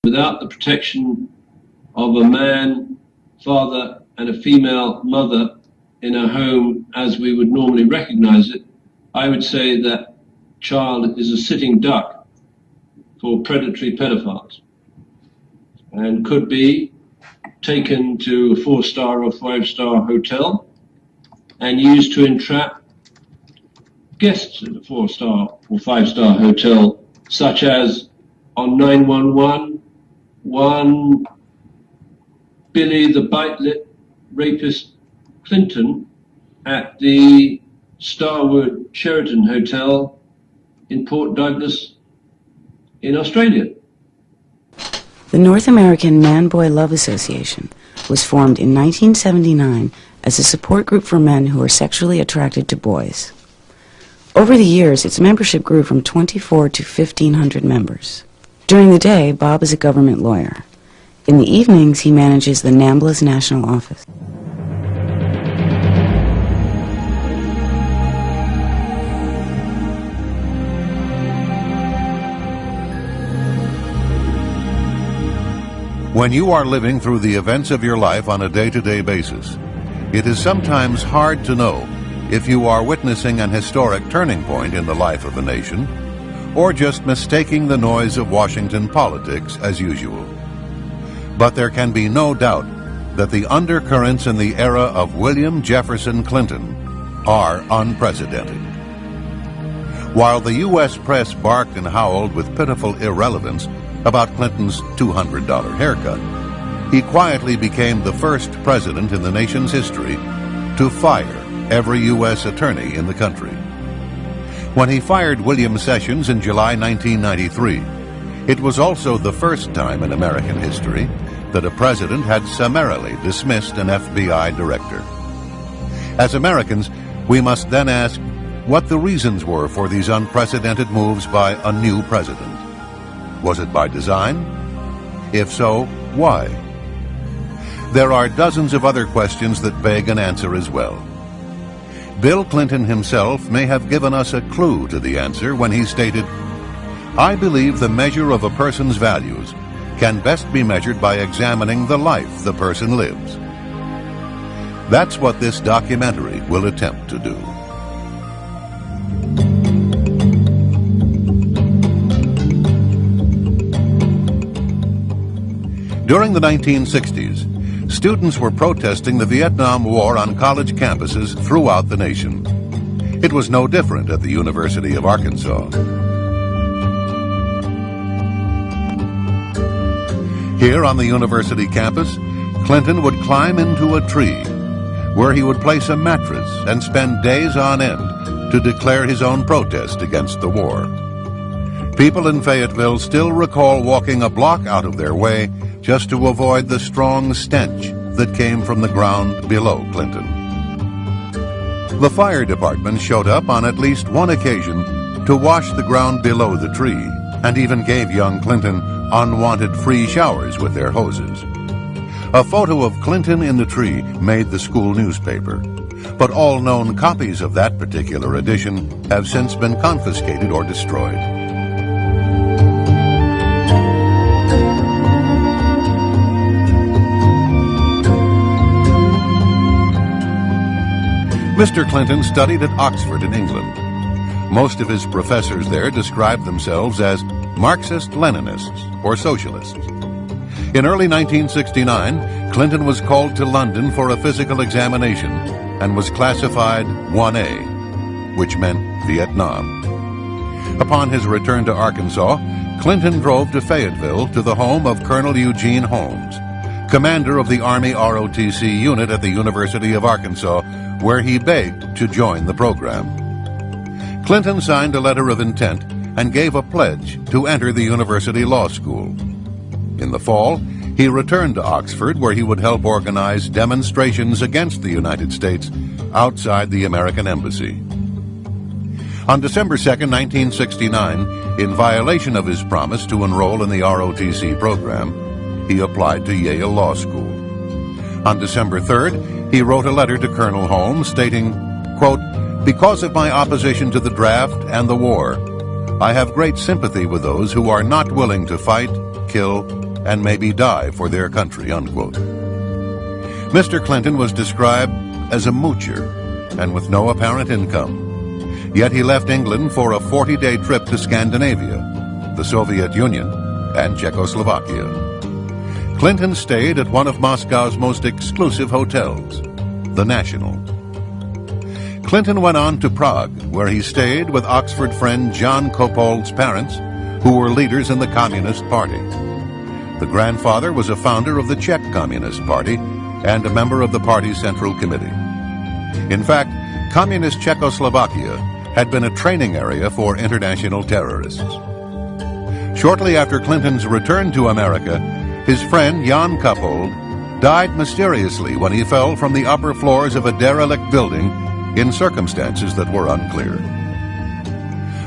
Without the protection of a man, father, and a female mother in a home as we would normally recognize it, I would say that child is a sitting duck for predatory pedophiles and could be taken to a 4-star or 5-star hotel and used to entrap guests at a 4-star or 5-star hotel, such as on 911, one Billy the Bite-Lip rapist Clinton at the Starwood Sheraton Hotel in Port Douglas in Australia. The North American Man-Boy Love Association was formed in 1979 as a support group for men who are sexually attracted to boys. Over the years, its membership grew from 24 to 1,500 members. During the day, Bob is a government lawyer. In the evenings, he manages the NAMBLA's national office. When you are living through the events of your life on a day-to-day basis, it is sometimes hard to know if you are witnessing an historic turning point in the life of a nation, or just mistaking the noise of Washington politics as usual. But there can be no doubt that the undercurrents in the era of William Jefferson Clinton are unprecedented. While the U.S. press barked and howled with pitiful irrelevance about Clinton's $200 haircut, he quietly became the first president in the nation's history to fire every U.S. attorney in the country. When he fired William Sessions in July 1993, it was also the first time in American history that a president had summarily dismissed an FBI director. As Americans, we must then ask what the reasons were for these unprecedented moves by a new president. Was it by design? If so, why? There are dozens of other questions that beg an answer as well. Bill Clinton himself may have given us a clue to the answer when he stated, "I believe the measure of a person's values can best be measured by examining the life the person lives." That's what this documentary will attempt to do. During the 1960s, students were protesting the Vietnam War on college campuses throughout the nation. It was no different at the University of Arkansas. Here on the university campus, Clinton would climb into a tree where he would place a mattress and spend days on end to declare his own protest against the war. People in Fayetteville still recall walking a block out of their way just to avoid the strong stench that came from the ground below Clinton. The fire department showed up on at least one occasion to wash the ground below the tree, and even gave young Clinton unwanted free showers with their hoses. A photo of Clinton in the tree made the school newspaper, but all known copies of that particular edition have since been confiscated or destroyed. Mr. Clinton studied at Oxford in England. Most of his professors there described themselves as Marxist-Leninists or socialists. In early 1969, Clinton was called to London for a physical examination and was classified 1A, which meant Vietnam. Upon his return to Arkansas, Clinton drove to Fayetteville to the home of Colonel Eugene Holmes, commander of the Army ROTC unit at the University of Arkansas, where he begged to join the program. Clinton signed a letter of intent and gave a pledge to enter the university law school. In the fall, he returned to Oxford, where he would help organize demonstrations against the United States outside the American embassy. On December 2, 1969, in violation of his promise to enroll in the ROTC program, he applied to Yale Law School. On December 3rd, he wrote a letter to Colonel Holmes stating, quote, "Because of my opposition to the draft and the war, I have great sympathy with those who are not willing to fight, kill, and maybe die for their country, unquote. Mr. Clinton was described as a moocher and with no apparent income. Yet he left England for a 40-day trip to Scandinavia, the Soviet Union, and Czechoslovakia. Clinton stayed at one of Moscow's most exclusive hotels, the National. Clinton went on to Prague, where he stayed with Oxford friend John Kopold's parents, who were leaders in the Communist Party. The grandfather was a founder of the Czech Communist Party and a member of the party's Central Committee. In fact, Communist Czechoslovakia had been a training area for international terrorists. Shortly after Clinton's return to America, his friend Jan Kopold died mysteriously when he fell from the upper floors of a derelict building in circumstances that were unclear.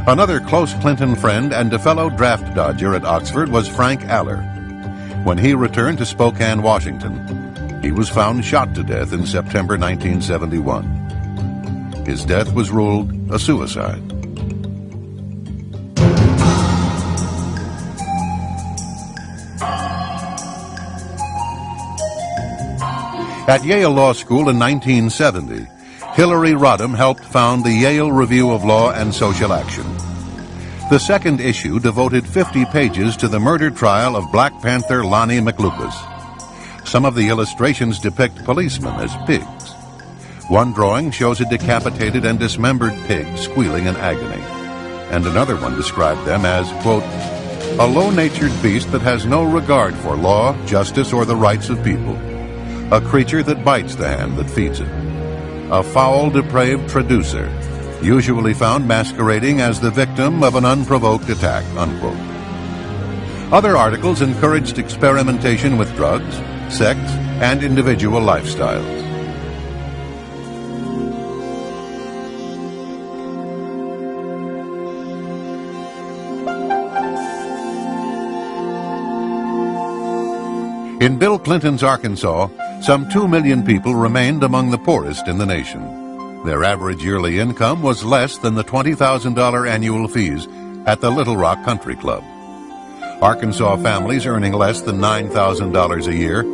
Another close Clinton friend and a fellow draft dodger at Oxford was Frank Aller. When he returned to Spokane, Washington, he was found shot to death in September 1971. His death was ruled a suicide. At Yale Law School in 1970, Hillary Rodham helped found the Yale Review of Law and Social Action. The second issue devoted 50 pages to the murder trial of Black Panther Lonnie McLucas. Some of the illustrations depict policemen as pigs. One drawing shows a decapitated and dismembered pig squealing in agony, and another one described them as, quote, a low-natured beast that has no regard for law, justice, or the rights of people, a creature that bites the hand that feeds it, a foul, depraved traducer, usually found masquerading as the victim of an unprovoked attack, unquote. Other articles encouraged experimentation with drugs, sex, and individual lifestyles. In Bill Clinton's Arkansas, some 2 million people remained among the poorest in the nation. Their average yearly income was less than the $20,000 annual fees at the Little Rock Country Club. Arkansas families earning less than $9,000 a year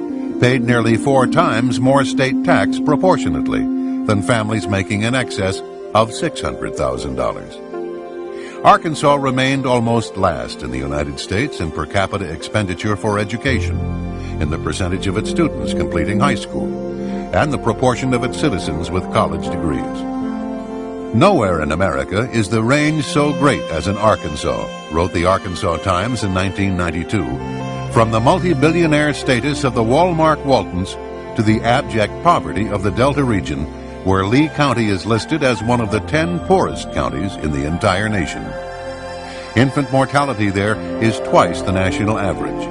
paid nearly 4 times more state tax proportionately than families making in excess of $600,000. Arkansas remained almost last in the United States in per capita expenditure for education, in the percentage of its students completing high school, and the proportion of its citizens with college degrees. Nowhere in America is the range so great as in Arkansas, wrote the Arkansas Times in 1992, from the multi-billionaire status of the Walmart Waltons to the abject poverty of the Delta region, where Lee County is listed as one of the 10 poorest counties in the entire nation. Infant mortality there is twice the national average,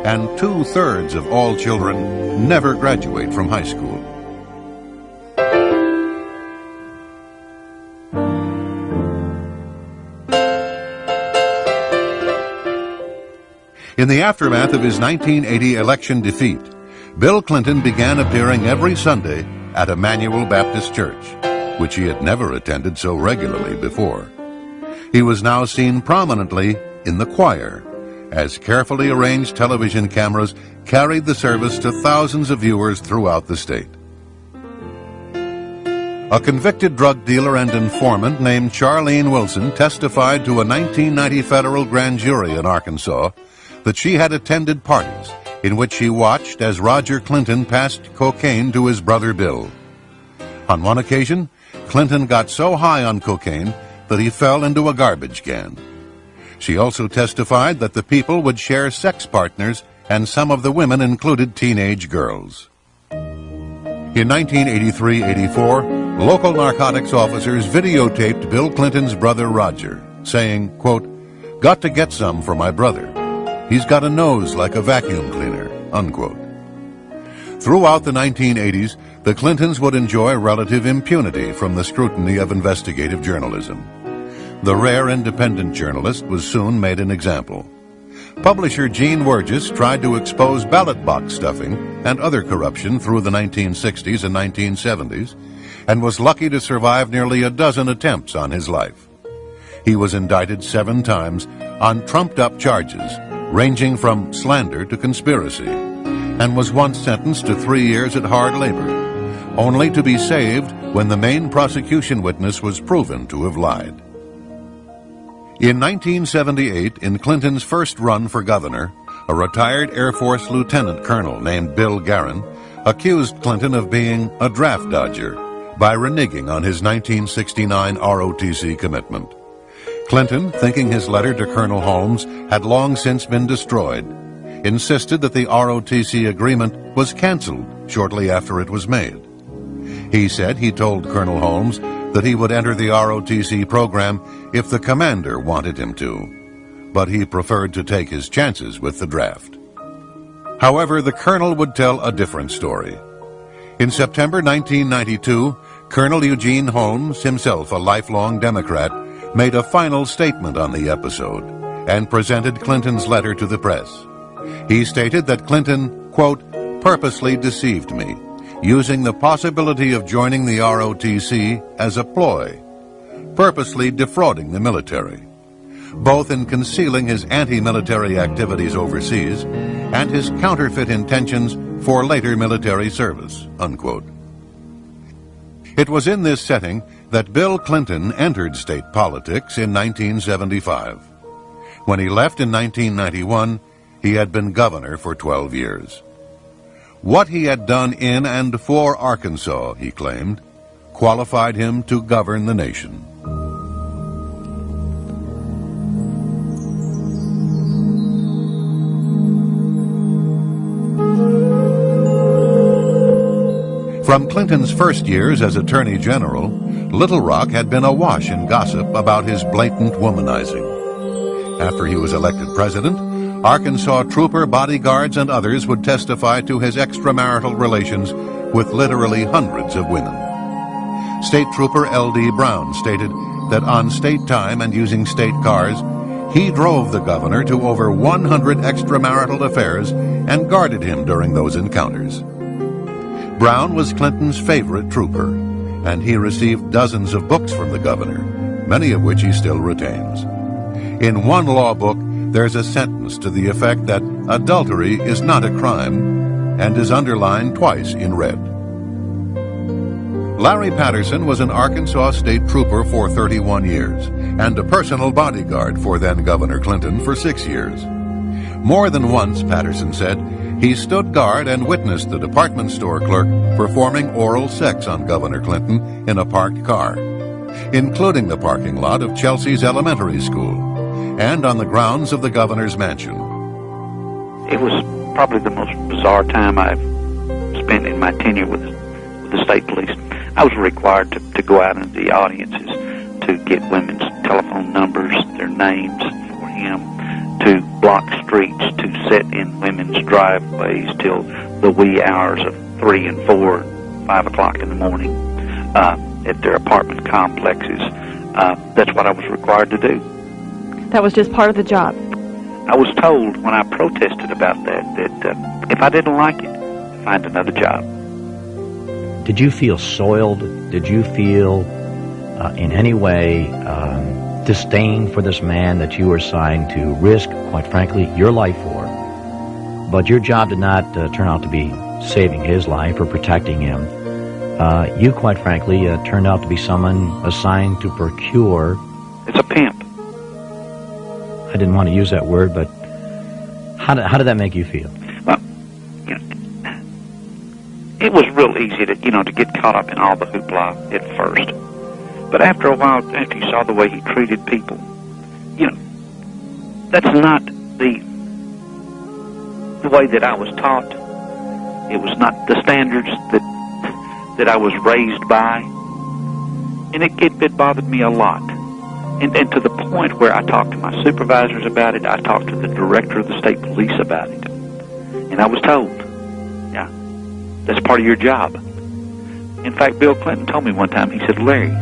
and 2/3 of all children never graduate from high school. In the aftermath of his 1980 election defeat, Bill Clinton began appearing every Sunday at Emmanuel Baptist Church, which he had never attended so regularly before. He was now seen prominently in the choir, as carefully arranged television cameras carried the service to thousands of viewers throughout the state. A convicted drug dealer and informant named Charlene Wilson testified to a 1990 federal grand jury in Arkansas that she had attended parties in which she watched as Roger Clinton passed cocaine to his brother Bill. On one occasion, Clinton got so high on cocaine that he fell into a garbage can. She also testified that the people would share sex partners, and some of the women included teenage girls. In 1983-84, local narcotics officers videotaped Bill Clinton's brother Roger, saying, quote, "Got to get some for my brother. He's got a nose like a vacuum cleaner," unquote. Throughout the 1980s, the Clintons would enjoy relative impunity from the scrutiny of investigative journalism. The rare independent journalist was soon made an example. Publisher Gene Wurgis tried to expose ballot box stuffing and other corruption through the 1960s and 1970s, and was lucky to survive nearly a dozen attempts on his life. He was indicted 7 times on trumped-up charges, ranging from slander to conspiracy, and was once sentenced to 3 years at hard labor, only to be saved when the main prosecution witness was proven to have lied. In 1978, in Clinton's first run for governor, a retired Air Force lieutenant colonel named Bill Guerin accused Clinton of being a draft dodger by reneging on his 1969 ROTC commitment. Clinton, thinking his letter to Colonel Holmes had long since been destroyed, insisted that the ROTC agreement was canceled shortly after it was made. He said he told Colonel Holmes that he would enter the ROTC program if the commander wanted him to, but he preferred to take his chances with the draft. However, the colonel would tell a different story. In September 1992, Colonel Eugene Holmes, himself a lifelong Democrat, made a final statement on the episode and presented Clinton's letter to the press. He stated that Clinton, quote, purposely deceived me, using the possibility of joining the ROTC as a ploy, purposely defrauding the military, both in concealing his anti-military activities overseas and his counterfeit intentions for later military service, unquote. It was in this setting that Bill Clinton entered state politics in 1975. When he left in 1991, he had been governor for 12 years. What he had done in and for Arkansas, he claimed, qualified him to govern the nation. From Clinton's first years as Attorney General, Little Rock had been awash in gossip about his blatant womanizing. After he was elected president, Arkansas trooper, bodyguards, and others would testify to his extramarital relations with literally hundreds of women. State Trooper L.D. Brown stated that on state time and using state cars, he drove the governor to over 100 extramarital affairs and guarded him during those encounters. Brown was Clinton's favorite trooper, and he received dozens of books from the governor, many of which he still retains. In one law book, there's a sentence to the effect that adultery is not a crime and is underlined twice in red. Larry Patterson was an Arkansas state trooper for 31 years and a personal bodyguard for then Governor Clinton for 6 years. More than once, Patterson said, he stood guard and witnessed the department store clerk performing oral sex on Governor Clinton in a parked car, including the parking lot of Chelsea's elementary school and on the grounds of the governor's mansion. It was probably the most bizarre time I've spent in my tenure with the state police. I was required to go out into the audiences to get women's telephone numbers, their names for him, to block streets, to sit in women's driveways till the wee hours of 3 and 4, 5 o'clock in the morning at their apartment complexes. That's what I was required to do. That was just part of the job. I was told when I protested about that if I didn't like it, find another job. Did you feel soiled? Did you feel in any way disdain for this man that you were assigned to risk, quite frankly, your life for? But your job did not turn out to be saving his life or protecting him. You, quite frankly, turned out to be someone assigned to procure... It's a pimp. I didn't want to use that word, but how did that make you feel? Well, it was real easy to get caught up in all the hoopla at first. But after a while, after you saw the way he treated people, that's not the way that I was taught. It was not the standards that I was raised by. And it bothered me a lot. And to the point where I talked to my supervisors about it, I talked to the director of the state police about it. And I was told, yeah, that's part of your job. In fact, Bill Clinton told me one time, he said, Larry,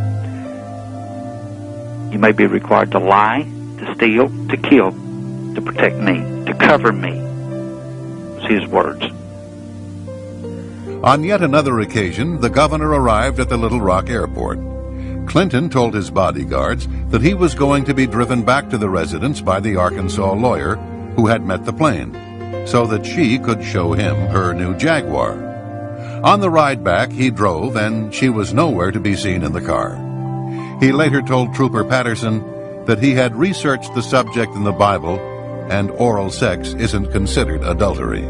you may be required to lie, to steal, to kill, to protect me, to cover me. Was his words. On yet another occasion, the governor arrived at the Little Rock airport. Clinton told his bodyguards that he was going to be driven back to the residence by the Arkansas lawyer who had met the plane, so that she could show him her new Jaguar. On the ride back, he drove, and she was nowhere to be seen in the car. He later told Trooper Patterson that he had researched the subject in the Bible, and oral sex isn't considered adultery.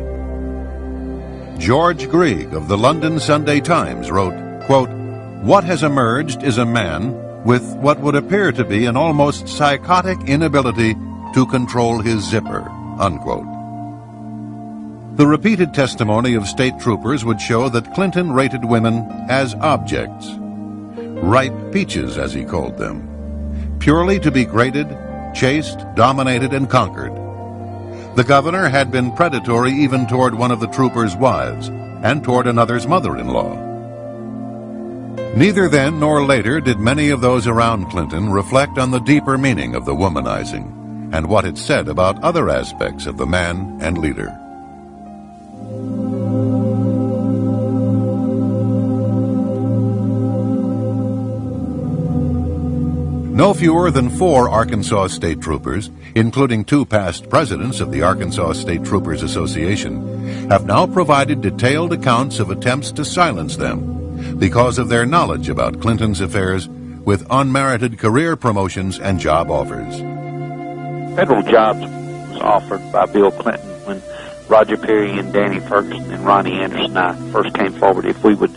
George Grieg of the London Sunday Times wrote, quote, "What has emerged is a man with what would appear to be an almost psychotic inability to control his zipper," unquote. The repeated testimony of state troopers would show that Clinton rated women as objects, ripe peaches as he called them, purely to be graded, chased, dominated, and conquered. The governor had been predatory even toward one of the troopers' wives and toward another's mother-in-law. Neither then nor later did many of those around Clinton reflect on the deeper meaning of the womanizing and what it said about other aspects of the man and leader. No fewer than 4 Arkansas state troopers, including 2 past presidents of the Arkansas State Troopers Association, have now provided detailed accounts of attempts to silence them because of their knowledge about Clinton's affairs with unmerited career promotions and job offers. Federal jobs was offered by Bill Clinton when Roger Perry and Danny Ferguson and Ronnie Anderson and I first came forward if we would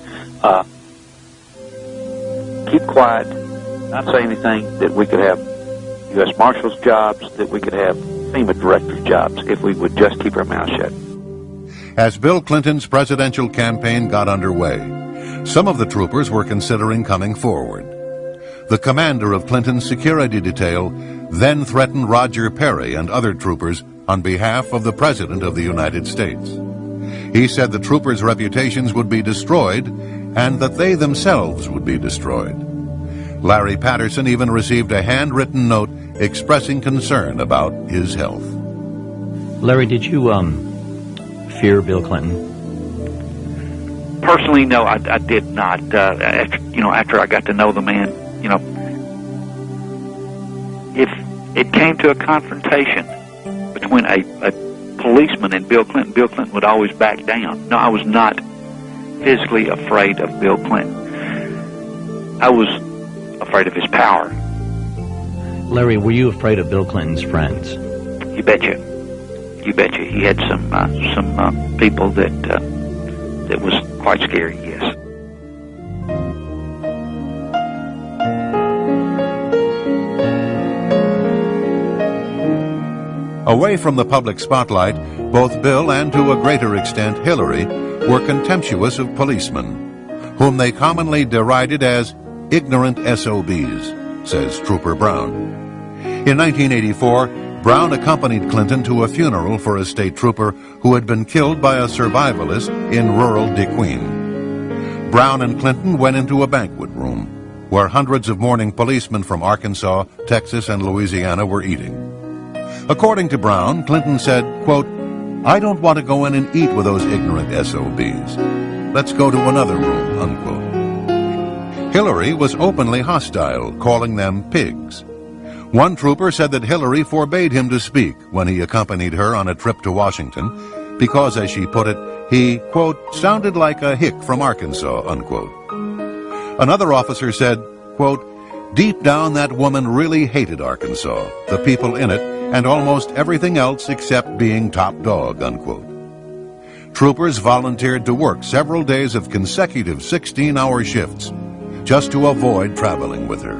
keep quiet, not say anything, that we could have U.S. Marshals jobs, that we could have FEMA director jobs if we would just keep our mouth shut. As Bill Clinton's presidential campaign got underway, some of the troopers were considering coming forward. The commander of Clinton's security detail then threatened Roger Perry and other troopers on behalf of the President of the United States. He said the troopers' reputations would be destroyed and that they themselves would be destroyed. Larry Patterson even received a handwritten note expressing concern about his health. Larry, did you fear Bill Clinton? Personally, no, I did not. After I got to know the man, if it came to a confrontation between a policeman and Bill Clinton would always back down. No, I was not physically afraid of Bill Clinton. I was afraid of his power. Larry, were you afraid of Bill Clinton's friends? You betcha. You betcha. He had some people that was quite scary, yes. Away from the public spotlight, both Bill and to a greater extent Hillary were contemptuous of policemen, whom they commonly derided as ignorant SOBs, says Trooper Brown. In 1984, Brown accompanied Clinton to a funeral for a state trooper who had been killed by a survivalist in rural DeQueen. Brown and Clinton went into a banquet room where hundreds of mourning policemen from Arkansas, Texas, and Louisiana were eating. According to Brown, Clinton said, quote, "I don't want to go in and eat with those ignorant SOBs. Let's go to another room," unquote. Hillary was openly hostile, calling them pigs. One trooper said that Hillary forbade him to speak when he accompanied her on a trip to Washington because, as she put it, he, quote, "sounded like a hick from Arkansas," unquote. Another officer said, quote, "Deep down that woman really hated Arkansas, the people in it, and almost everything else except being top dog," unquote. Troopers volunteered to work several days of consecutive 16-hour shifts just to avoid traveling with her.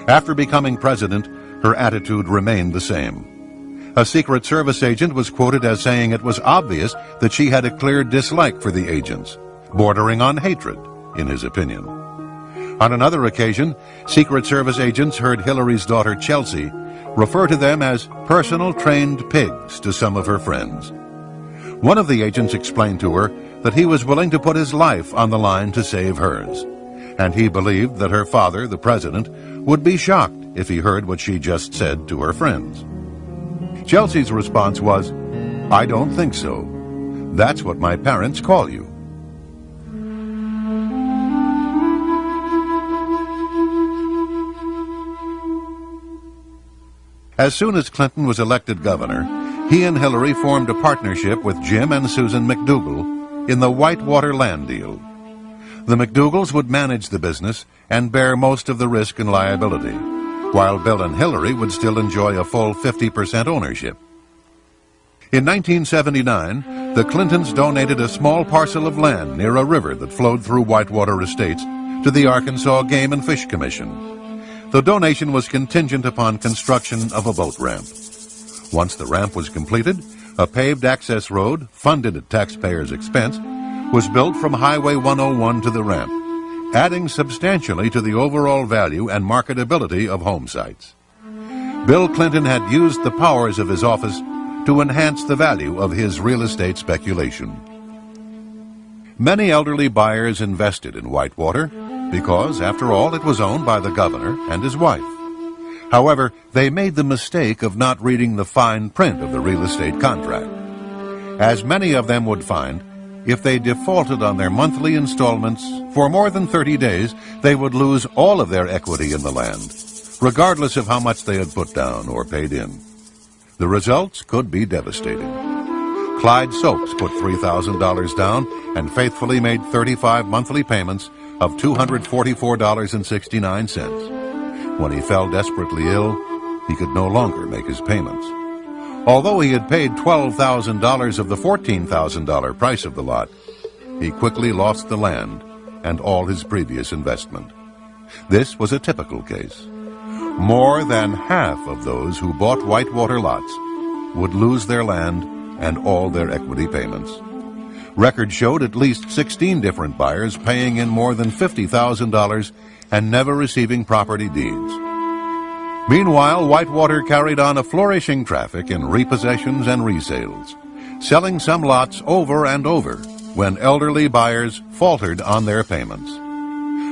After becoming president, her attitude remained the same. A Secret Service agent was quoted as saying it was obvious that she had a clear dislike for the agents, bordering on hatred, in his opinion. On another occasion, Secret Service agents heard Hillary's daughter Chelsea refer to them as personal trained pigs to some of her friends. One of the agents explained to her that he was willing to put his life on the line to save hers, and he believed that her father, the president, would be shocked if he heard what she just said to her friends. Chelsea's response was, "I don't think so. That's what my parents call you." As soon as Clinton was elected governor, he and Hillary formed a partnership with Jim and Susan McDougal in the Whitewater land deal. The McDougals would manage the business and bear most of the risk and liability, while Bill and Hillary would still enjoy a full 50% ownership. In 1979, the Clintons donated a small parcel of land near a river that flowed through Whitewater Estates to the Arkansas Game and Fish Commission. The donation was contingent upon construction of a boat ramp. Once the ramp was completed, a paved access road, funded at taxpayers' expense, was built from Highway 101 to the ramp, adding substantially to the overall value and marketability of home sites. Bill Clinton had used the powers of his office to enhance the value of his real estate speculation. Many elderly buyers invested in Whitewater because, after all, it was owned by the governor and his wife. However, they made the mistake of not reading the fine print of the real estate contract. As many of them would find, if they defaulted on their monthly installments for more than 30 days, they would lose all of their equity in the land, regardless of how much they had put down or paid in. The results could be devastating. Clyde Soaps put $3,000 down and faithfully made 35 monthly payments of $244.69. When he fell desperately ill, he could no longer make his payments. Although he had paid $12,000 of the $14,000 price of the lot, he quickly lost the land and all his previous investment. This was a typical case. More than half of those who bought Whitewater lots would lose their land and all their equity payments. Records showed at least 16 different buyers paying in more than $50,000 and never receiving property deeds. Meanwhile, Whitewater carried on a flourishing traffic in repossessions and resales, selling some lots over and over when elderly buyers faltered on their payments.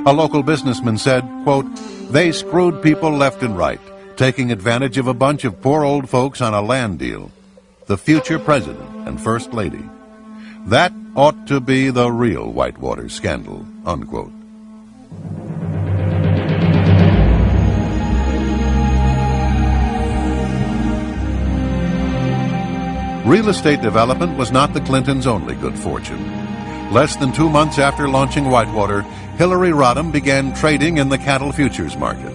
A local businessman said, quote, "They screwed people left and right, taking advantage of a bunch of poor old folks on a land deal. The future president and first lady. That ought to be the real Whitewater scandal," unquote. Real estate development was not the Clintons' only good fortune. Less than 2 months after launching Whitewater, Hillary Rodham began trading in the cattle futures market.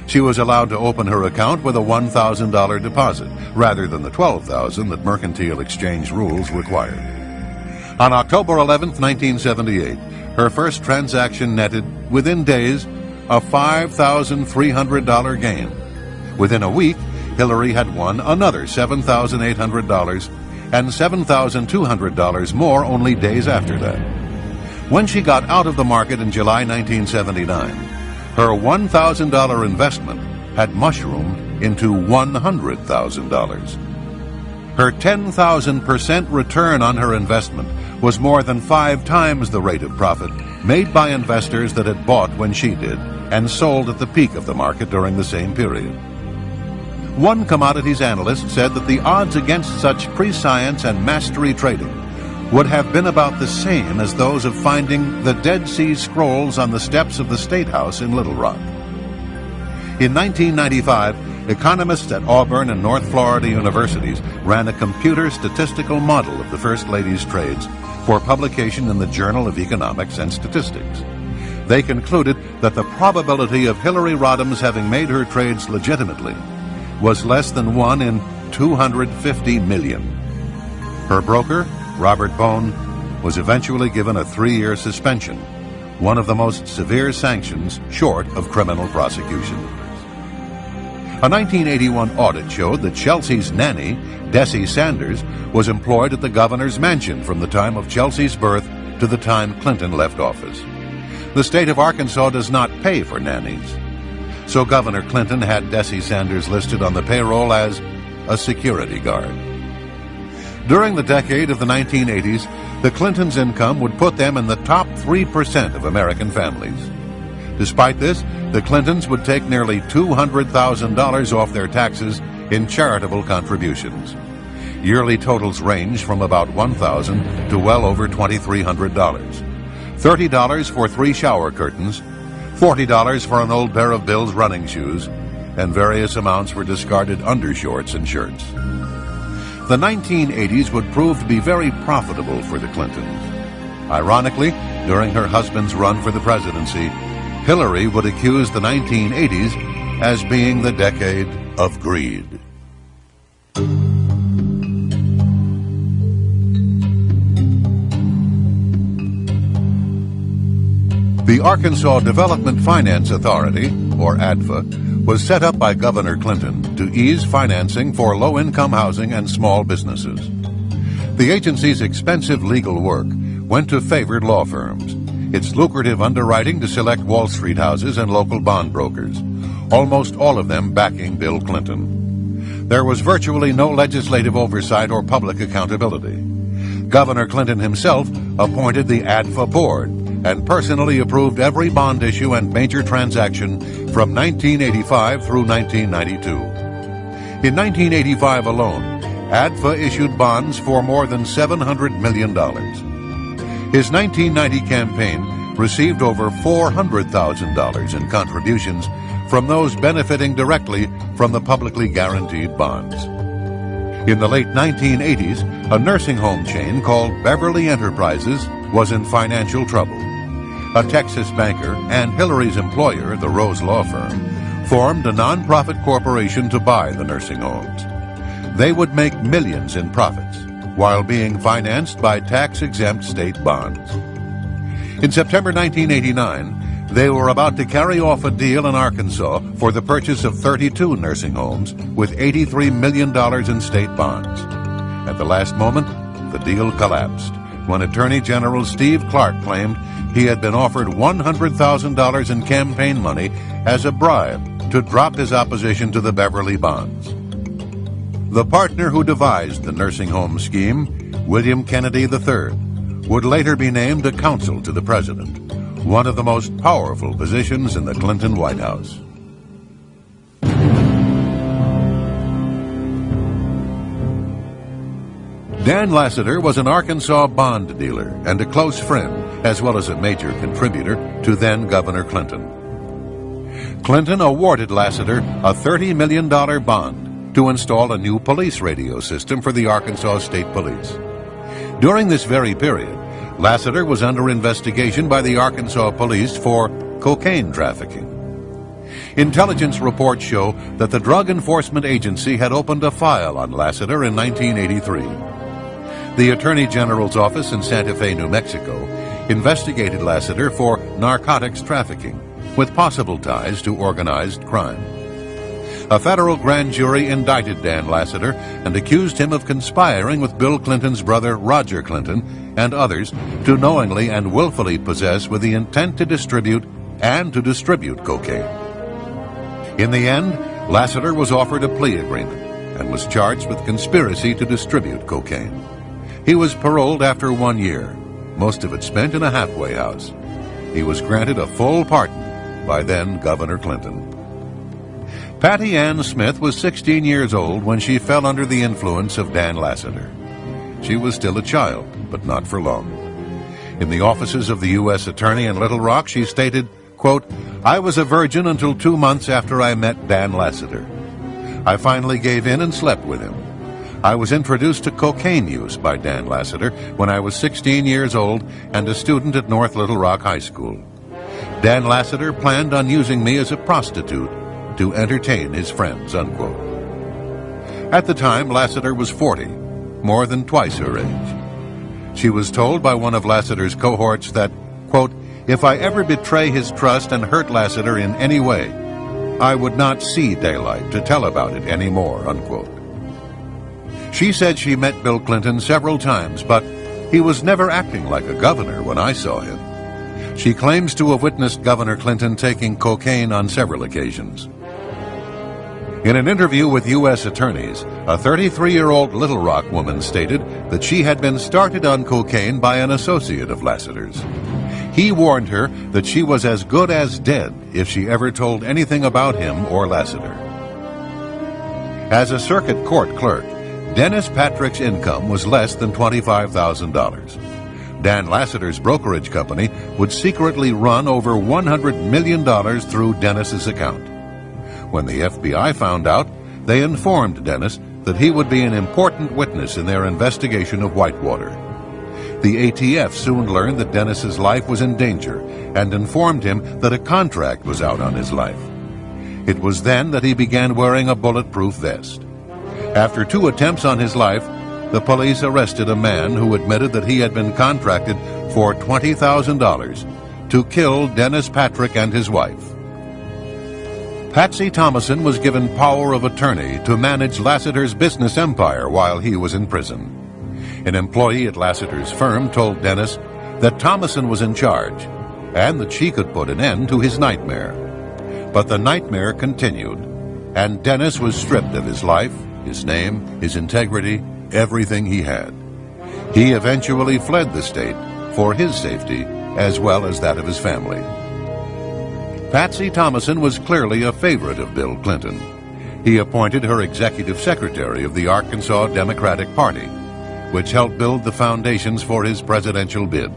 She was allowed to open her account with a $1,000 deposit, rather than the $12,000 that mercantile exchange rules required. On October 11, 1978, her first transaction netted, within days, a $5,300 gain. Within a week, Hillary had won another $7,800 and $7,200 more only days after that. When she got out of the market in July 1979, her $1,000 investment had mushroomed into $100,000. Her 10,000% return on her investment was more than 5 times the rate of profit made by investors that had bought when she did and sold at the peak of the market during the same period. One commodities analyst said that the odds against such prescience and mastery trading would have been about the same as those of finding the Dead Sea Scrolls on the steps of the State House in Little Rock. In 1995, economists at Auburn and North Florida universities ran a computer statistical model of the First Lady's trades for publication in the Journal of Economics and Statistics. They concluded that the probability of Hillary Rodham's having made her trades legitimately was less than 1 in 250 million. Her broker, Robert Bone, was eventually given a 3-year suspension, one of the most severe sanctions short of criminal prosecution. A 1981 audit showed that Chelsea's nanny, Dessie Sanders, was employed at the governor's mansion from the time of Chelsea's birth to the time Clinton left office. The state of Arkansas does not pay for nannies, so Governor Clinton had Dessie Sanders listed on the payroll as a security guard. During the decade of the 1980s, the Clintons' income would put them in the top 3% of American families. Despite this, the Clintons would take nearly $200,000 off their taxes in charitable contributions. Yearly totals range from about $1,000 to well over $2,300. $30 for 3 shower curtains, $40 for an old pair of Bill's running shoes, and various amounts were discarded undershorts and shirts. The 1980s would prove to be very profitable for the Clintons. Ironically, during her husband's run for the presidency, Hillary would accuse the 1980s as being the decade of greed. The Arkansas Development Finance Authority, or ADFA, was set up by Governor Clinton to ease financing for low-income housing and small businesses. The agency's expensive legal work went to favored law firms, its lucrative underwriting to select Wall Street houses and local bond brokers, almost all of them backing Bill Clinton. There was virtually no legislative oversight or public accountability. Governor Clinton himself appointed the ADFA board and personally approved every bond issue and major transaction from 1985 through 1992. In 1985 alone, ADFA issued bonds for more than $700 million. His 1990 campaign received over $400,000 in contributions from those benefiting directly from the publicly guaranteed bonds. In the late 1980s, a nursing home chain called Beverly Enterprises was in financial trouble. A Texas banker and Hillary's employer, the Rose Law Firm, formed a nonprofit corporation to buy the nursing homes. They would make millions in profits while being financed by tax-exempt state bonds. In September 1989, they were about to carry off a deal in Arkansas for the purchase of 32 nursing homes with $83 million in state bonds. At the last moment, the deal collapsed when Attorney General Steve Clark claimed he had been offered $100,000 in campaign money as a bribe to drop his opposition to the Beverly bonds. The partner who devised the nursing home scheme, William Kennedy III, would later be named a counsel to the president, one of the most powerful positions in the Clinton White House. Dan Lassiter was an Arkansas bond dealer and a close friend, as well as a major contributor to then Governor Clinton. Clinton awarded Lassiter a $30 million bond to install a new police radio system for the Arkansas State Police. During this very period, Lassiter was under investigation by the Arkansas police for cocaine trafficking. Intelligence reports show that the Drug Enforcement Agency had opened a file on Lassiter in 1983. The Attorney General's office in Santa Fe, New Mexico, investigated Lassiter for narcotics trafficking, with possible ties to organized crime. A federal grand jury indicted Dan Lassiter and accused him of conspiring with Bill Clinton's brother Roger Clinton and others to knowingly and willfully possess with the intent to distribute cocaine. In the end, Lassiter was offered a plea agreement and was charged with conspiracy to distribute cocaine. He was paroled after 1 year, most of it spent in a halfway house. He was granted a full pardon by then Governor Clinton. Patty Ann Smith was 16 years old when she fell under the influence of Dan Lassiter. She was still a child, but not for long. In the offices of the U.S. Attorney in Little Rock, she stated, quote, "I was a virgin until 2 months after I met Dan Lassiter. I finally gave in and slept with him. I was introduced to cocaine use by Dan Lassiter when I was 16 years old and a student at North Little Rock High School. Dan Lassiter planned on using me as a prostitute to entertain his friends," unquote. At the time, Lassiter was 40, more than twice her age. She was told by one of Lassiter's cohorts that, quote, "If I ever betray his trust and hurt Lassiter in any way, I would not see daylight to tell about it anymore," unquote. She said she met Bill Clinton several times, but he was never acting like a governor when I saw him. She claims to have witnessed Governor Clinton taking cocaine on several occasions. In an interview with U.S. attorneys, a 33-year-old Little Rock woman stated that she had been started on cocaine by an associate of Lassiter's. He warned her that she was as good as dead if she ever told anything about him or Lassiter. As a circuit court clerk, Dennis Patrick's income was less than $25,000. Dan Lassiter's brokerage company would secretly run over $100 million through Dennis's account. When the FBI found out, they informed Dennis that he would be an important witness in their investigation of Whitewater. The ATF soon learned that Dennis's life was in danger and informed him that a contract was out on his life. It was then that he began wearing a bulletproof vest. After 2 attempts on his life, the police arrested a man who admitted that he had been contracted for $20,000 to kill Dennis Patrick and his wife. Patsy Thomason was given power of attorney to manage Lassiter's business empire while he was in prison. An employee at Lassiter's firm told Dennis that Thomason was in charge and that she could put an end to his nightmare. But the nightmare continued, and Dennis was stripped of his life, his name, his integrity, everything he had. He eventually fled the state for his safety as well as that of his family. Patsy Thomason was clearly a favorite of Bill Clinton. He appointed her executive secretary of the Arkansas Democratic Party, which helped build the foundations for his presidential bid.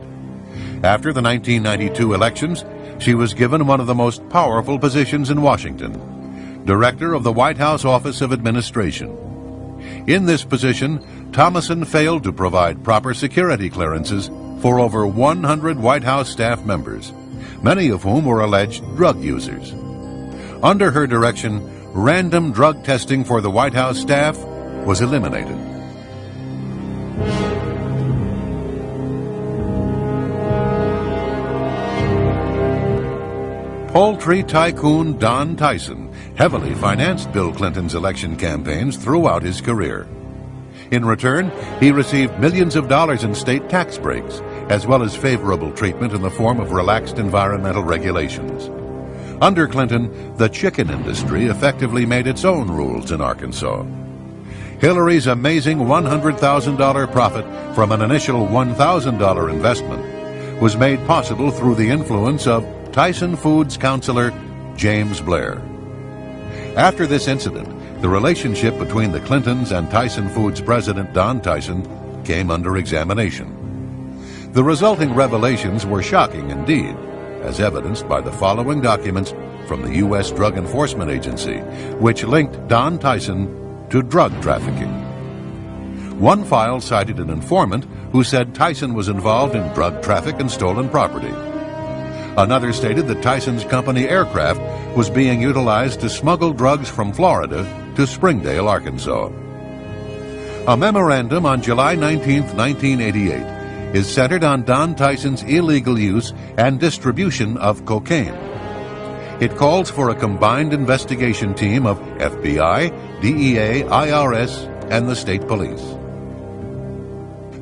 After the 1992 elections, she was given one of the most powerful positions in Washington, director of the White House Office of Administration. In this position, Thomason failed to provide proper security clearances for over 100 White House staff members, many of whom were alleged drug users. Under her direction, random drug testing for the White House staff was eliminated. Poultry tycoon Don Tyson heavily financed Bill Clinton's election campaigns throughout his career. In return, he received millions of dollars in state tax breaks, as well as favorable treatment in the form of relaxed environmental regulations. Under Clinton, the chicken industry effectively made its own rules in Arkansas. Hillary's amazing $100,000 profit from an initial $1,000 investment was made possible through the influence of Tyson Foods counselor James Blair. After this incident, the relationship between the Clintons and Tyson Foods president Don Tyson came under examination. The resulting revelations were shocking indeed, as evidenced by the following documents from the U.S. Drug Enforcement Agency, which linked Don Tyson to drug trafficking. One file cited an informant who said Tyson was involved in drug traffic and stolen property. Another stated that Tyson's company aircraft was being utilized to smuggle drugs from Florida to Springdale, Arkansas. A memorandum on July 19, 1988, is centered on Don Tyson's illegal use and distribution of cocaine. It calls for a combined investigation team of FBI, DEA, IRS, and the state police.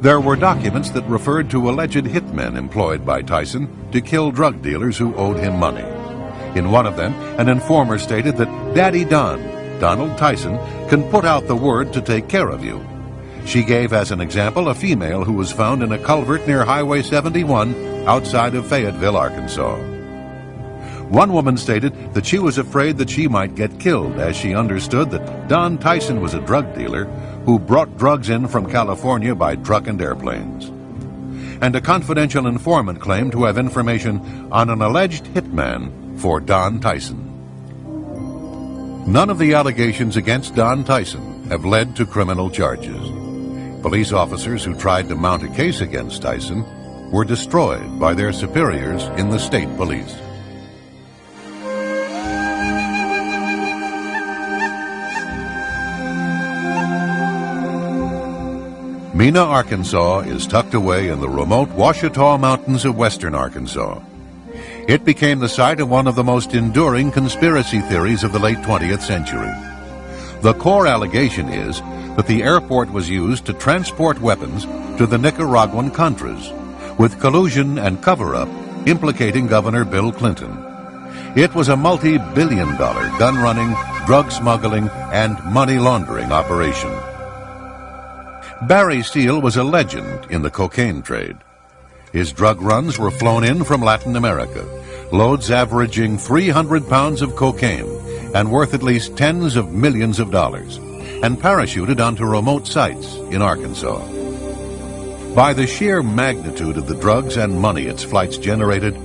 There were documents that referred to alleged hitmen employed by Tyson to kill drug dealers who owed him money. In one of them, an informer stated that Daddy Don, Donald Tyson, can put out the word to take care of you. She gave as an example a female who was found in a culvert near Highway 71 outside of Fayetteville, Arkansas. One woman stated that she was afraid that she might get killed as she understood that Don Tyson was a drug dealer who brought drugs in from California by truck and airplanes. And a confidential informant claimed to have information on an alleged hitman for Don Tyson. None of the allegations against Don Tyson have led to criminal charges. Police officers who tried to mount a case against Tyson were destroyed by their superiors in the state police. Mena, Arkansas is tucked away in the remote Ouachita Mountains of western Arkansas. It became the site of one of the most enduring conspiracy theories of the late 20th century. The core allegation is that the airport was used to transport weapons to the Nicaraguan Contras, with collusion and cover-up implicating Governor Bill Clinton. It was a multi-billion-dollar gun-running, drug smuggling, and money laundering operation. Barry Steele was a legend in the cocaine trade. His drug runs were flown in from Latin America, loads averaging 300 pounds of cocaine and worth at least tens of millions of dollars, and parachuted onto remote sites in Arkansas. By the sheer magnitude of the drugs and money its flights generated,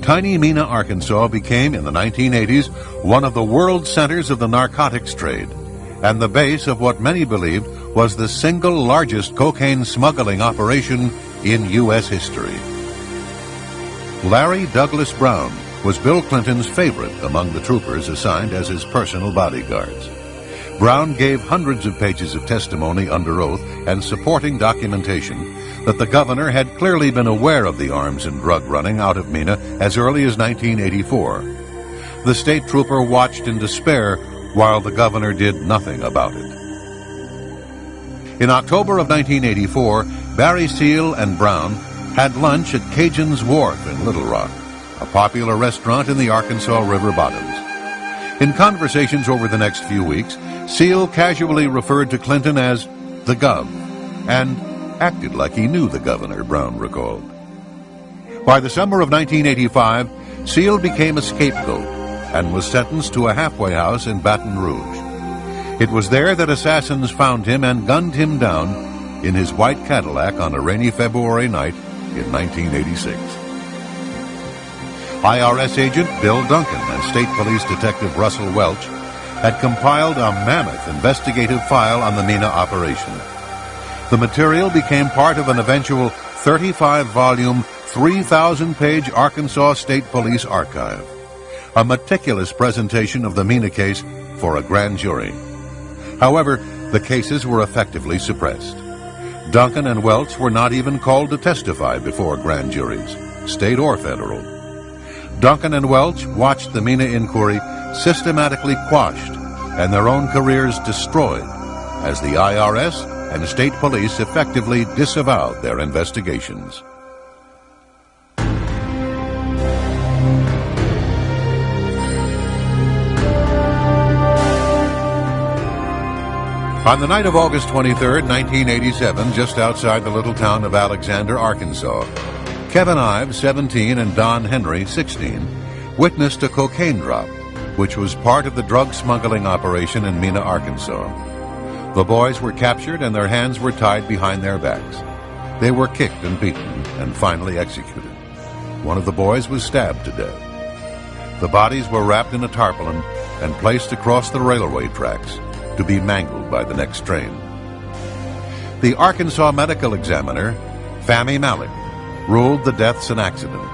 tiny Mena, Arkansas became, in the 1980s, one of the world centers of the narcotics trade and the base of what many believed was the single largest cocaine smuggling operation in U.S. history. Larry Douglas Brown was Bill Clinton's favorite among the troopers assigned as his personal bodyguards. Brown gave hundreds of pages of testimony under oath and supporting documentation that the governor had clearly been aware of the arms and drug running out of Mena as early as 1984. The state trooper watched in despair while the governor did nothing about it. In October of 1984, Barry Seal and Brown had lunch at Cajun's Wharf in Little Rock, a popular restaurant in the Arkansas River bottoms. In conversations over the next few weeks, Seal casually referred to Clinton as the Gov, and acted like he knew the governor, Brown recalled. By the summer of 1985, Seal became a scapegoat and was sentenced to a halfway house in Baton Rouge. It was there that assassins found him and gunned him down in his white Cadillac on a rainy February night in 1986. IRS agent Bill Duncan and State Police Detective Russell Welch had compiled a mammoth investigative file on the Mena operation. The material became part of an eventual 35-volume, 3,000-page Arkansas State Police archive, a meticulous presentation of the Mena case for a grand jury. However, the cases were effectively suppressed. Duncan and Welch were not even called to testify before grand juries, state or federal. Duncan and Welch watched the Mena inquiry systematically quashed and their own careers destroyed as the IRS and state police effectively disavowed their investigations. On the night of August 23, 1987, just outside the little town of Alexander, Arkansas, Kevin Ives, 17, and Don Henry, 16, witnessed a cocaine drop, which was part of the drug smuggling operation in Mena, Arkansas. The boys were captured and their hands were tied behind their backs. They were kicked and beaten and finally executed. One of the boys was stabbed to death. The bodies were wrapped in a tarpaulin and placed across the railway tracks to be mangled by the next train. The Arkansas medical examiner, Fahmy Malik, ruled the deaths an accident.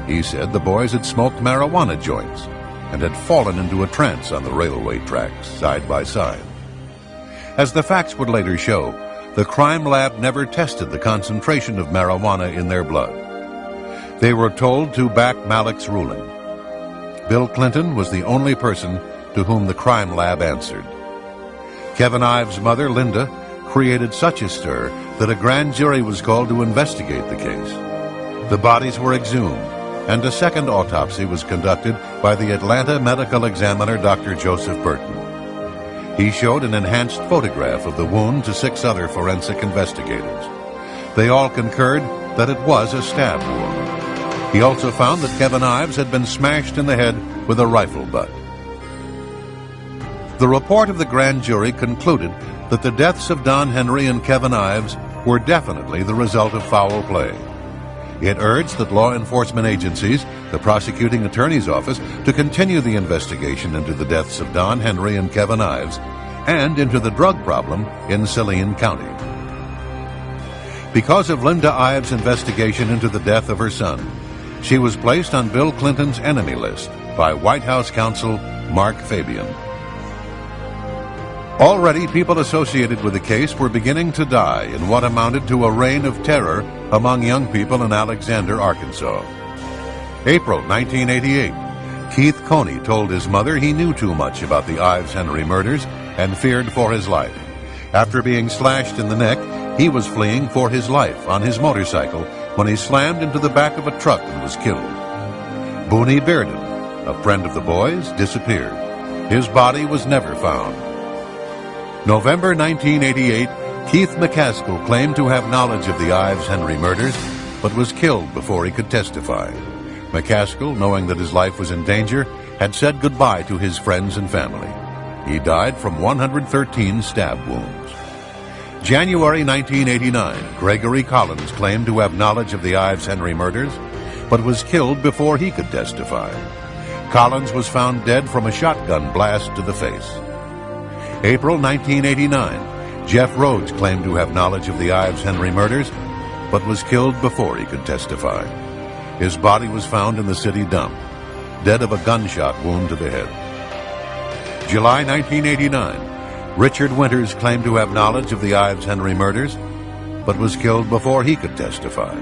He said the boys had smoked marijuana joints and had fallen into a trance on the railway tracks, side by side. As the facts would later show, the crime lab never tested the concentration of marijuana in their blood. They were told to back Malik's ruling. Bill Clinton was the only person to whom the crime lab answered. Kevin Ives' mother, Linda, created such a stir that a grand jury was called to investigate the case. The bodies were exhumed, and a second autopsy was conducted by the Atlanta medical examiner, Dr. Joseph Burton. He showed an enhanced photograph of the wound to 6 other forensic investigators. They all concurred that it was a stab wound. He also found that Kevin Ives had been smashed in the head with a rifle butt. The report of the grand jury concluded that the deaths of Don Henry and Kevin Ives were definitely the result of foul play. It urged that law enforcement agencies, the prosecuting attorney's office, to continue the investigation into the deaths of Don Henry and Kevin Ives and into the drug problem in Saline County. Because of Linda Ives' investigation into the death of her son, she was placed on Bill Clinton's enemy list by White House counsel Mark Fabian. Already, people associated with the case were beginning to die in what amounted to a reign of terror among young people in Alexander, Arkansas. April 1988, Keith Coney told his mother he knew too much about the Ives Henry murders and feared for his life. After being slashed in the neck, he was fleeing for his life on his motorcycle when he slammed into the back of a truck and was killed. Booney Bearden, a friend of the boys, disappeared. His body was never found. November 1988, Keith McCaskill claimed to have knowledge of the Ives Henry murders, but was killed before he could testify. McCaskill, knowing that his life was in danger, had said goodbye to his friends and family. He died from 113 stab wounds. January 1989, Gregory Collins claimed to have knowledge of the Ives Henry murders, but was killed before he could testify. Collins was found dead from a shotgun blast to the face. April 1989, Jeff Rhodes claimed to have knowledge of the Ives Henry murders, but was killed before he could testify. His body was found in the city dump, dead of a gunshot wound to the head. July 1989, Richard Winters claimed to have knowledge of the Ives Henry murders, but was killed before he could testify.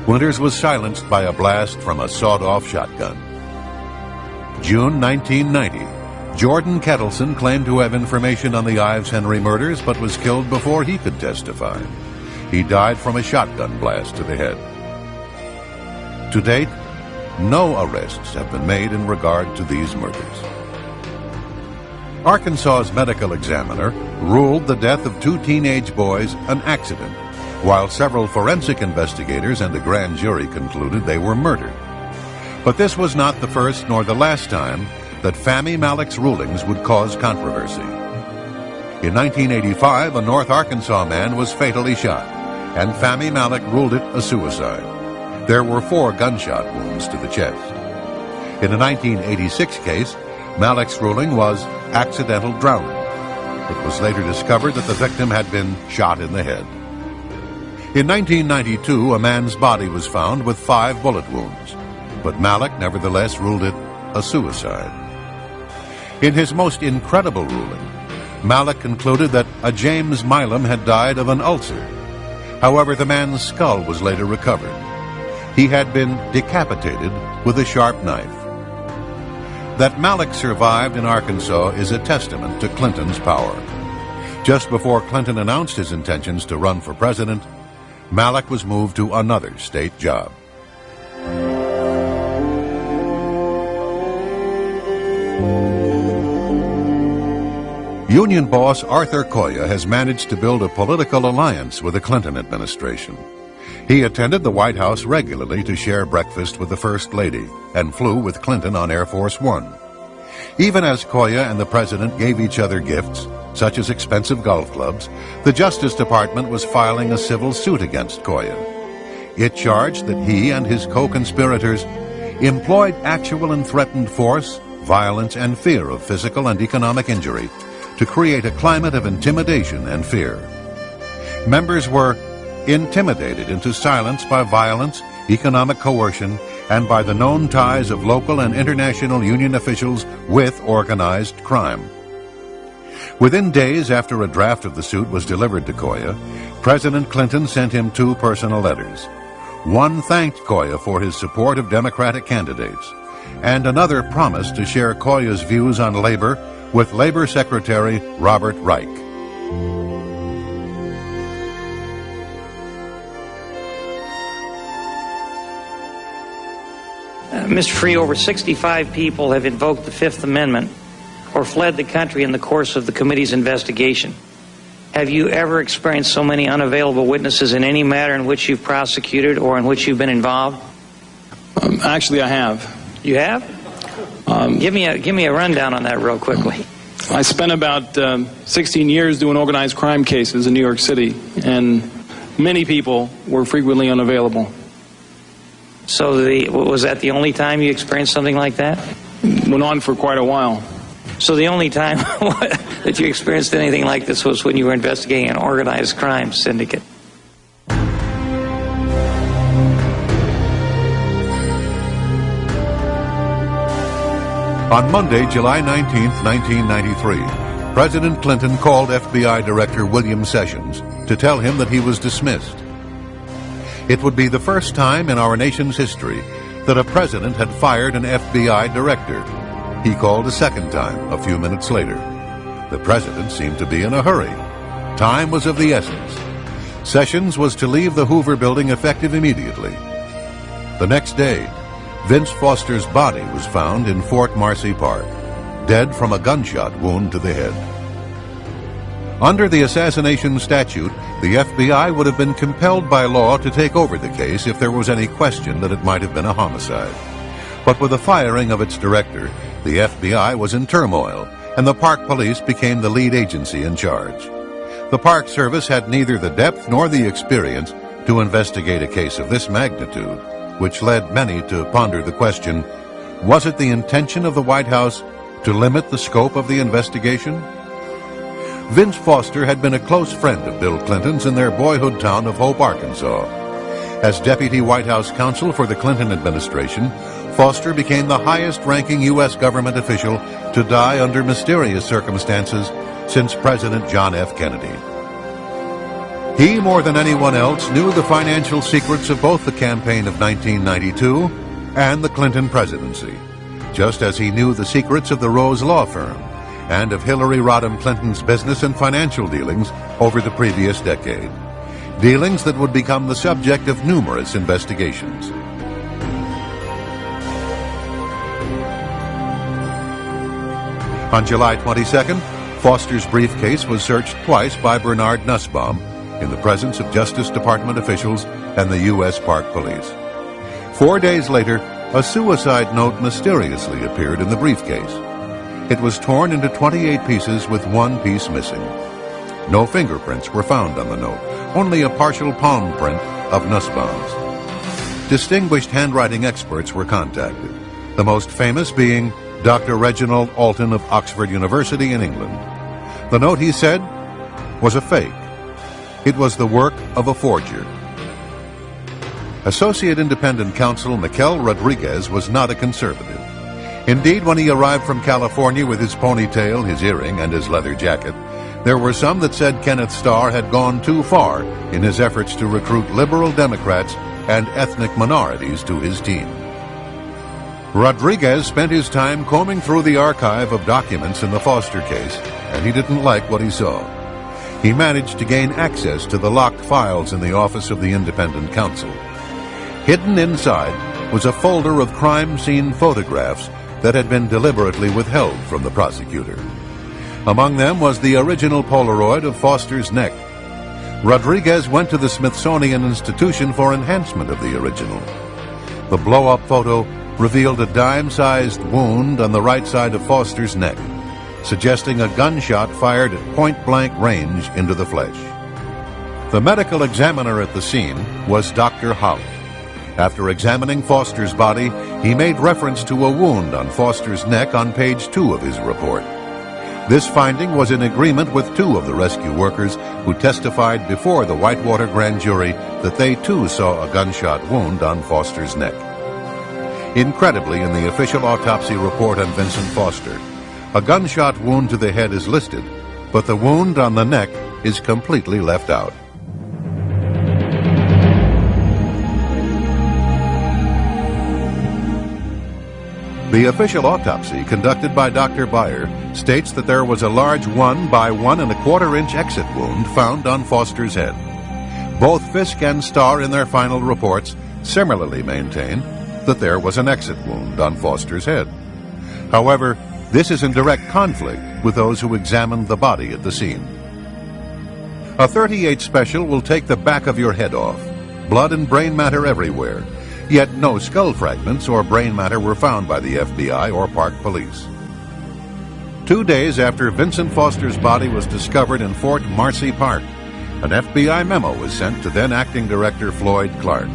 Winters was silenced by a blast from a sawed-off shotgun. June 1990, Jordan Kettleson claimed to have information on the Ives Henry murders, but was killed before he could testify. He died from a shotgun blast to the head. To date, no arrests have been made in regard to these murders. Arkansas's medical examiner ruled the death of 2 teenage boys an accident, while several forensic investigators and a grand jury concluded they were murdered. But this was not the first nor the last time that Fahmy Malek's rulings would cause controversy. In 1985, a North Arkansas man was fatally shot, and Fahmy Malek ruled it a suicide. There were 4 gunshot wounds to the chest. In a 1986 case, Malek's ruling was accidental drowning. It was later discovered that the victim had been shot in the head. In 1992, a man's body was found with 5 bullet wounds, but Malek nevertheless ruled it a suicide. In his most incredible ruling, Malek concluded that a James Milam had died of an ulcer. However, the man's skull was later recovered. He had been decapitated with a sharp knife. That Malek survived in Arkansas is a testament to Clinton's power. Just before Clinton announced his intentions to run for president, Malek was moved to another state job. Union boss Arthur Koya has managed to build a political alliance with the Clinton administration. He attended the White House regularly to share breakfast with the First Lady and flew with Clinton on Air Force One. Even as Koya and the president gave each other gifts, such as expensive golf clubs, the Justice Department was filing a civil suit against Koya. It charged that he and his co-conspirators employed actual and threatened force, violence, and fear of physical and economic injury to create a climate of intimidation and fear. Members were intimidated into silence by violence, economic coercion, and by the known ties of local and international union officials with organized crime. Within days after a draft of the suit was delivered to Koya, President Clinton sent him 2 personal letters. One thanked Koya for his support of Democratic candidates, and another promised to share Koya's views on labor with Labor Secretary Robert Reich. Mr. Free, over 65 people have invoked the Fifth Amendment or fled the country in the course of the committee's investigation. Have you ever experienced so many unavailable witnesses in any matter in which you've prosecuted or in which you've been involved? Actually, I have. You have? Give me a rundown on that real quickly. I spent about 16 years doing organized crime cases in New York City, and many people were frequently unavailable. So was that the only time you experienced something like that? Went on for quite a while. So the only time that you experienced anything like this was when you were investigating an organized crime syndicate? On Monday, July 19, 1993, President Clinton called FBI Director William Sessions to tell him that he was dismissed. It would be the first time in our nation's history that a president had fired an FBI director. He called a second time a few minutes later. The president seemed to be in a hurry. Time was of the essence. Sessions was to leave the Hoover building effective immediately. The next day, Vince Foster's body was found in Fort Marcy Park, dead from a gunshot wound to the head. Under the assassination statute, the FBI would have been compelled by law to take over the case if there was any question that it might have been a homicide. But with the firing of its director, the FBI was in turmoil, and the Park Police became the lead agency in charge. The Park Service had neither the depth nor the experience to investigate a case of this magnitude, which led many to ponder the question, was it the intention of the White House to limit the scope of the investigation? Vince Foster had been a close friend of Bill Clinton's in their boyhood town of Hope, Arkansas. As Deputy White House Counsel for the Clinton administration, Foster became the highest-ranking U.S. government official to die under mysterious circumstances since President John F. Kennedy. He, more than anyone else, knew the financial secrets of both the campaign of 1992 and the Clinton presidency, just as he knew the secrets of the Rose Law Firm and of Hillary Rodham Clinton's business and financial dealings over the previous decade, dealings that would become the subject of numerous investigations. On July 22nd, Foster's briefcase was searched twice by Bernard Nussbaum in the presence of Justice Department officials and the U.S. Park Police. 4 days later, a suicide note mysteriously appeared in the briefcase. It was torn into 28 pieces with one piece missing. No fingerprints were found on the note, only a partial palm print of Nussbaum's. Distinguished handwriting experts were contacted, the most famous being Dr. Reginald Alton of Oxford University in England. The note, he said, was a fake. It was the work of a forger. Associate Independent Counsel Mikel Rodriguez was not a conservative. Indeed, when he arrived from California with his ponytail, his earring, and his leather jacket, there were some that said Kenneth Starr had gone too far in his efforts to recruit liberal Democrats and ethnic minorities to his team. Rodriguez spent his time combing through the archive of documents in the Foster case, and he didn't like what he saw. He managed to gain access to the locked files in the office of the Independent Counsel. Hidden inside was a folder of crime scene photographs that had been deliberately withheld from the prosecutor. Among them was the original Polaroid of Foster's neck. Rodriguez went to the Smithsonian Institution for enhancement of the original. The blow-up photo revealed a dime-sized wound on the right side of Foster's neck, suggesting a gunshot fired at point-blank range into the flesh. The medical examiner at the scene was Dr. Hout. After examining Foster's body, he made reference to a wound on Foster's neck on page 2 of his report. This finding was in agreement with 2 of the rescue workers who testified before the Whitewater grand jury that they too saw a gunshot wound on Foster's neck. Incredibly, in the official autopsy report on Vincent Foster, a gunshot wound to the head is listed, but the wound on the neck is completely left out. The official autopsy conducted by Dr. Beyer states that there was a large 1 by 1 1/4 inch exit wound found on Foster's head. Both Fisk and Starr in their final reports similarly maintain that there was an exit wound on Foster's head. However, this is in direct conflict with those who examined the body at the scene. A .38 special will take the back of your head off, blood and brain matter everywhere, yet no skull fragments or brain matter were found by the FBI or Park Police. 2 days after Vincent Foster's body was discovered in Fort Marcy Park, an FBI memo was sent to then-acting Director Floyd Clark.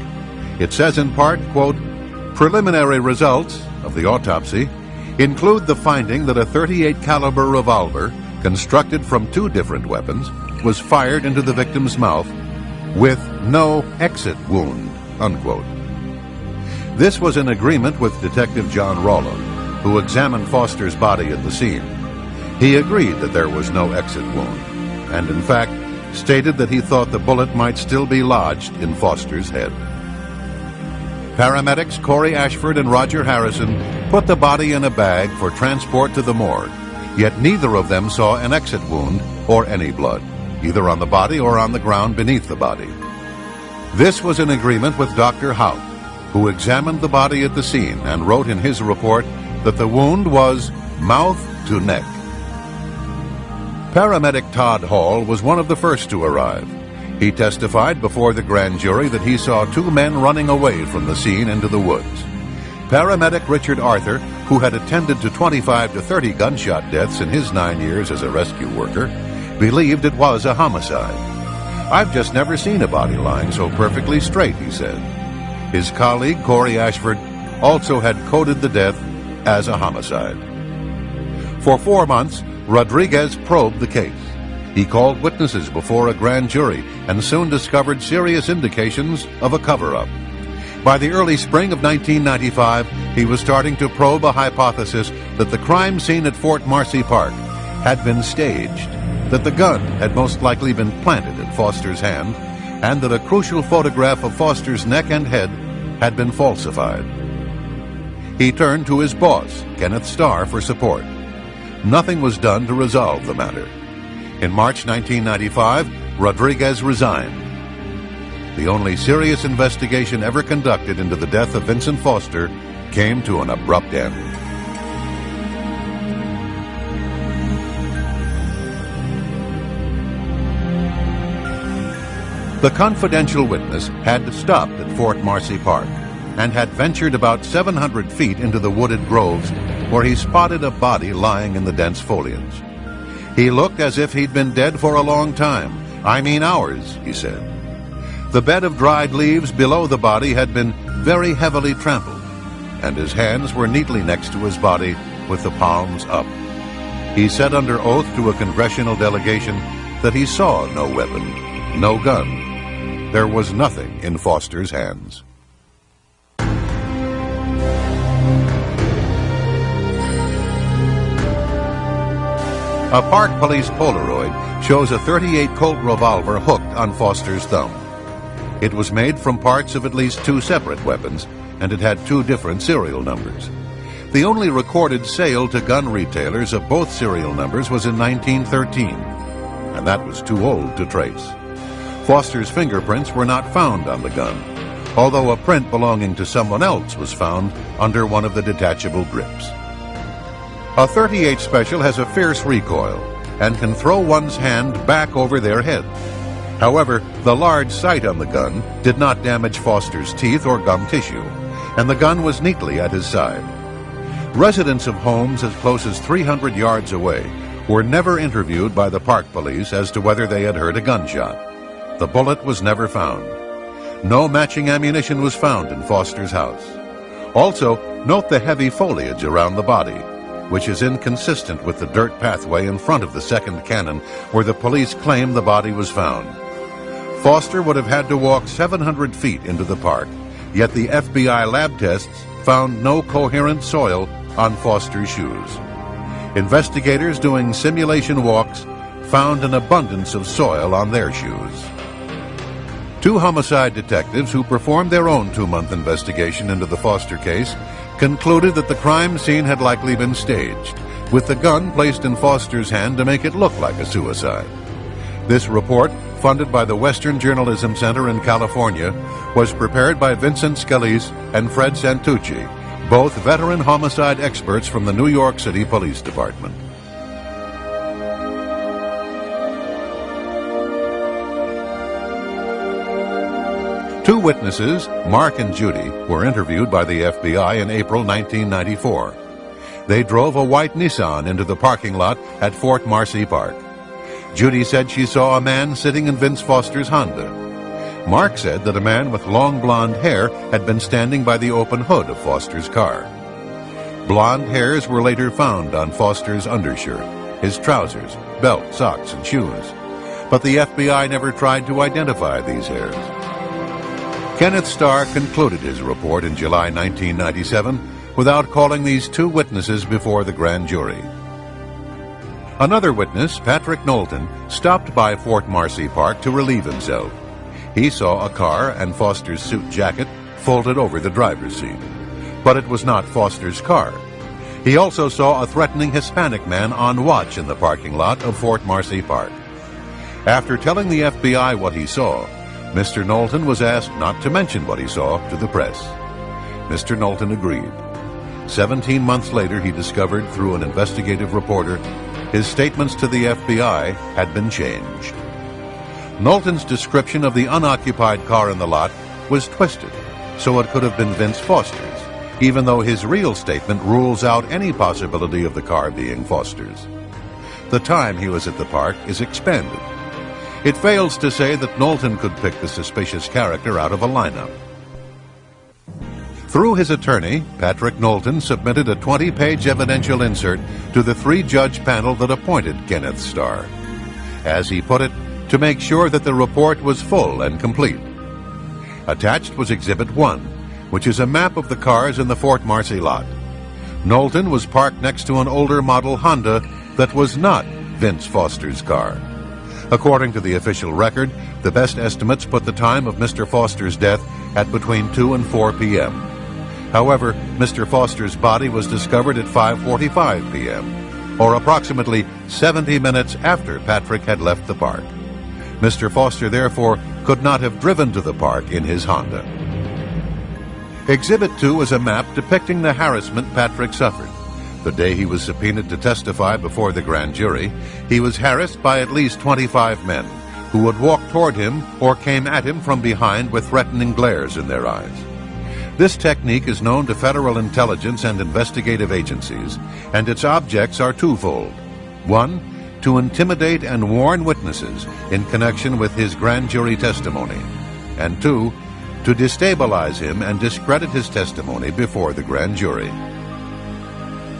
It says in part, quote, "Preliminary results of the autopsy include the finding that a .38 caliber revolver, constructed from 2 different weapons, was fired into the victim's mouth with no exit wound," unquote. This was in agreement with Detective John Rowland, who examined Foster's body at the scene. He agreed that there was no exit wound, and in fact stated that he thought the bullet might still be lodged in Foster's head. Paramedics Corey Ashford and Roger Harrison put the body in a bag for transport to the morgue, yet neither of them saw an exit wound or any blood, either on the body or on the ground beneath the body. This was in agreement with Dr. Hout, who examined the body at the scene and wrote in his report that the wound was mouth to neck. Paramedic Todd Hall was one of the first to arrive. He testified before the grand jury that he saw 2 men running away from the scene into the woods. Paramedic Richard Arthur, who had attended to 25 to 30 gunshot deaths in his 9 years as a rescue worker, believed it was a homicide. "I've just never seen a body lying so perfectly straight," he said. His colleague, Corey Ashford, also had coded the death as a homicide. For 4 months, Rodriguez probed the case. He called witnesses before a grand jury and soon discovered serious indications of a cover-up. By the early spring of 1995, he was starting to probe a hypothesis that the crime scene at Fort Marcy Park had been staged, that the gun had most likely been planted in Foster's hand, and that a crucial photograph of Foster's neck and head had been falsified. He turned to his boss, Kenneth Starr, for support. Nothing was done to resolve the matter. In March 1995, Rodriguez resigned. The only serious investigation ever conducted into the death of Vincent Foster came to an abrupt end. The confidential witness had stopped at Fort Marcy Park and had ventured about 700 feet into the wooded groves where he spotted a body lying in the dense foliage. He looked as if he'd been dead for a long time. I mean hours, he said. The bed of dried leaves below the body had been very heavily trampled, and his hands were neatly next to his body with the palms up. He said under oath to a congressional delegation that he saw no weapon, no gun. There was nothing in Foster's hands. A Park Police Polaroid shows a .38 Colt revolver hooked on Foster's thumb. It was made from parts of at least 2 separate weapons, and it had 2 different serial numbers. The only recorded sale to gun retailers of both serial numbers was in 1913, and that was too old to trace. Foster's fingerprints were not found on the gun, although a print belonging to someone else was found under one of the detachable grips. A .38 Special has a fierce recoil and can throw one's hand back over their head. However, the large sight on the gun did not damage Foster's teeth or gum tissue, and the gun was neatly at his side. Residents of homes as close as 300 yards away were never interviewed by the Park Police as to whether they had heard a gunshot. The bullet was never found. No matching ammunition was found in Foster's house. Also, note the heavy foliage around the body, which is inconsistent with the dirt pathway in front of the second cannon where the police claim the body was found. Foster would have had to walk 700 feet into the park, yet the FBI lab tests found no coherent soil on Foster's shoes. Investigators doing simulation walks found an abundance of soil on their shoes. 2 homicide detectives who performed their own 2-month investigation into the Foster case concluded that the crime scene had likely been staged, with the gun placed in Foster's hand to make it look like a suicide. This report, funded by the Western Journalism Center in California, was prepared by Vincent Scalise and Fred Santucci, both veteran homicide experts from the New York City Police Department. Two witnesses, Mark and Judy, were interviewed by the FBI in April 1994. They drove a white Nissan into the parking lot at Fort Marcy Park. Judy said she saw a man sitting in Vince Foster's Honda. Mark said that a man with long blonde hair had been standing by the open hood of Foster's car. Blonde hairs were later found on Foster's undershirt, his trousers, belt, socks, and shoes. But the FBI never tried to identify these hairs. Kenneth Starr concluded his report in July 1997 without calling these 2 witnesses before the grand jury. Another witness, Patrick Knowlton, stopped by Fort Marcy Park to relieve himself. He saw a car and Foster's suit jacket folded over the driver's seat. But it was not Foster's car. He also saw a threatening Hispanic man on watch in the parking lot of Fort Marcy Park. After telling the FBI what he saw, Mr. Knowlton was asked not to mention what he saw to the press. Mr. Knowlton agreed. 17 months later, he discovered through an investigative reporter his statements to the FBI had been changed. Knowlton's description of the unoccupied car in the lot was twisted, so it could have been Vince Foster's, even though his real statement rules out any possibility of the car being Foster's. The time he was at the park is expanded. It fails to say that Knowlton could pick the suspicious character out of a lineup. Through his attorney, Patrick Knowlton submitted a 20-page evidential insert to the 3-judge panel that appointed Kenneth Starr. As he put it, to make sure that the report was full and complete. Attached was Exhibit 1, which is a map of the cars in the Fort Marcy lot. Knowlton was parked next to an older model Honda that was not Vince Foster's car. According to the official record, the best estimates put the time of Mr. Foster's death at between 2 and 4 p.m. However, Mr. Foster's body was discovered at 5:45 p.m., or approximately 70 minutes after Patrick had left the park. Mr. Foster, therefore, could not have driven to the park in his Honda. Exhibit 2 is a map depicting the harassment Patrick suffered. The day he was subpoenaed to testify before the grand jury, he was harassed by at least 25 men who would walk toward him or came at him from behind with threatening glares in their eyes. This technique is known to federal intelligence and investigative agencies, and its objects are twofold. 1, to intimidate and warn witnesses in connection with his grand jury testimony, and 2, to destabilize him and discredit his testimony before the grand jury.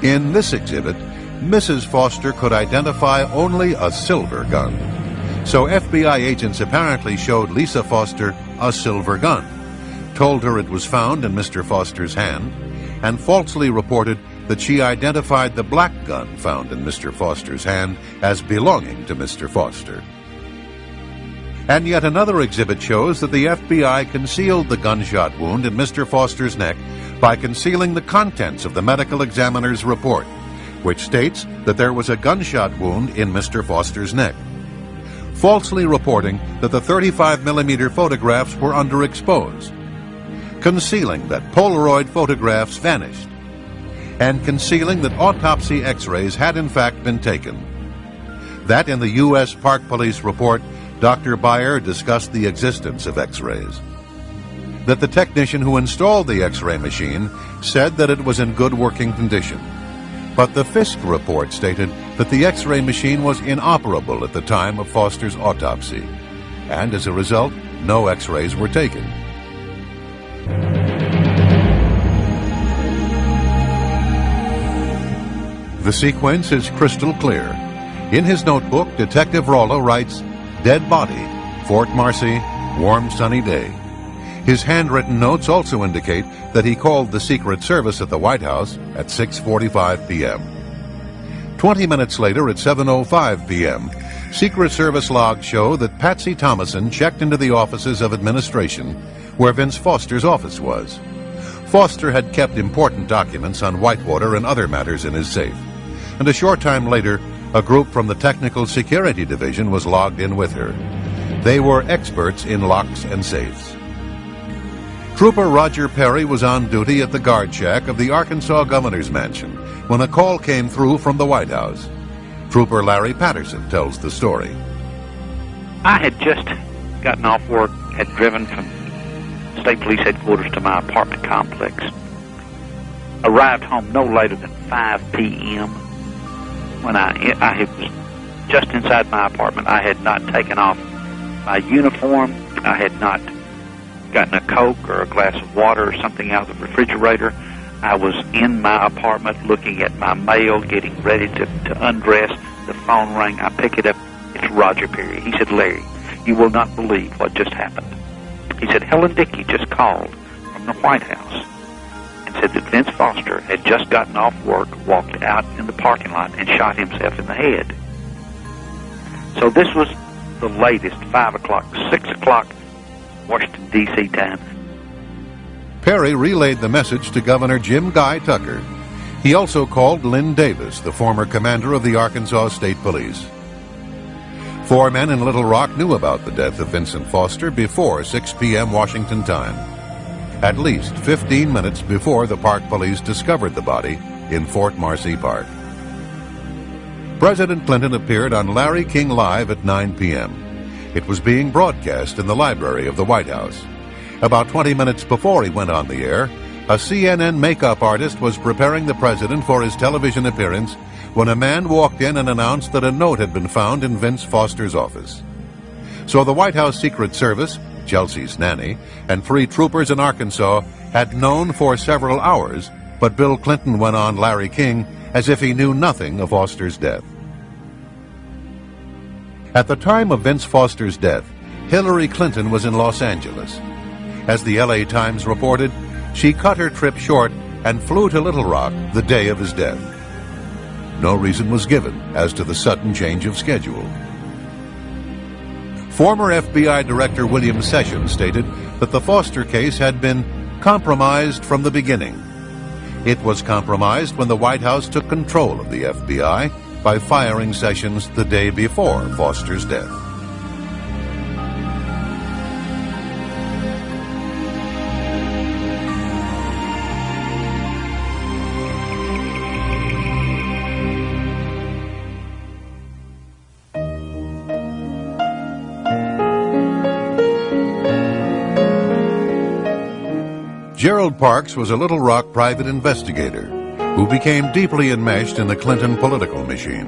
In this exhibit, Mrs. Foster could identify only a silver gun. So FBI agents apparently showed Lisa Foster a silver gun, told her it was found in Mr. Foster's hand, and falsely reported that she identified the black gun found in Mr. Foster's hand as belonging to Mr. Foster. And yet another exhibit shows that the FBI concealed the gunshot wound in Mr. Foster's neck by concealing the contents of the medical examiner's report, which states that there was a gunshot wound in Mr. Foster's neck, falsely reporting that the 35mm photographs were underexposed, concealing that Polaroid photographs vanished, and concealing that autopsy x-rays had in fact been taken. That in the U.S. Park Police report, Dr. Beyer discussed the existence of x-rays. That the technician who installed the x-ray machine said that it was in good working condition. But the Fisk report stated that the x-ray machine was inoperable at the time of Foster's autopsy, and as a result, no x-rays were taken. The sequence is crystal clear. In his notebook, Detective Rollo writes, "Dead body, Fort Marcy, warm sunny day." His handwritten notes also indicate that he called the Secret Service at the White House at 6:45 p.m. 20 minutes later, at 7:05 p.m., Secret Service logs show that Patsy Thomason checked into the offices of administration where Vince Foster's office was. Foster had kept important documents on Whitewater and other matters in his safe, and a short time later, a group from the Technical Security Division was logged in with her. They were experts in locks and safes. Trooper Roger Perry was on duty at the guard shack of the Arkansas Governor's Mansion when a call came through from the White House. Trooper Larry Patterson tells the story. I had just gotten off work, had driven from State Police Headquarters to my apartment complex. Arrived home no later than 5 p.m. When I was just inside my apartment. I had not taken off my uniform. I had not gotten a Coke or a glass of water or something out of the refrigerator. I was in my apartment looking at my mail, getting ready to undress. The phone rang. I pick it up. It's Roger Perry. He said, "Larry, you will not believe what just happened." He said, "Helen Dickey just called from the White House and said that Vince Foster had just gotten off work, walked out in the parking lot, and shot himself in the head." So this was the latest, 5 o'clock, 6 o'clock, Washington, D.C. time. Perry relayed the message to Governor Jim Guy Tucker. He also called Lynn Davis, the former commander of the Arkansas State Police. 4 men in Little Rock knew about the death of Vincent Foster before 6 p.m. Washington time, at least 15 minutes before the Park Police discovered the body in Fort Marcy Park. President Clinton appeared on Larry King Live at 9 p.m. It was being broadcast in the library of the White House. About 20 minutes before he went on the air, a CNN makeup artist was preparing the president for his television appearance when a man walked in and announced that a note had been found in Vince Foster's office. So the White House Secret Service, Chelsea's nanny, and 3 troopers in Arkansas had known for several hours, but Bill Clinton went on Larry King as if he knew nothing of Foster's death. At the time of Vince Foster's death, Hillary Clinton was in Los Angeles. As the LA Times reported, she cut her trip short and flew to Little Rock the day of his death. No reason was given as to the sudden change of schedule. Former FBI Director William Sessions stated that the Foster case had been compromised from the beginning. It was compromised when the White House took control of the FBI by firing Sessions the day before Foster's death. Gerald Parks was a Little Rock private investigator who became deeply enmeshed in the Clinton political machine.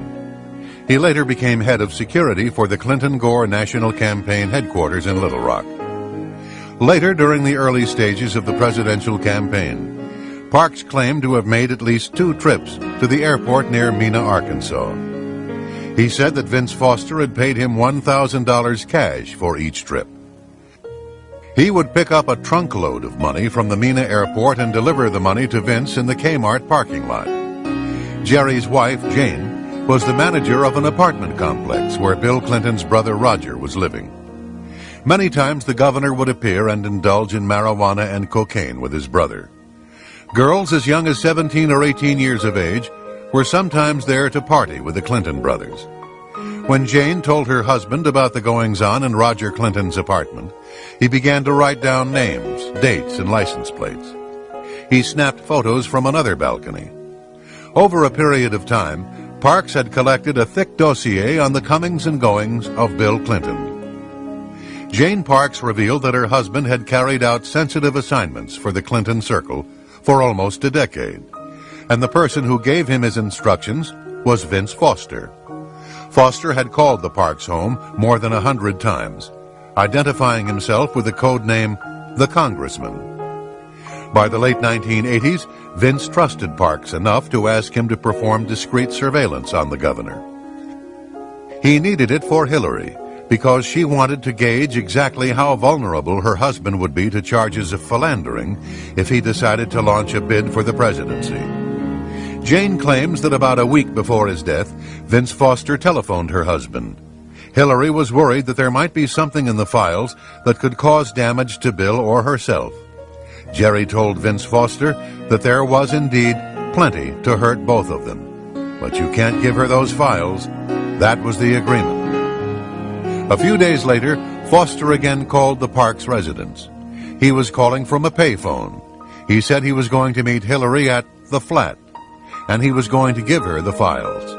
He later became head of security for the Clinton-Gore National Campaign headquarters in Little Rock. Later, during the early stages of the presidential campaign, Parks claimed to have made at least 2 trips to the airport near Mena, Arkansas. He said that Vince Foster had paid him $1,000 cash for each trip. He would pick up a trunk load of money from the Mena airport and deliver the money to Vince in the Kmart parking lot. Jerry's wife, Jane, was the manager of an apartment complex where Bill Clinton's brother Roger was living. Many times the governor would appear and indulge in marijuana and cocaine with his brother. Girls as young as 17 or 18 years of age were sometimes there to party with the Clinton brothers. When Jane told her husband about the goings-on in Roger Clinton's apartment, he began to write down names, dates, and license plates. He snapped photos from another balcony. Over a period of time, Parks had collected a thick dossier on the comings and goings of Bill Clinton. Jane Parks revealed that her husband had carried out sensitive assignments for the Clinton circle for almost a decade, and the person who gave him his instructions was Vince Foster. Foster had called the Parks home more than 100 times, identifying himself with the code name the Congressman. By the late 1980s, Vince trusted Parks enough to ask him to perform discreet surveillance on the governor. He needed it for Hillary because she wanted to gauge exactly how vulnerable her husband would be to charges of philandering if he decided to launch a bid for the presidency. Jane claims that about a week before his death, Vince Foster telephoned her husband. Hillary was worried that there might be something in the files that could cause damage to Bill or herself. Jerry told Vince Foster that there was indeed plenty to hurt both of them. But you can't give her those files. That was the agreement. A few days later, Foster again called the Parks residence. He was calling from a payphone. He said he was going to meet Hillary at the flat, and he was going to give her the files.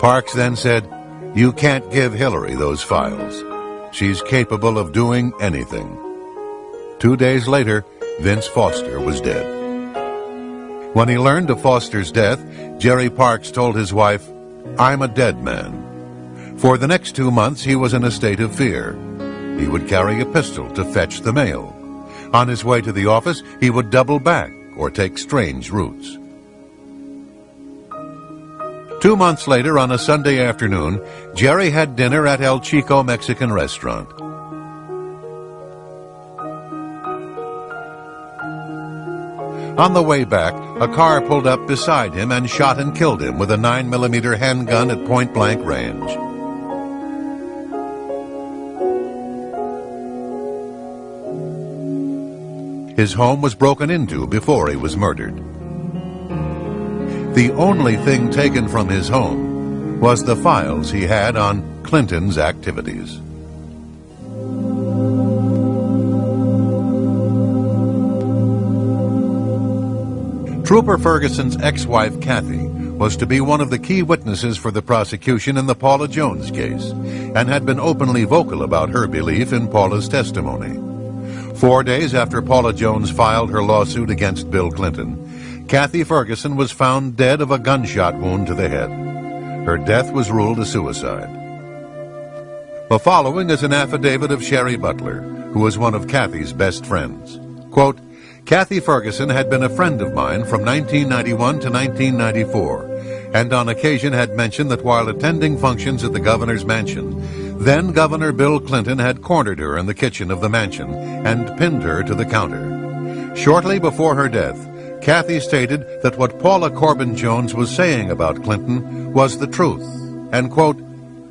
Parks then said, "You can't give Hillary those files. She's capable of doing anything." 2 days later, Vince Foster was dead. When he learned of Foster's death, Jerry Parks told his wife, "I'm a dead man." For the next 2 months, he was in a state of fear. He would carry a pistol to fetch the mail. On his way to the office, he would double back or take strange routes. 2 months later, on a Sunday afternoon, Jerry had dinner at El Chico Mexican restaurant. On the way back, a car pulled up beside him and shot and killed him with a 9mm handgun at point-blank range. His home was broken into before he was murdered. The only thing taken from his home was the files he had on Clinton's activities. Trooper Ferguson's ex-wife, Kathy, was to be one of the key witnesses for the prosecution in the Paula Jones case, and had been openly vocal about her belief in Paula's testimony. 4 days after Paula Jones filed her lawsuit against Bill Clinton, Kathy Ferguson was found dead of a gunshot wound to the head. Her death was ruled a suicide. The following is an affidavit of Sherry Butler, who was one of Kathy's best friends. Quote, Kathy Ferguson had been a friend of mine from 1991 to 1994, and on occasion had mentioned that while attending functions at the governor's mansion, then Governor Bill Clinton had cornered her in the kitchen of the mansion and pinned her to the counter. Shortly before her death, Kathy stated that what Paula Corbin Jones was saying about Clinton was the truth, and, quote,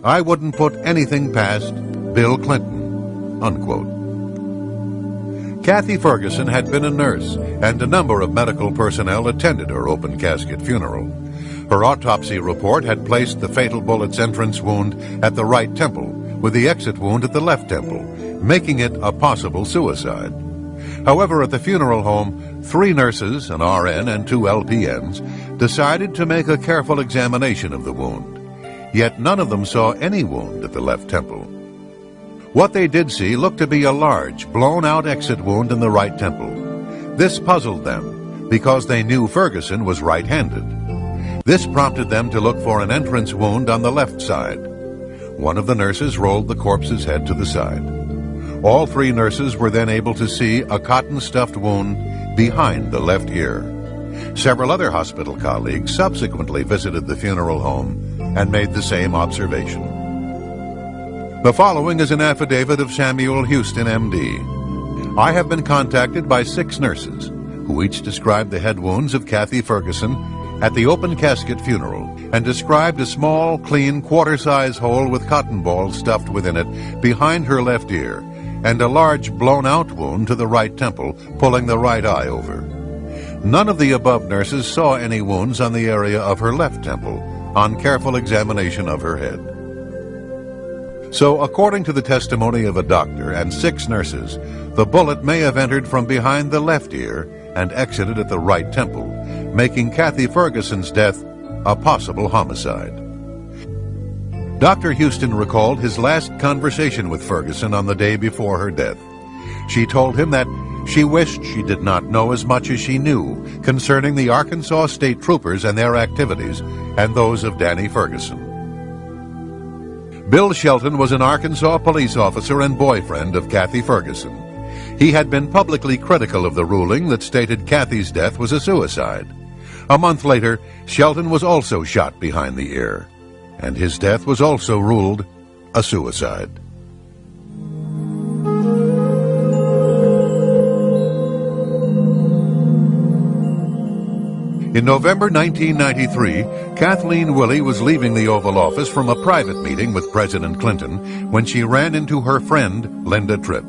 "I wouldn't put anything past Bill Clinton," unquote. Kathy Ferguson had been a nurse, and a number of medical personnel attended her open casket funeral. Her autopsy report had placed the fatal bullet's entrance wound at the right temple, with the exit wound at the left temple, making it a possible suicide. However, at the funeral home, 3 nurses, an RN and 2 LPNs, decided to make a careful examination of the wound. Yet none of them saw any wound at the left temple. What they did see looked to be a large, blown-out exit wound in the right temple. This puzzled them, because they knew Ferguson was right-handed. This prompted them to look for an entrance wound on the left side. One of the nurses rolled the corpse's head to the side. All 3 nurses were then able to see a cotton-stuffed wound behind the left ear. Several other hospital colleagues subsequently visited the funeral home and made the same observation. The following is an affidavit of Samuel Houston, M.D. I have been contacted by 6 nurses who each described the head wounds of Kathy Ferguson at the open casket funeral and described a small, clean, quarter-size hole with cotton balls stuffed within it behind her left ear and a large blown-out wound to the right temple, pulling the right eye over. None of the above nurses saw any wounds on the area of her left temple on careful examination of her head. So, according to the testimony of a doctor and 6 nurses, the bullet may have entered from behind the left ear and exited at the right temple, making Kathy Ferguson's death a possible homicide. Dr. Houston recalled his last conversation with Ferguson on the day before her death. She told him that she wished she did not know as much as she knew concerning the Arkansas State Troopers and their activities and those of Danny Ferguson. Bill Shelton was an Arkansas police officer and boyfriend of Kathy Ferguson. He had been publicly critical of the ruling that stated Kathy's death was a suicide. A month later, Shelton was also shot behind the ear, and his death was also ruled a suicide. In November 1993, Kathleen Willey was leaving the Oval Office from a private meeting with President Clinton when she ran into her friend, Linda Tripp.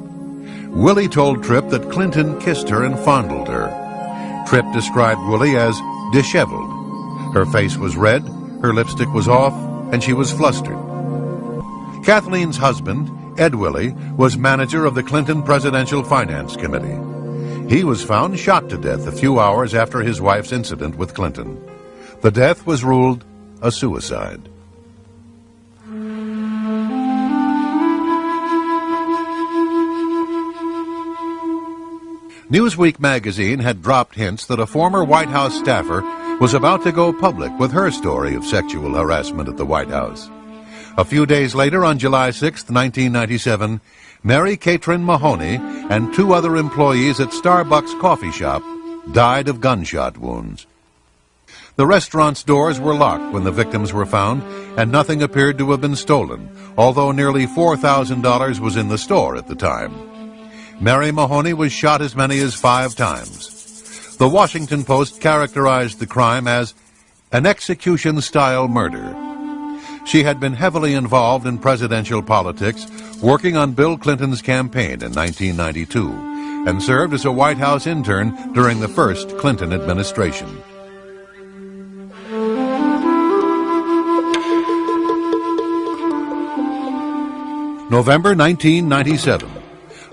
Willey told Tripp that Clinton kissed her and fondled her. Tripp described Willey as disheveled. Her face was red, her lipstick was off, and she was flustered. Kathleen's husband, Ed Willey, was manager of the Clinton Presidential Finance Committee. He was found shot to death a few hours after his wife's incident with Clinton. The death was ruled a suicide. Newsweek magazine had dropped hints that a former White House staffer was about to go public with her story of sexual harassment at the White House. A few days later, on July 6, 1997, Mary Catrin Mahoney and 2 other employees at Starbucks coffee shop died of gunshot wounds. The restaurant's doors were locked when the victims were found, and nothing appeared to have been stolen, although nearly $4,000 was in the store at the time. Mary Mahoney was shot as many as 5 times. The Washington Post characterized the crime as an execution-style murder. She had been heavily involved in presidential politics, working on Bill Clinton's campaign in 1992, and served as a White House intern during the first Clinton administration. November 1997.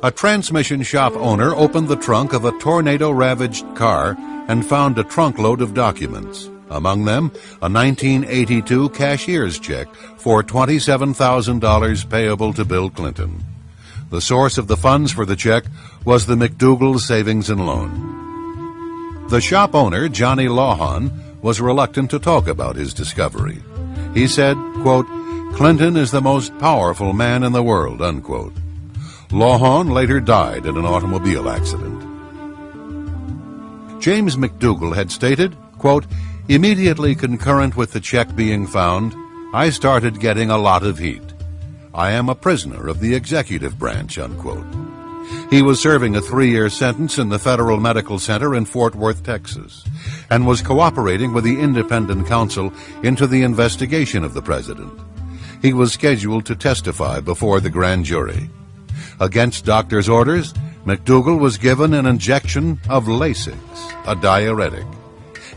A transmission shop owner opened the trunk of a tornado-ravaged car and found a trunkload of documents. Among them, a 1982 cashier's check for $27,000 payable to Bill Clinton. The source of the funds for the check was the McDougal Savings and Loan. The shop owner, Johnny Lawhon, was reluctant to talk about his discovery. He said, quote, "Clinton is the most powerful man in the world," unquote. Lawhon later died in an automobile accident. James McDougall had stated, quote, "Immediately concurrent with the check being found, I started getting a lot of heat. I am a prisoner of the executive branch," unquote. He was serving a 3-year sentence in the Federal Medical Center in Fort Worth, Texas, and was cooperating with the independent counsel into the investigation of the president. He was scheduled to testify before the grand jury. Against doctor's orders, McDougall was given an injection of Lasix, a diuretic.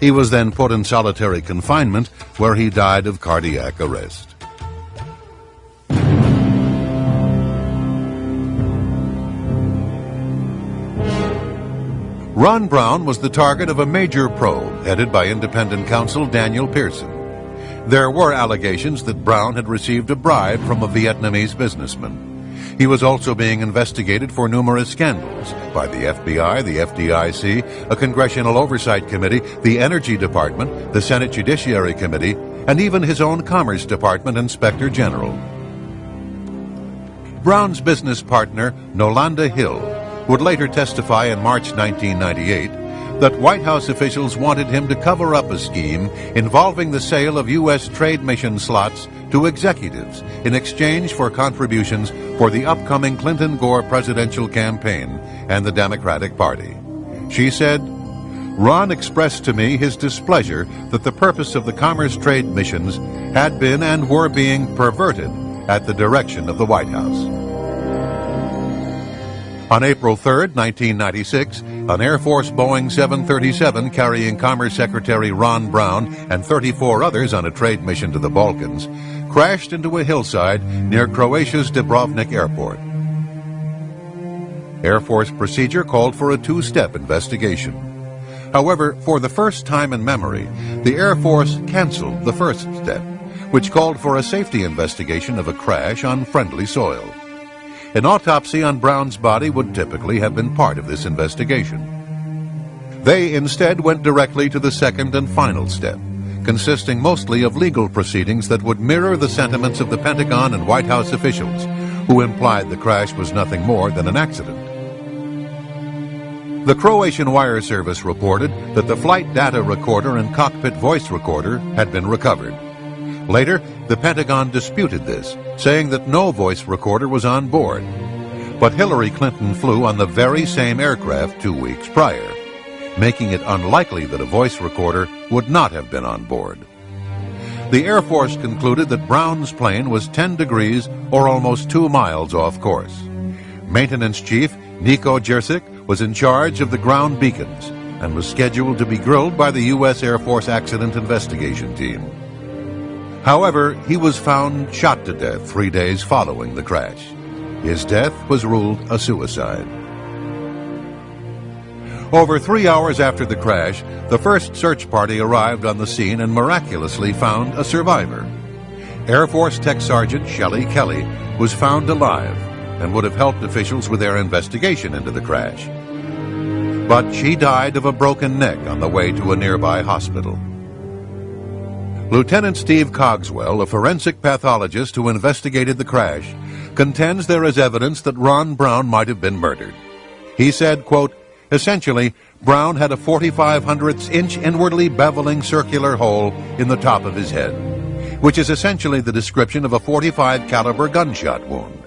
He was then put in solitary confinement, where he died of cardiac arrest. Ron Brown was the target of a major probe headed by independent counsel Daniel Pearson. There were allegations that Brown had received a bribe from a Vietnamese businessman. He was also being investigated for numerous scandals by the FBI, the FDIC, a Congressional Oversight Committee, the Energy Department, the Senate Judiciary Committee, and even his own Commerce Department Inspector General. Brown's business partner, Nolanda Hill, would later testify in March 1998 that White House officials wanted him to cover up a scheme involving the sale of U.S. trade mission slots to executives in exchange for contributions for the upcoming Clinton-Gore presidential campaign and the Democratic Party. She said, "Ron expressed to me his displeasure that the purpose of the commerce trade missions had been and were being perverted at the direction of the White House." On April 3, 1996, an Air Force Boeing 737 carrying Commerce Secretary Ron Brown and 34 others on a trade mission to the Balkans crashed into a hillside near Croatia's Dubrovnik Airport. Air Force procedure called for a 2-step investigation. However, for the first time in memory, the Air Force canceled the first step, which called for a safety investigation of a crash on friendly soil. An autopsy on Brown's body would typically have been part of this investigation. They instead went directly to the second and final step, consisting mostly of legal proceedings that would mirror the sentiments of the Pentagon and White House officials, who implied the crash was nothing more than an accident. The Croatian wire service reported that the flight data recorder and cockpit voice recorder had been recovered. Later, the Pentagon disputed this, saying that no voice recorder was on board. But Hillary Clinton flew on the very same aircraft 2 weeks prior, making it unlikely that a voice recorder would not have been on board. The Air Force concluded that Brown's plane was 10 degrees or almost 2 miles off course. Maintenance Chief Nico Jersic was in charge of the ground beacons and was scheduled to be grilled by the U.S. Air Force Accident Investigation Team. However, he was found shot to death 3 days following the crash. His death was ruled a suicide. Over 3 hours after the crash, the first search party arrived on the scene and miraculously found a survivor. Air Force Tech Sergeant Shelley Kelly was found alive and would have helped officials with their investigation into the crash. But she died of a broken neck on the way to a nearby hospital. Lieutenant Steve Cogswell, a forensic pathologist who investigated the crash, contends there is evidence that Ron Brown might have been murdered. He said, quote, "Essentially, Brown had a 45/100 inch inwardly beveling circular hole in the top of his head, which is essentially the description of a .45 caliber gunshot wound.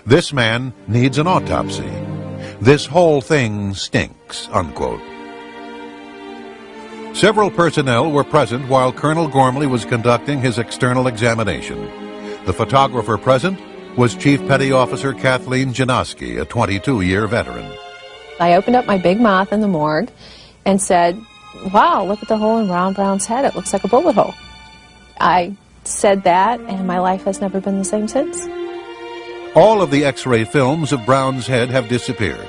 This man needs an autopsy. This whole thing stinks," unquote. Several personnel were present while Colonel Gormley was conducting his external examination. The photographer present was Chief Petty Officer Kathleen Janoski, a 22-year veteran. I opened up my big mouth in the morgue and said, "Wow, look at the hole in Ron Brown's head. It looks like a bullet hole." I said that, and my life has never been the same since. All of the X-ray films of Brown's head have disappeared.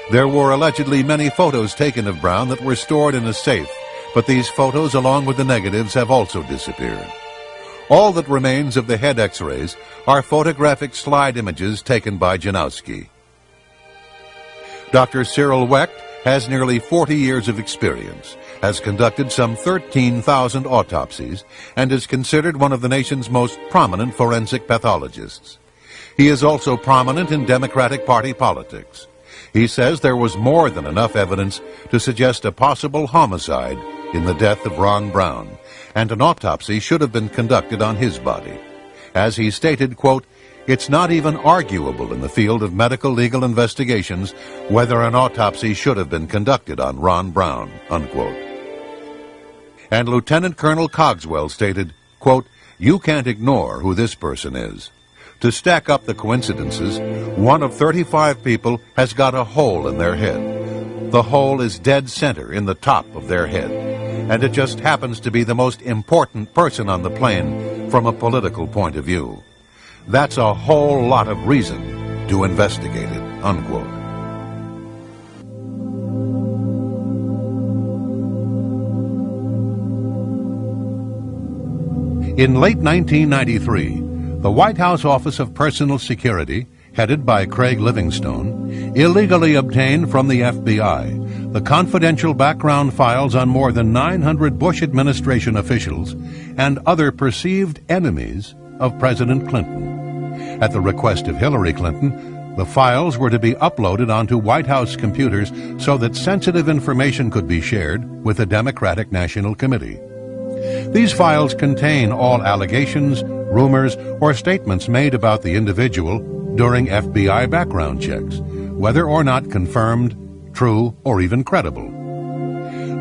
There were allegedly many photos taken of Brown that were stored in a safe, but these photos, along with the negatives, have also disappeared. All that remains of the head X-rays are photographic slide images taken by Janowski. Dr. Cyril Wecht has nearly 40 years of experience, has conducted some 13,000 autopsies, and is considered one of the nation's most prominent forensic pathologists. He is also prominent in Democratic Party politics. He says there was more than enough evidence to suggest a possible homicide in the death of Ron Brown, and an autopsy should have been conducted on his body. As he stated, quote, "It's not even arguable in the field of medical legal investigations whether an autopsy should have been conducted on Ron Brown," unquote. And Lieutenant Colonel Cogswell stated, quote, "You can't ignore who this person is. To stack up the coincidences, one of 35 people has got a hole in their head. The hole is dead center in the top of their head, and it just happens to be the most important person on the plane from a political point of view. That's a whole lot of reason to investigate it," unquote. In late 1993, the White House Office of Personal Security, headed by Craig Livingstone, illegally obtained from the FBI the confidential background files on more than 900 Bush administration officials and other perceived enemies of President Clinton. At the request of Hillary Clinton, the files were to be uploaded onto White House computers so that sensitive information could be shared with the Democratic National Committee. These files contain all allegations, rumors, or statements made about the individual during FBI background checks, whether or not confirmed, true, or even credible.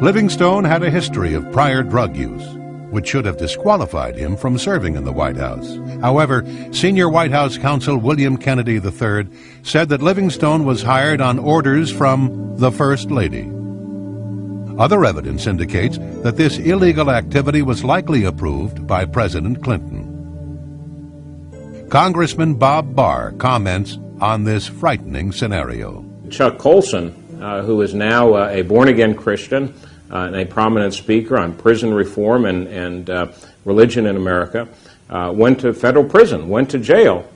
Livingstone had a history of prior drug use, which should have disqualified him from serving in the White House. However, senior White House counsel William Kennedy III said that Livingstone was hired on orders from the First Lady. Other evidence indicates that this illegal activity was likely approved by President Clinton. Congressman Bob Barr comments on this frightening scenario. Chuck Colson, who is now a born-again Christian and a prominent speaker on prison reform and religion in America, went to federal prison, went to jail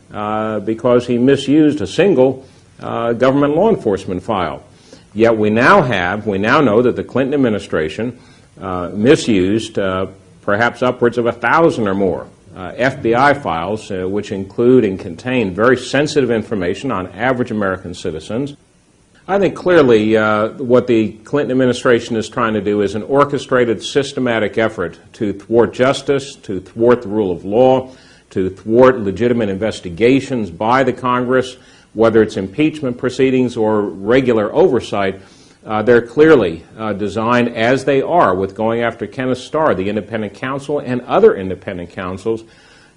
because he misused a single government law enforcement file. Yet we now know that the Clinton administration misused perhaps upwards of 1,000 or more FBI files, which include and contain very sensitive information on average American citizens. I think clearly what the Clinton administration is trying to do is an orchestrated, systematic effort to thwart justice, to thwart the rule of law, to thwart legitimate investigations by the Congress, whether it's impeachment proceedings or regular oversight. They're clearly designed, as they are, with going after Kenneth Starr, the independent counsel, and other independent counsels,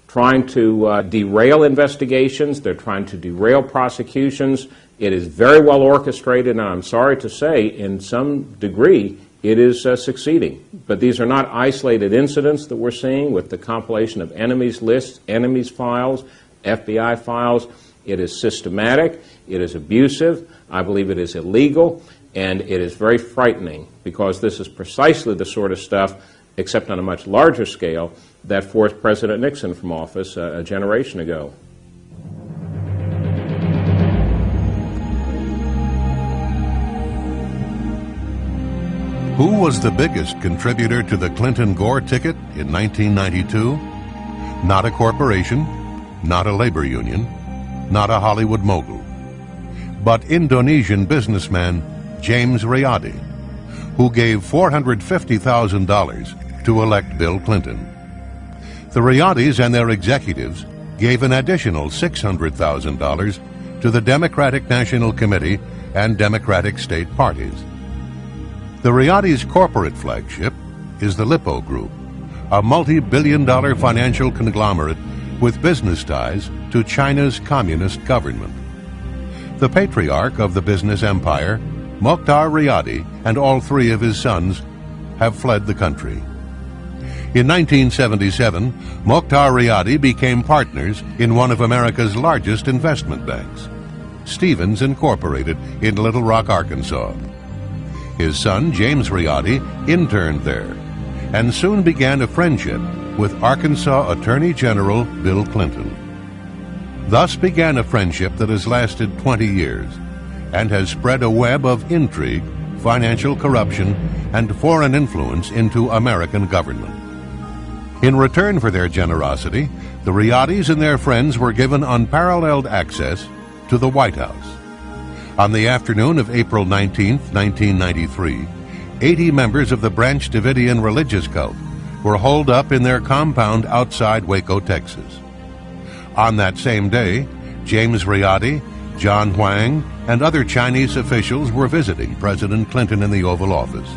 trying to derail investigations. They're trying to derail prosecutions. It is very well orchestrated, and I'm sorry to say, in some degree, it is succeeding. But these are not isolated incidents that we're seeing with the compilation of enemies lists, enemies files, FBI files. It is systematic, it is abusive, I believe it is illegal, and it is very frightening because this is precisely the sort of stuff, except on a much larger scale, that forced President Nixon from office a generation ago. Who was the biggest contributor to the Clinton-Gore ticket in 1992? Not a corporation, not a labor union, not a Hollywood mogul, but Indonesian businessman James Riyadi, who gave $450,000 to elect Bill Clinton. The Riyadis and their executives gave an additional $600,000 to the Democratic National Committee and Democratic state parties. The Riyadis' corporate flagship is the Lippo Group, a multi-billion-dollar financial conglomerate with business ties to China's communist government. The patriarch of the business empire, Mokhtar Riyadi, and all three of his sons have fled the country. In 1977, Mokhtar Riyadi became partners in one of America's largest investment banks, Stevens Incorporated in Little Rock, Arkansas. His son, James Riyadi, interned there and soon began a friendship with Arkansas Attorney General Bill Clinton. Thus began a friendship that has lasted 20 years and has spread a web of intrigue, financial corruption, and foreign influence into American government. In return for their generosity, the Riyadis and their friends were given unparalleled access to the White House. On the afternoon of April 19, 1993, 80 members of the Branch Davidian religious cult were holed up in their compound outside Waco, Texas. On that same day, James Riyadi, John Huang, and other Chinese officials were visiting President Clinton in the Oval Office.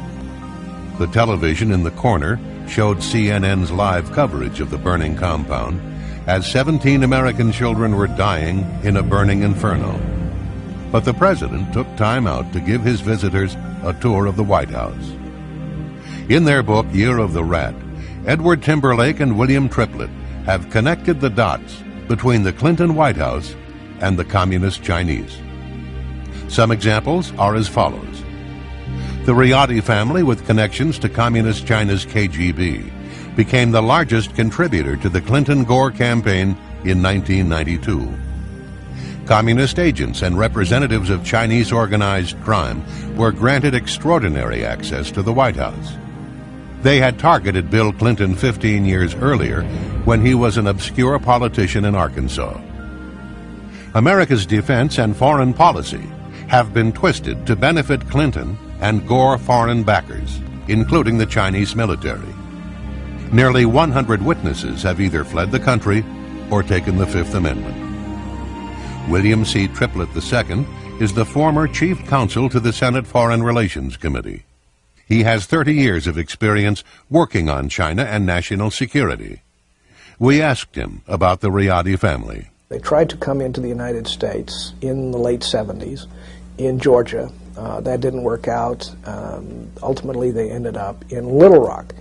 The television in the corner showed CNN's live coverage of the burning compound as 17 American children were dying in a burning inferno. But the president took time out to give his visitors a tour of the White House. In their book, Year of the Rat, Edward Timberlake and William Triplett have connected the dots between the Clinton White House and the Communist Chinese. Some examples are as follows. The Riyadi family, with connections to Communist China's KGB, became the largest contributor to the Clinton-Gore campaign in 1992. Communist agents and representatives of Chinese organized crime were granted extraordinary access to the White House. They had targeted Bill Clinton 15 years earlier when he was an obscure politician in Arkansas. America's defense and foreign policy have been twisted to benefit Clinton and Gore foreign backers, including the Chinese military. Nearly 100 witnesses have either fled the country or taken the Fifth Amendment. William C. Triplett II is the former chief counsel to the Senate Foreign Relations Committee. He has 30 years of experience working on China and national security. We asked him about the Riyadi family. They tried to come into the United States in the late 70s in Georgia. That didn't work out. Ultimately, they ended up in Little Rock.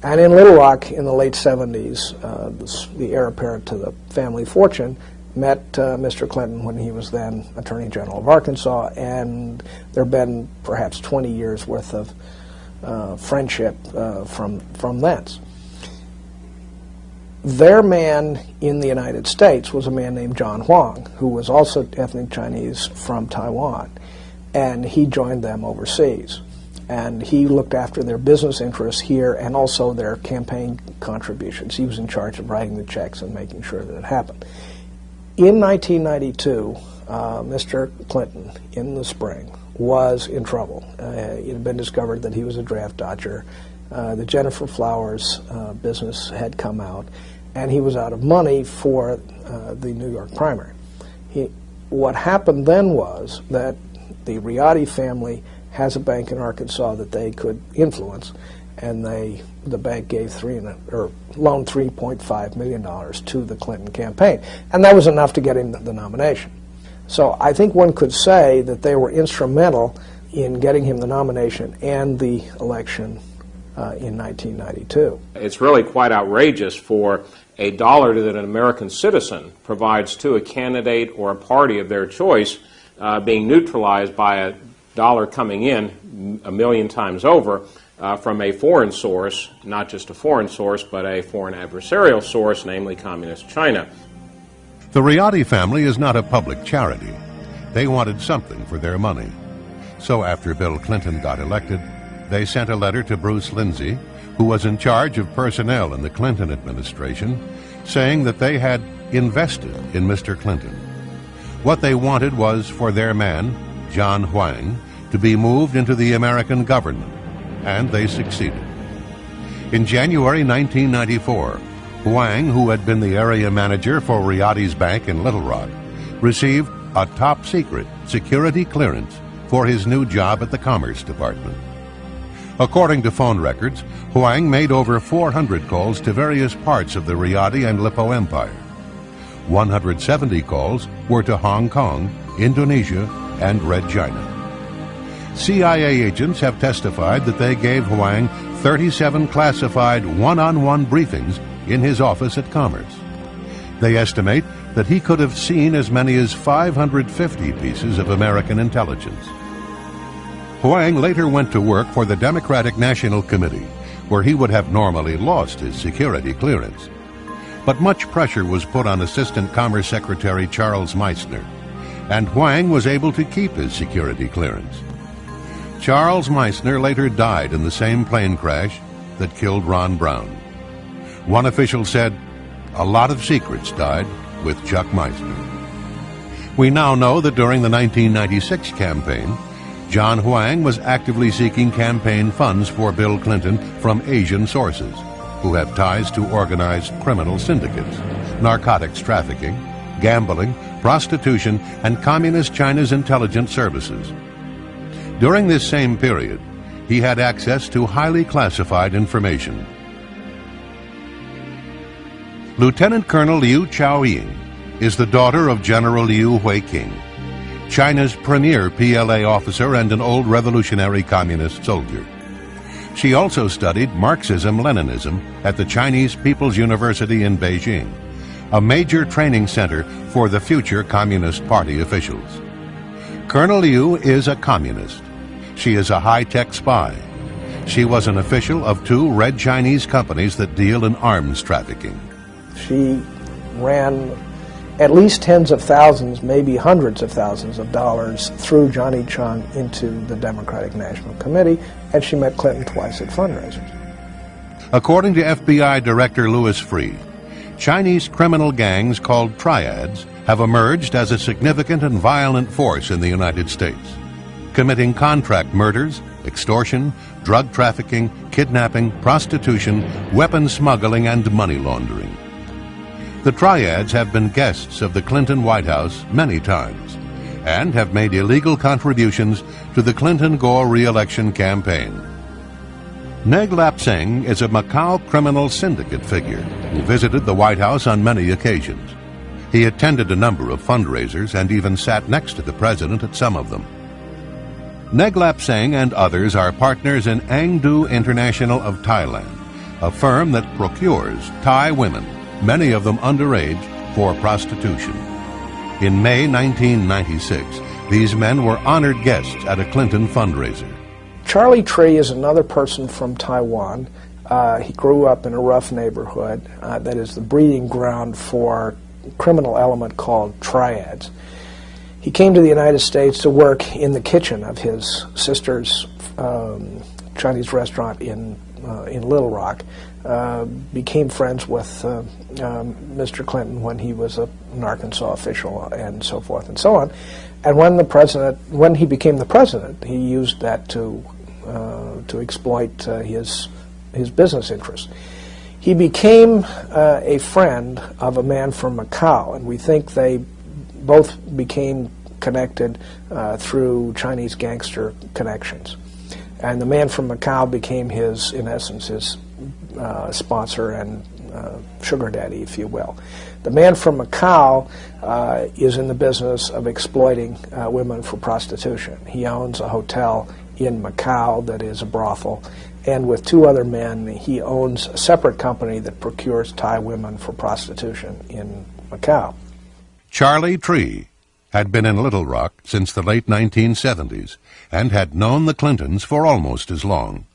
And in Little Rock, in the late 70s, the heir apparent to the family fortune met Mr. Clinton when he was then Attorney General of Arkansas, and there have been perhaps 20 years worth of friendship from thence. Their man in the United States was a man named John Huang, who was also ethnic Chinese from Taiwan, and he joined them overseas. And he looked after their business interests here and also their campaign contributions. He was in charge of writing the checks and making sure that it happened. In 1992, Mr. Clinton, in the spring, was in trouble. It had been discovered that he was a draft dodger. The Jennifer Flowers business had come out, and he was out of money for the New York primary. What happened then was that the Riyadi family has a bank in Arkansas that they could influence, and the bank gave loaned $3.5 million to the Clinton campaign, and that was enough to get him the nomination. So I think one could say that they were instrumental in getting him the nomination and the election in 1992. It's really quite outrageous for a dollar that an American citizen provides to a candidate or a party of their choice being neutralized by a dollar coming in a million times over from a foreign source, not just a foreign source, but a foreign adversarial source, namely Communist China. The Riyadi family is not a public charity. They wanted something for their money. So after Bill Clinton got elected, they sent a letter to Bruce Lindsay, who was in charge of personnel in the Clinton administration, saying that they had invested in Mr. Clinton. What they wanted was for their man, John Huang, to be moved into the American government, and they succeeded. In January 1994, Huang, who had been the area manager for Riyadi's bank in Little Rock, received a top-secret security clearance for his new job at the Commerce Department. According to phone records, Huang made over 400 calls to various parts of the Riyadi and Lippo Empire. 170 calls were to Hong Kong, Indonesia, and Red China. CIA agents have testified that they gave Huang 37 classified one-on-one briefings in his office at Commerce. They estimate that he could have seen as many as 550 pieces of American intelligence. Huang later went to work for the Democratic National Committee, where he would have normally lost his security clearance. But much pressure was put on Assistant Commerce Secretary Charles Meissner, and Huang was able to keep his security clearance. Charles Meissner later died in the same plane crash that killed Ron Brown. One official said, "A lot of secrets died with Chuck Meissner." We now know that during the 1996 campaign, John Huang was actively seeking campaign funds for Bill Clinton from Asian sources, who have ties to organized criminal syndicates, narcotics trafficking, gambling, prostitution, and Communist China's intelligence services. During this same period, he had access to highly classified information. Lieutenant Colonel Liu Chaoying is the daughter of General Liu Huiqing, China's premier PLA officer and an old revolutionary communist soldier. She also studied Marxism-Leninism at the Chinese People's University in Beijing, a major training center for the future Communist Party officials. Colonel Liu is a communist. She is a high-tech spy. She was an official of 2 red Chinese companies that deal in arms trafficking. She ran at least tens of thousands, maybe hundreds of thousands of dollars through Johnny Chung into the Democratic National Committee, and she met Clinton twice at fundraisers. According to FBI Director Louis Freeh, Chinese criminal gangs called triads have emerged as a significant and violent force in the United States, committing contract murders, extortion, drug trafficking, kidnapping, prostitution, weapon smuggling, and money laundering. The triads have been guests of the Clinton White House many times and have made illegal contributions to the Clinton-Gore re-election campaign. Neg Lap Seng is a Macau criminal syndicate figure who visited the White House on many occasions. He attended a number of fundraisers and even sat next to the president at some of them. Neg Lap Seng and others are partners in Angdu International of Thailand, a firm that procures Thai women, many of them underage, for prostitution. In May 1996, these men were honored guests at a Clinton fundraiser. Charlie Tree is another person from Taiwan. He grew up in a rough neighborhood that is the breeding ground for a criminal element called triads. He came to the United States to work in the kitchen of his sister's Chinese restaurant in Little Rock. Became friends with Mr. Clinton when he was an Arkansas official, and so forth and so on. And when he became the president, he used that to exploit his business interests. He became a friend of a man from Macau, and we think they both became connected through Chinese gangster connections. And the man from Macau became in essence, his sponsor and sugar daddy, if you will. The man from Macau is in the business of exploiting women for prostitution. He owns a hotel in Macau that is a brothel, and with 2 other men, he owns a separate company that procures Thai women for prostitution in Macau. Charlie Tree had been in Little Rock since the late 1970s and had known the Clintons for almost as long.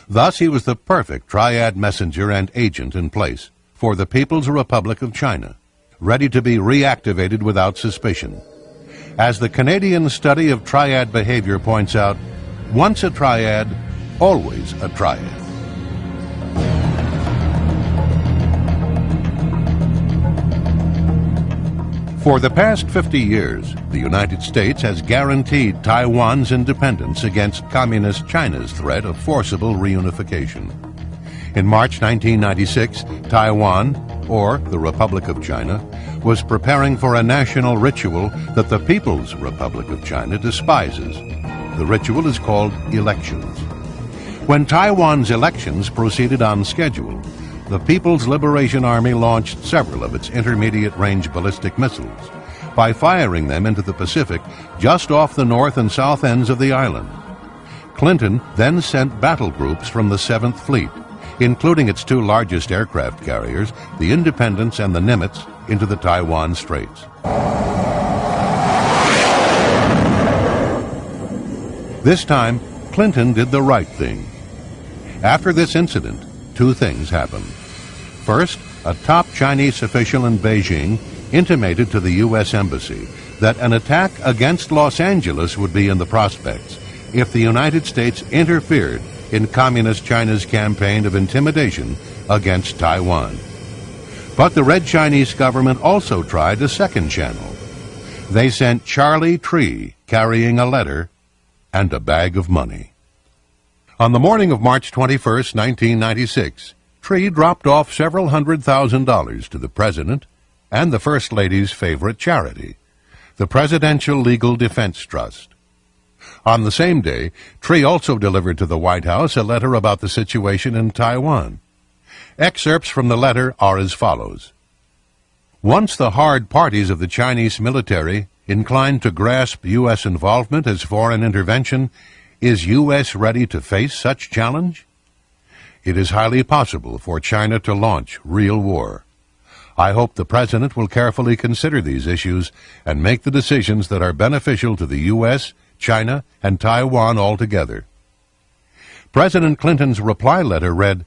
Thus, he was the perfect triad messenger and agent in place for the People's Republic of China, ready to be reactivated without suspicion. As the Canadian study of triad behavior points out, once a triad, always a triad. For the past 50 years, the United States has guaranteed Taiwan's independence against Communist China's threat of forcible reunification. In March 1996, Taiwan, or the Republic of China, was preparing for a national ritual that the People's Republic of China despises. The ritual is called elections. When Taiwan's elections proceeded on schedule, the People's Liberation Army launched several of its intermediate-range ballistic missiles by firing them into the Pacific just off the north and south ends of the island. Clinton then sent battle groups from the 7th Fleet, including its 2 largest aircraft carriers, the Independence and the Nimitz, into the Taiwan Straits. This time, Clinton did the right thing. After this incident, 2 things happened. First, a top Chinese official in Beijing intimated to the U.S. Embassy that an attack against Los Angeles would be in the prospects if the United States interfered in Communist China's campaign of intimidation against Taiwan. But the Red Chinese government also tried a second channel. They sent Charlie Tree carrying a letter and a bag of money. On the morning of March 21st, 1996, Tree dropped off several $100,000 to the President and the First Lady's favorite charity, the Presidential Legal Defense Trust. On the same day, Tree also delivered to the White House a letter about the situation in Taiwan. Excerpts from the letter are as follows. Once the hard parties of the Chinese military inclined to grasp U.S. involvement as foreign intervention, is U.S. ready to face such challenge? It is highly possible for China to launch real war. I hope the President will carefully consider these issues and make the decisions that are beneficial to the U.S., China, and Taiwan altogether. President Clinton's reply letter read,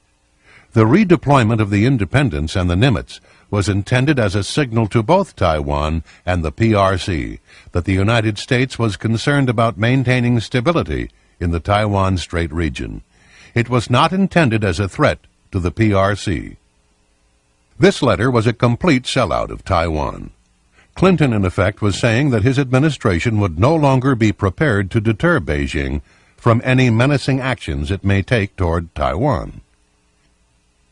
"The redeployment of the Independents and the Nimitz was intended as a signal to both Taiwan and the PRC that the United States was concerned about maintaining stability in the Taiwan Strait region. It was not intended as a threat to the PRC." This letter was a complete sellout of Taiwan. Clinton, in effect, was saying that his administration would no longer be prepared to deter Beijing from any menacing actions it may take toward Taiwan.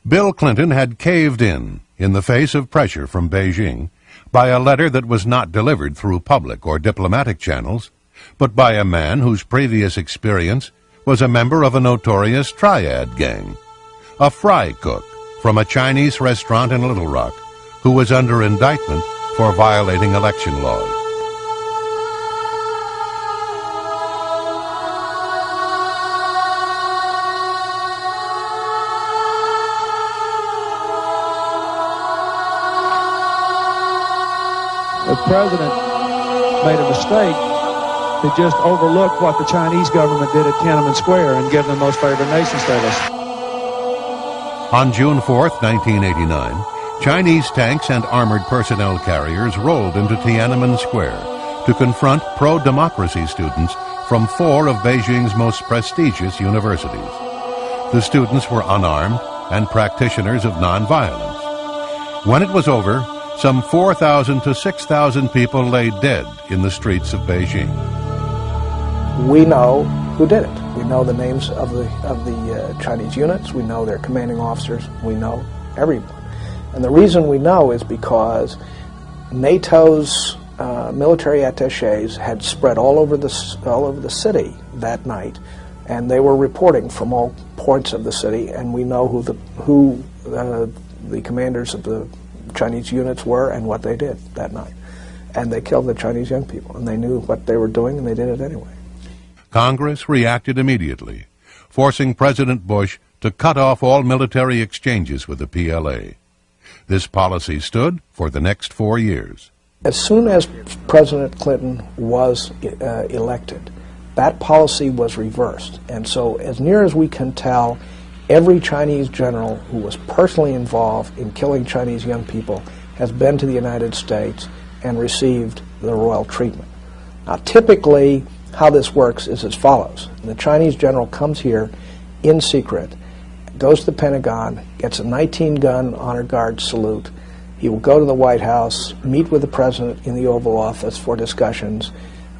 Bill Clinton had caved in the face of pressure from Beijing, by a letter that was not delivered through public or diplomatic channels, but by a man whose previous experience was a member of a notorious triad gang, a fry cook from a Chinese restaurant in Little Rock, who was under indictment for violating election laws. The president made a mistake to just overlook what the Chinese government did at Tiananmen Square and give them most favored nation status. On June 4th, 1989, Chinese tanks and armored personnel carriers rolled into Tiananmen Square to confront pro-democracy students from 4 of Beijing's most prestigious universities. The students were unarmed and practitioners of nonviolence. When it was over, some 4,000 to 6,000 people lay dead in the streets of Beijing. We know who did it. We know the names of the Chinese units. We know their commanding officers. We know everyone. And the reason we know is because NATO's military attaches had spread all over the city that night, and they were reporting from all points of the city. And we know who the commanders of the Chinese units were and what they did that night. And they killed the Chinese young people, and they knew what they were doing, and they did it anyway. Congress reacted immediately, forcing President Bush to cut off all military exchanges with the PLA. This policy stood for the next 4 years. As soon as President Clinton was elected, that policy was reversed. And so, as near as we can tell, every Chinese general who was personally involved in killing Chinese young people has been to the United States and received the royal treatment. Now, typically, how this works is as follows. The Chinese general comes here in secret, goes to the Pentagon, gets a 19-gun honor guard salute. He will go to the White House, meet with the president in the Oval Office for discussions.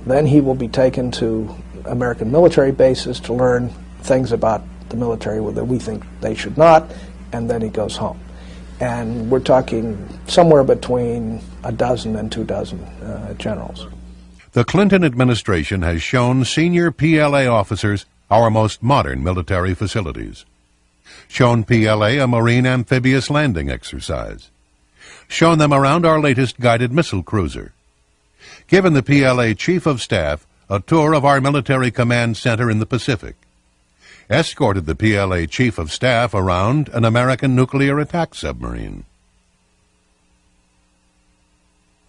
Then he will be taken to American military bases to learn things about the military that we think they should not, and then he goes home. And we're talking somewhere between a dozen and 2 dozen generals. The Clinton administration has shown senior PLA officers our most modern military facilities, shown PLA a Marine amphibious landing exercise, shown them around our latest guided missile cruiser, given the PLA Chief of Staff a tour of our military command center in the Pacific, escorted the PLA Chief of Staff around an American nuclear attack submarine.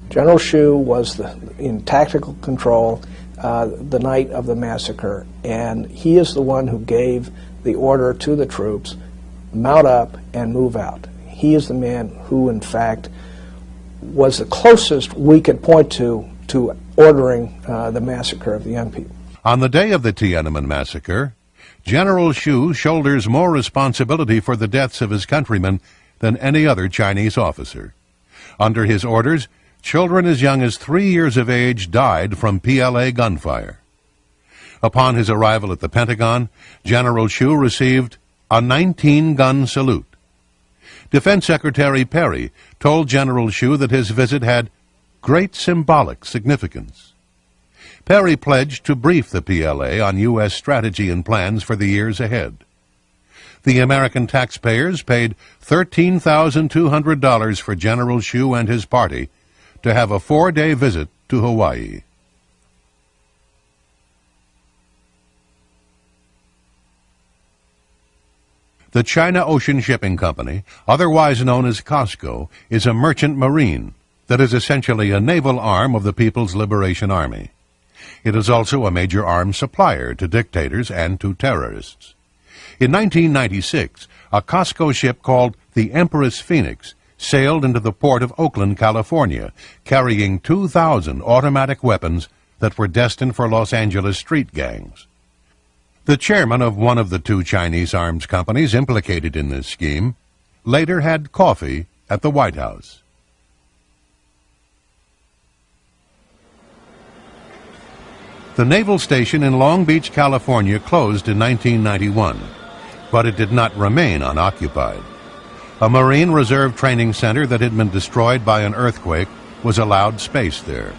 General Xu was in tactical control the night of the massacre, and he is the one who gave the order to the troops, mount up and move out. He is the man who, in fact, was the closest we could point to ordering the massacre of the young people. On the day of the Tiananmen massacre, General Xu shoulders more responsibility for the deaths of his countrymen than any other Chinese officer. Under his orders, children as young as 3 years of age died from PLA gunfire. Upon his arrival at the Pentagon, General Shue received a 19-gun salute. Defense Secretary Perry told General Shue that his visit had great symbolic significance. Perry pledged to brief the PLA on U.S. strategy and plans for the years ahead. The American taxpayers paid $13,200 for General Shue and his party to have a 4-day visit to Hawaii. The China Ocean Shipping Company, otherwise known as COSCO, is a merchant marine that is essentially a naval arm of the People's Liberation Army. It is also a major arms supplier to dictators and to terrorists. In 1996, a COSCO ship called the Empress Phoenix sailed into the port of Oakland, California, carrying 2,000 automatic weapons that were destined for Los Angeles street gangs. The chairman of one of the 2 Chinese arms companies implicated in this scheme later had coffee at the White House. The naval station in Long Beach, California closed in 1991, but it did not remain unoccupied. A Marine Reserve training center that had been destroyed by an earthquake was allowed space there.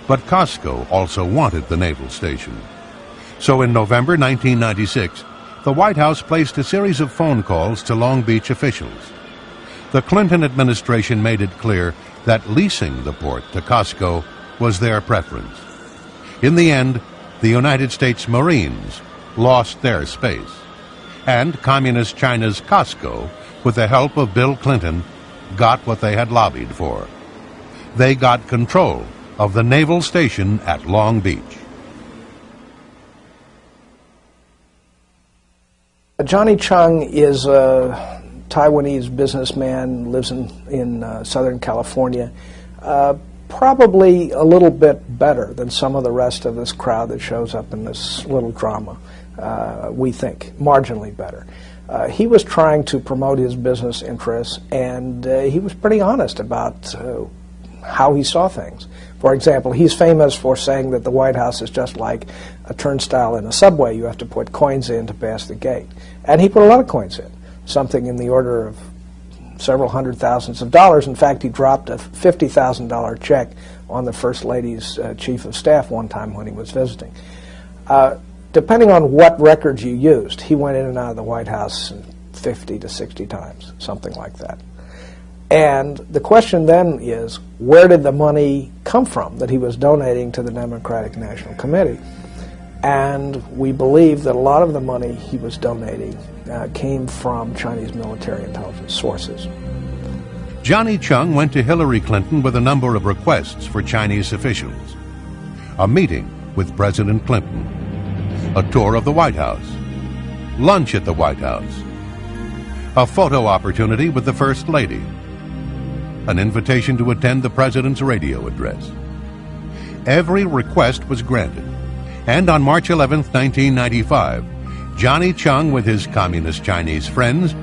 But COSCO also wanted the naval station. So in November 1996, the White House placed a series of phone calls to Long Beach officials. The Clinton administration made it clear that leasing the port to COSCO was their preference. In the end, the United States Marines lost their space, and Communist China's COSCO, with the help of Bill Clinton, got what they had lobbied for. They got control of the naval station at Long Beach. Johnny Chung is a Taiwanese businessman, lives in Southern California. Probably a little bit better than some of the rest of this crowd that shows up in this little drama, we think, marginally better. He was trying to promote his business interests, and he was pretty honest about how he saw things. For example, he's famous for saying that the White House is just like a turnstile in a subway. You have to put coins in to pass the gate. And he put a lot of coins in, something in the order of several hundred thousands of dollars. In fact, he dropped a $50,000 check on the First Lady's chief of staff one time when he was visiting. Depending on what records you used, he went in and out of the White House 50 to 60 times, something like that. And the question then is, where did the money come from that he was donating to the Democratic National Committee? And we believe that a lot of the money he was donating came from Chinese military intelligence sources. Johnny Chung went to Hillary Clinton with a number of requests for Chinese officials. A meeting with President Clinton, a tour of the White House, lunch at the White House, a photo opportunity with the First Lady, an invitation to attend the President's radio address. Every request was granted, and on March 11, 1995, Johnny Chung, with his communist Chinese friends,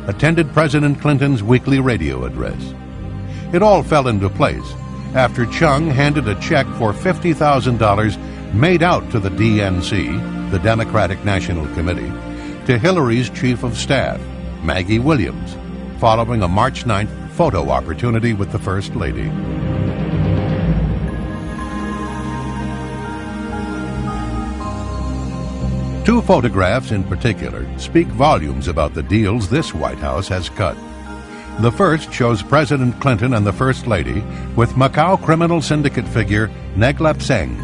attended President Clinton's weekly radio address. It all fell into place after Chung handed a check for $50,000 made out to the DNC, the Democratic National Committee, to Hillary's chief of staff, Maggie Williams, following a March 9th photo opportunity with the First Lady. Two photographs in particular speak volumes about the deals this White House has cut. The first shows President Clinton and the First Lady with Macau criminal syndicate figure Neglep Seng.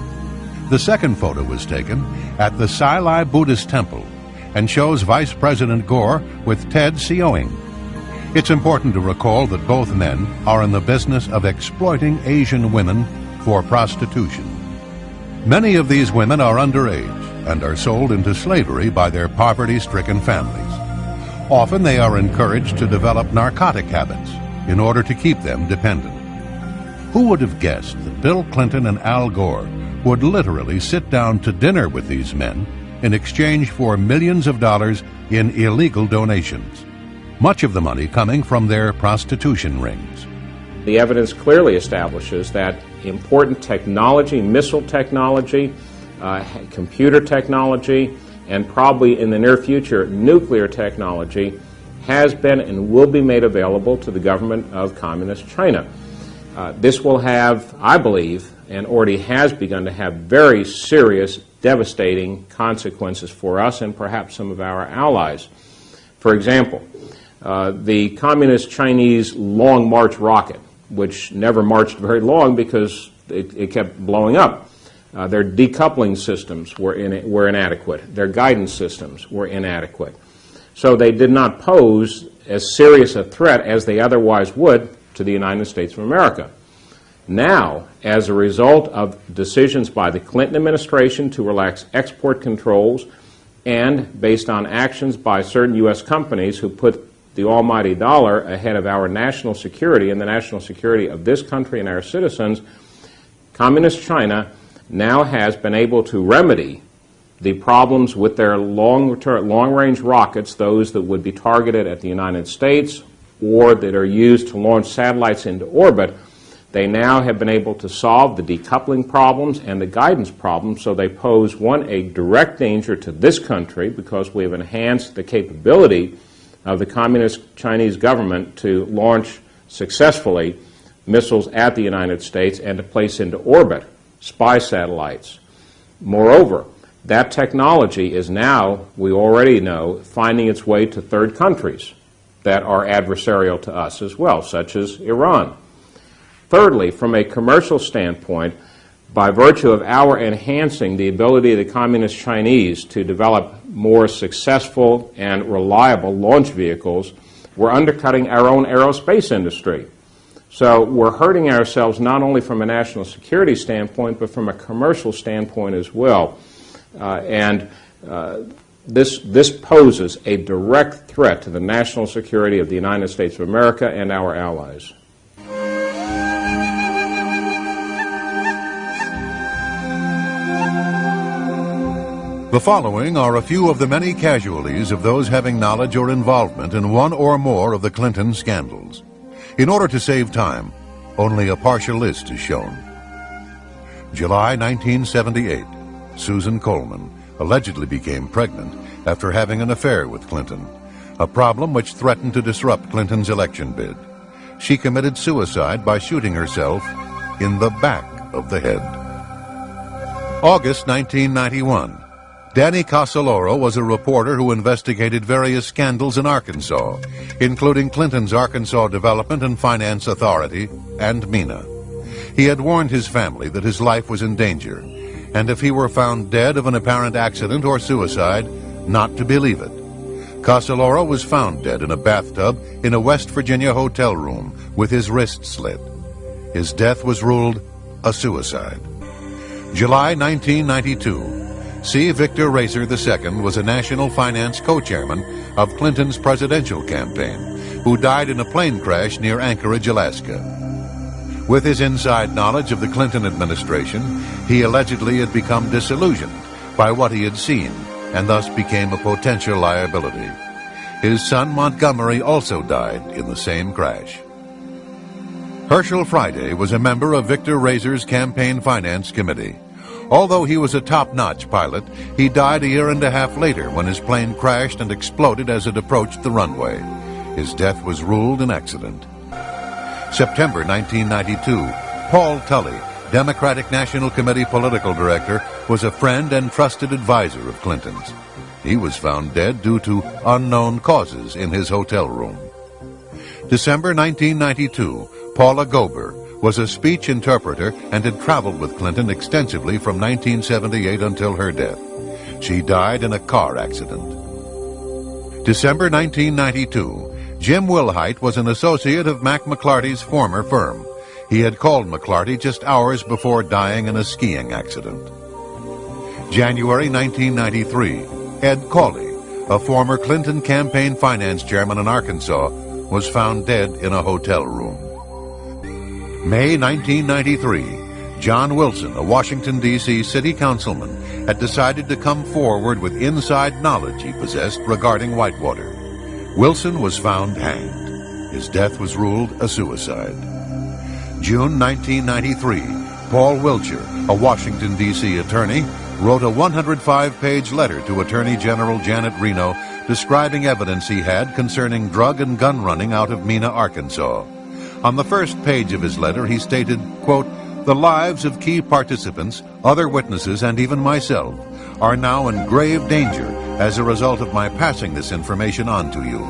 The second photo was taken at the Sai Lai Buddhist Temple and shows Vice President Gore with Ted Sioing. It's important to recall that both men are in the business of exploiting Asian women for prostitution. Many of these women are underage and are sold into slavery by their poverty-stricken families. Often they are encouraged to develop narcotic habits in order to keep them dependent. Who would have guessed that Bill Clinton and Al Gore would literally sit down to dinner with these men in exchange for millions of dollars in illegal donations, much of the money coming from their prostitution rings? The evidence clearly establishes that important technology, missile technology, computer technology, and probably in the near future, nuclear technology has been and will be made available to the government of Communist China. This will have, I believe, and already has begun to have very serious, devastating consequences for us and perhaps some of our allies. For example, the Communist Chinese Long March rocket, which never marched very long because it kept blowing up. Their decoupling systems were inadequate. Their guidance systems were inadequate. So they did not pose as serious a threat as they otherwise would to the United States of America. Now, as a result of decisions by the Clinton administration to relax export controls and based on actions by certain U.S. companies who put the almighty dollar ahead of our national security and the national security of this country and our citizens, Communist China now has been able to remedy the problems with their long-range rockets, those that would be targeted at the United States or that are used to launch satellites into orbit. They now have been able to solve the decoupling problems and the guidance problems, so they pose, one, a direct danger to this country because we have enhanced the capability of the Communist Chinese government to launch successfully missiles at the United States and to place into orbit spy satellites. Moreover, that technology is now, we already know, finding its way to third countries that are adversarial to us as well, such as Iran. Thirdly, from a commercial standpoint, by virtue of our enhancing the ability of the Communist Chinese to develop more successful and reliable launch vehicles, we're undercutting our own aerospace industry. So we're hurting ourselves not only from a national security standpoint, but from a commercial standpoint as well. This poses a direct threat to the national security of the United States of America and our allies. The following are a few of the many casualties of those having knowledge or involvement in one or more of the Clinton scandals. In order to save time, only a partial list is shown. July 1978, Susan Coleman allegedly became pregnant after having an affair with Clinton, a problem which threatened to disrupt Clinton's election bid. She committed suicide by shooting herself in the back of the head. August 1991. Danny Casoloro was a reporter who investigated various scandals in Arkansas, including Clinton's Arkansas Development and Finance Authority and MENA. He had warned his family that his life was in danger, and if he were found dead of an apparent accident or suicide, not to believe it. Casoloro was found dead in a bathtub in a West Virginia hotel room with his wrist slit. His death was ruled a suicide. July 1992. C. Victor Racer II was a national finance co-chairman of Clinton's presidential campaign, who died in a plane crash near Anchorage, Alaska. With his inside knowledge of the Clinton administration, he allegedly had become disillusioned by what he had seen and thus became a potential liability. His son Montgomery also died in the same crash. Herschel Friday was a member of Victor Racer's campaign finance committee. Although he was a top-notch pilot, he died a year and a half later when his plane crashed and exploded as it approached the runway. His death was ruled an accident. September 1992, Paul Tully, Democratic National Committee political director, was a friend and trusted advisor of Clinton's. He was found dead due to unknown causes in his hotel room. December 1992, Paula Gober was a speech interpreter and had traveled with Clinton extensively from 1978 until her death. She died in a car accident. December 1992, Jim Wilhite was an associate of Mac McClarty's former firm. He had called McClarty just hours before dying in a skiing accident. January 1993, Ed Cawley, a former Clinton campaign finance chairman in Arkansas, was found dead in a hotel room. May 1993, John Wilson, a Washington, D.C. city councilman, had decided to come forward with inside knowledge he possessed regarding Whitewater. Wilson was found hanged. His death was ruled a suicide. June 1993, Paul Wiltshire, a Washington, D.C. attorney, wrote a 105-page letter to Attorney General Janet Reno describing evidence he had concerning drug and gun running out of Mena, Arkansas. On the first page of his letter, he stated, quote, "The lives of key participants, other witnesses, and even myself are now in grave danger as a result of my passing this information on to you.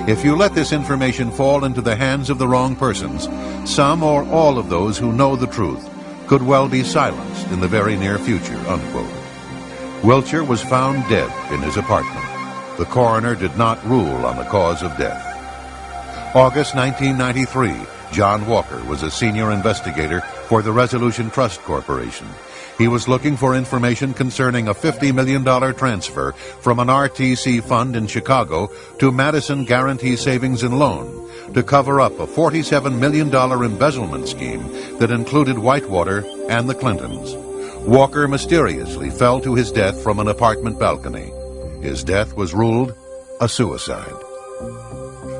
If you let this information fall into the hands of the wrong persons, some or all of those who know the truth could well be silenced in the very near future," unquote. Wiltshire was found dead in his apartment. The coroner did not rule on the cause of death. August 1993, John Walker was a senior investigator for the Resolution Trust Corporation. He was looking for information concerning a $50 million transfer from an RTC fund in Chicago to Madison Guarantee Savings and Loan to cover up a $47 million embezzlement scheme that included Whitewater and the Clintons. Walker mysteriously fell to his death from an apartment balcony. His death was ruled a suicide.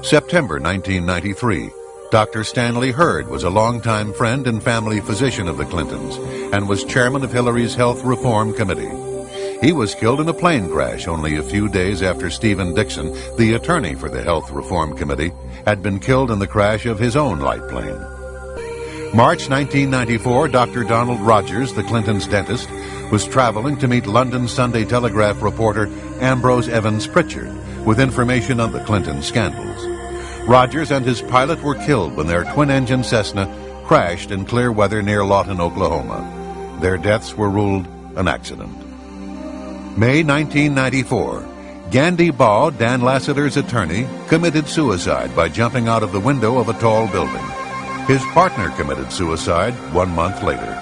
September 1993. Dr. Stanley Hurd was a longtime friend and family physician of the Clintons and was chairman of Hillary's Health Reform Committee. He was killed in a plane crash only a few days after Stephen Dixon, the attorney for the Health Reform Committee, had been killed in the crash of his own light plane. March 1994, Dr. Donald Rogers, the Clintons' dentist, was traveling to meet London Sunday Telegraph reporter Ambrose Evans Pritchard with information on the Clinton scandals. Rogers and his pilot were killed when their twin-engine Cessna crashed in clear weather near Lawton, Oklahoma. Their deaths were ruled an accident. May 1994, Gandhi Baugh, Dan Lassiter's attorney, committed suicide by jumping out of the window of a tall building. His partner committed suicide 1 month later.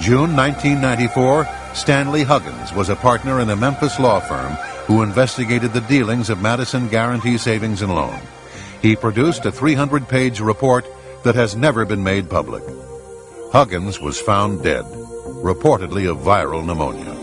June 1994, Stanley Huggins was a partner in a Memphis law firm who investigated the dealings of Madison Guarantee Savings and Loan. He produced a 300-page report that has never been made public. Huggins was found dead, reportedly of viral pneumonia.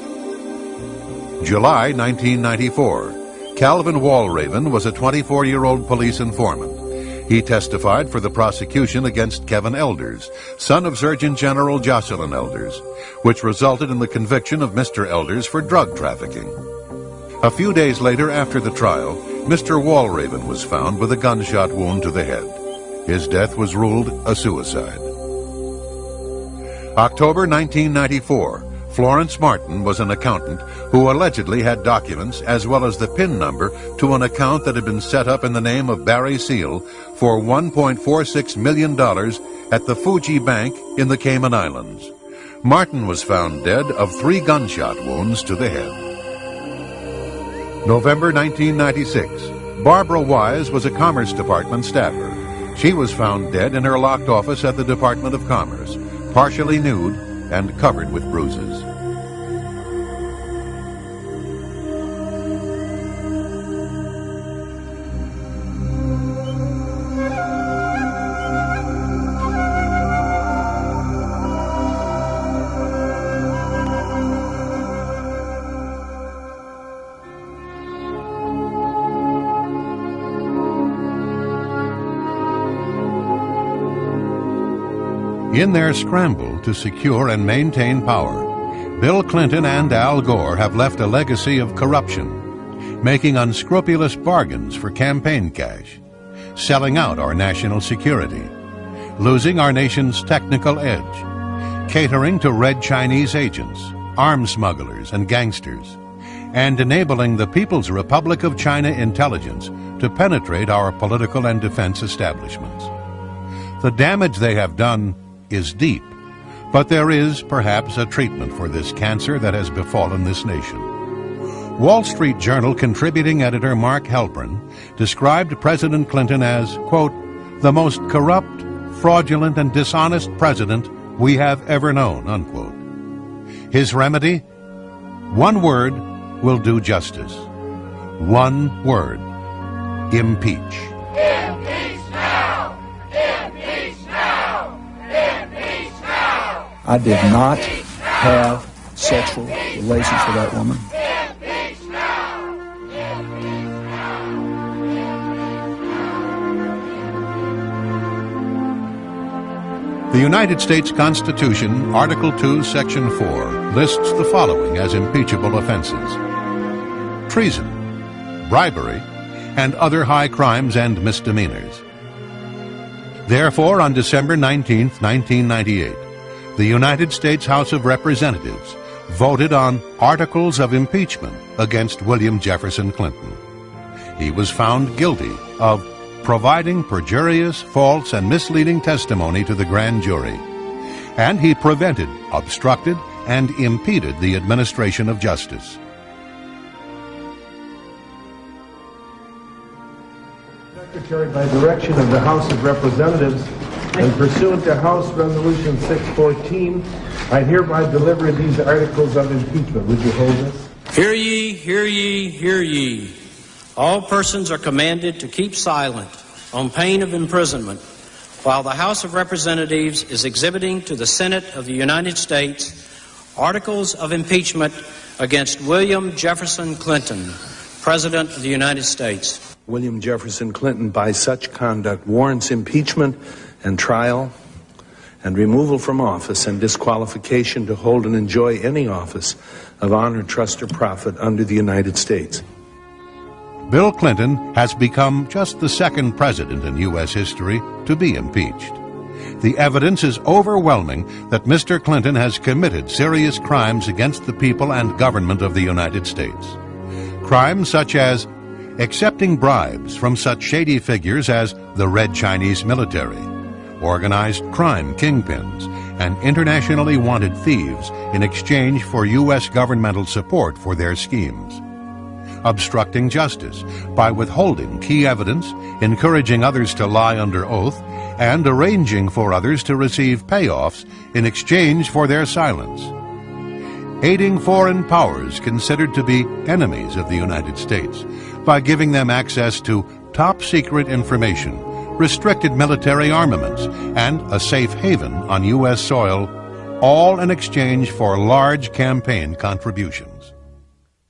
July 1994, Calvin Walraven was a 24-year-old police informant. He testified for the prosecution against Kevin Elders, son of Surgeon General Jocelyn Elders, which resulted in the conviction of Mr. Elders for drug trafficking. A few days later, after the trial, Mr. Walraven was found with a gunshot wound to the head. His death was ruled a suicide. October 1994, Florence Martin was an accountant who allegedly had documents as well as the PIN number to an account that had been set up in the name of Barry Seal for $1.46 million at the Fuji Bank in the Cayman Islands. Martin was found dead of 3 gunshot wounds to the head. November 1996, Barbara Wise was a Commerce Department staffer. She was found dead in her locked office at the Department of Commerce, partially nude and covered with bruises. In their scramble to secure and maintain power, Bill Clinton and Al Gore have left a legacy of corruption, making unscrupulous bargains for campaign cash, selling out our national security, losing our nation's technical edge, catering to red Chinese agents, arms smugglers, and gangsters, and enabling the People's Republic of China intelligence to penetrate our political and defense establishments. The damage they have done is deep, but there is perhaps a treatment for this cancer that has befallen this nation. Wall Street Journal contributing editor Mark Halperin described President Clinton as, quote, the most corrupt, fraudulent, and dishonest president we have ever known, unquote. His remedy? One word will do justice. One word: impeach. Impeach now! Impeach now! Impeach now! I did not have sexual relations with that woman. Impeach now! Impeach now! The United States Constitution, Article 2, Section 4, lists the following as impeachable offenses: treason, bribery, and other high crimes and misdemeanors. Therefore, on December 19, 1998, the United States House of Representatives voted on articles of impeachment against William Jefferson Clinton. He was found guilty of providing perjurious, false, and misleading testimony to the grand jury, and he prevented, obstructed, and impeded the administration of justice. Secretary, by direction of the House of Representatives and pursuant to House Resolution 614, I hereby deliver these articles of impeachment. Would you hold this? Hear ye, hear ye, hear ye. All persons are commanded to keep silent on pain of imprisonment while the House of Representatives is exhibiting to the Senate of the United States articles of impeachment against William Jefferson Clinton, President of the United States. William Jefferson Clinton, by such conduct, warrants impeachment and trial and removal from office and disqualification to hold and enjoy any office of honor, trust, or profit under the United States. Bill Clinton has become just the second president in U.S. history to be impeached. The evidence is overwhelming that Mr. Clinton has committed serious crimes against the people and government of the United States. Crimes such as accepting bribes from such shady figures as the Red Chinese military, organized crime kingpins, and internationally wanted thieves in exchange for U.S. governmental support for their schemes. Obstructing justice by withholding key evidence, encouraging others to lie under oath, and arranging for others to receive payoffs in exchange for their silence. Aiding foreign powers considered to be enemies of the United States by giving them access to top-secret information, restricted military armaments, and a safe haven on U.S. soil, all in exchange for large campaign contributions.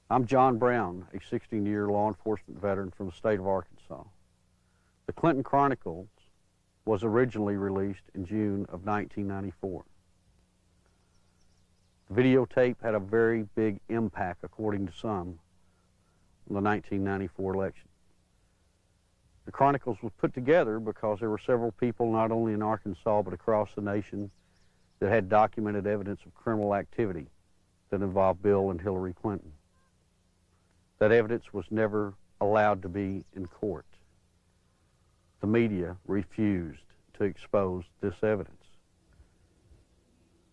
I'm John Brown, a 16-year law enforcement veteran from the state of Arkansas. The Clinton Chronicles was originally released in June of 1994. The videotape had a very big impact, according to some, on the 1994 election. The Chronicles was put together because there were several people, not only in Arkansas but across the nation, that had documented evidence of criminal activity that involved Bill and Hillary Clinton. That evidence was never allowed to be in court. The media refused to expose this evidence.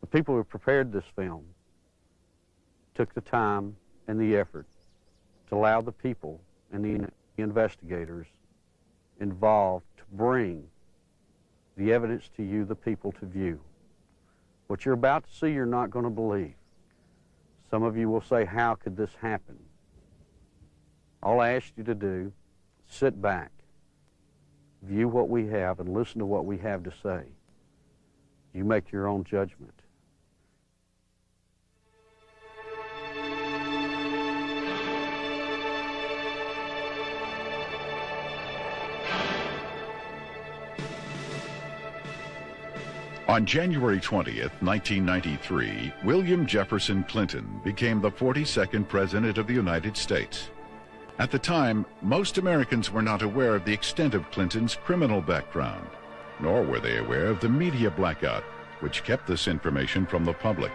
The people who prepared this film took the time and the effort to allow the people and the investigators involved to bring the evidence to you, the people, to view. What you're about to see, you're not going to believe. Some of you will say, how could this happen? All I ask you to do, sit back, view what we have, and listen to what we have to say. You make your own judgment. On January 20th, 1993, William Jefferson Clinton became the 42nd President of the United States. At the time, most Americans were not aware of the extent of Clinton's criminal background, nor were they aware of the media blackout, which kept this information from the public.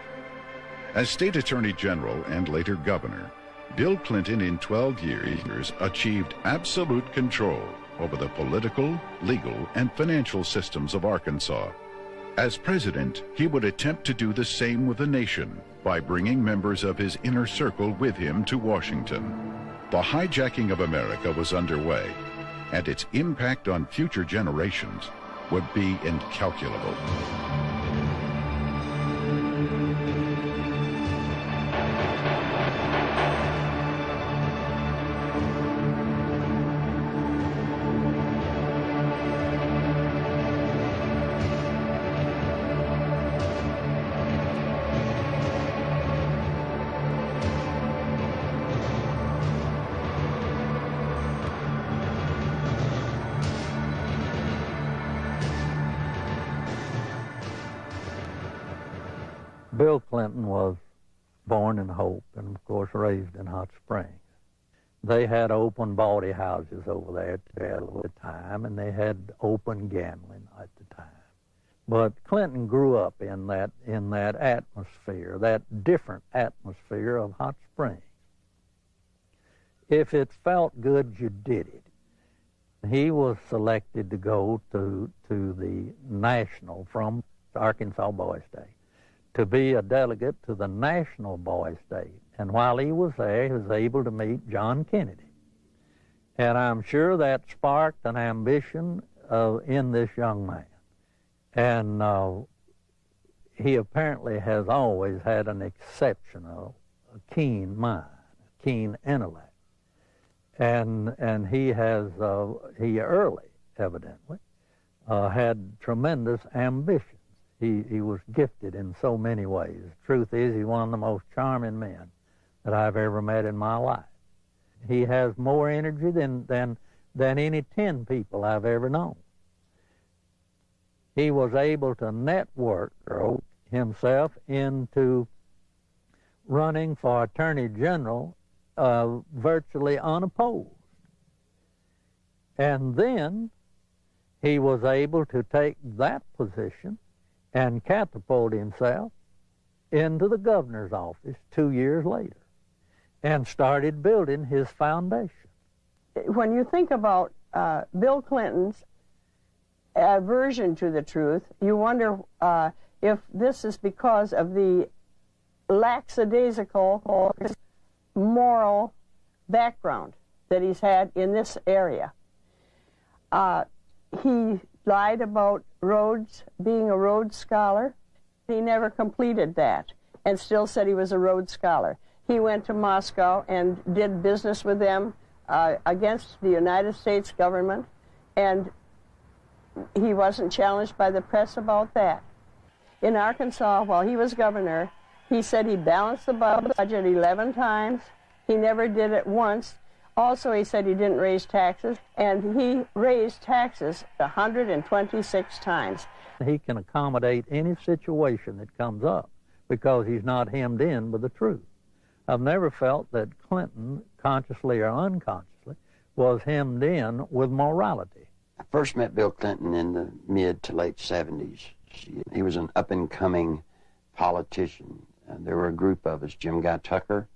As State Attorney General and later Governor, Bill Clinton in 12 years achieved absolute control over the political, legal, and financial systems of Arkansas. As president, he would attempt to do the same with the nation by bringing members of his inner circle with him to Washington. The hijacking of America was underway, and its impact on future generations would be incalculable. Bill Clinton was born in Hope and, of course, raised in Hot Springs. They had open bawdy houses over there at the time, and they had open gambling at the time. But Clinton grew up in that atmosphere, that different atmosphere of Hot Springs. If it felt good, you did it. He was selected to go to the national, from Arkansas Boys State, to be a delegate to the National Boys State. And while he was there, he was able to meet John Kennedy. And I'm sure that sparked an ambition in this young man. And he apparently has always had an exceptional, keen mind, keen intellect. And he early, evidently, had tremendous ambitions. He was gifted in so many ways. The truth is, he's one of the most charming men that I've ever met in my life. He has more energy than any 10 people I've ever known. He was able to network himself into running for Attorney General virtually unopposed. And then he was able to take that position and catapult himself into the governor's office 2 years later and started building his foundation. When you think about Bill Clinton's aversion to the truth, you wonder if this is because of the lackadaisical or moral background that he's had in this area. He lied about Rhodes, being a Rhodes Scholar. He never completed that and still said he was a Rhodes Scholar. He went to Moscow and did business with them against the United States government, and he wasn't challenged by the press about that. In Arkansas, while he was governor, he said he balanced the budget 11 times. He never did it once. Also, he said he didn't raise taxes, and he raised taxes 126 times. He can accommodate any situation that comes up because he's not hemmed in with the truth. I've never felt that Clinton, consciously or unconsciously, was hemmed in with morality. I first met Bill Clinton in the mid to late 70s. He was an up-and-coming politician. There were a group of us, Jim Guy Tucker,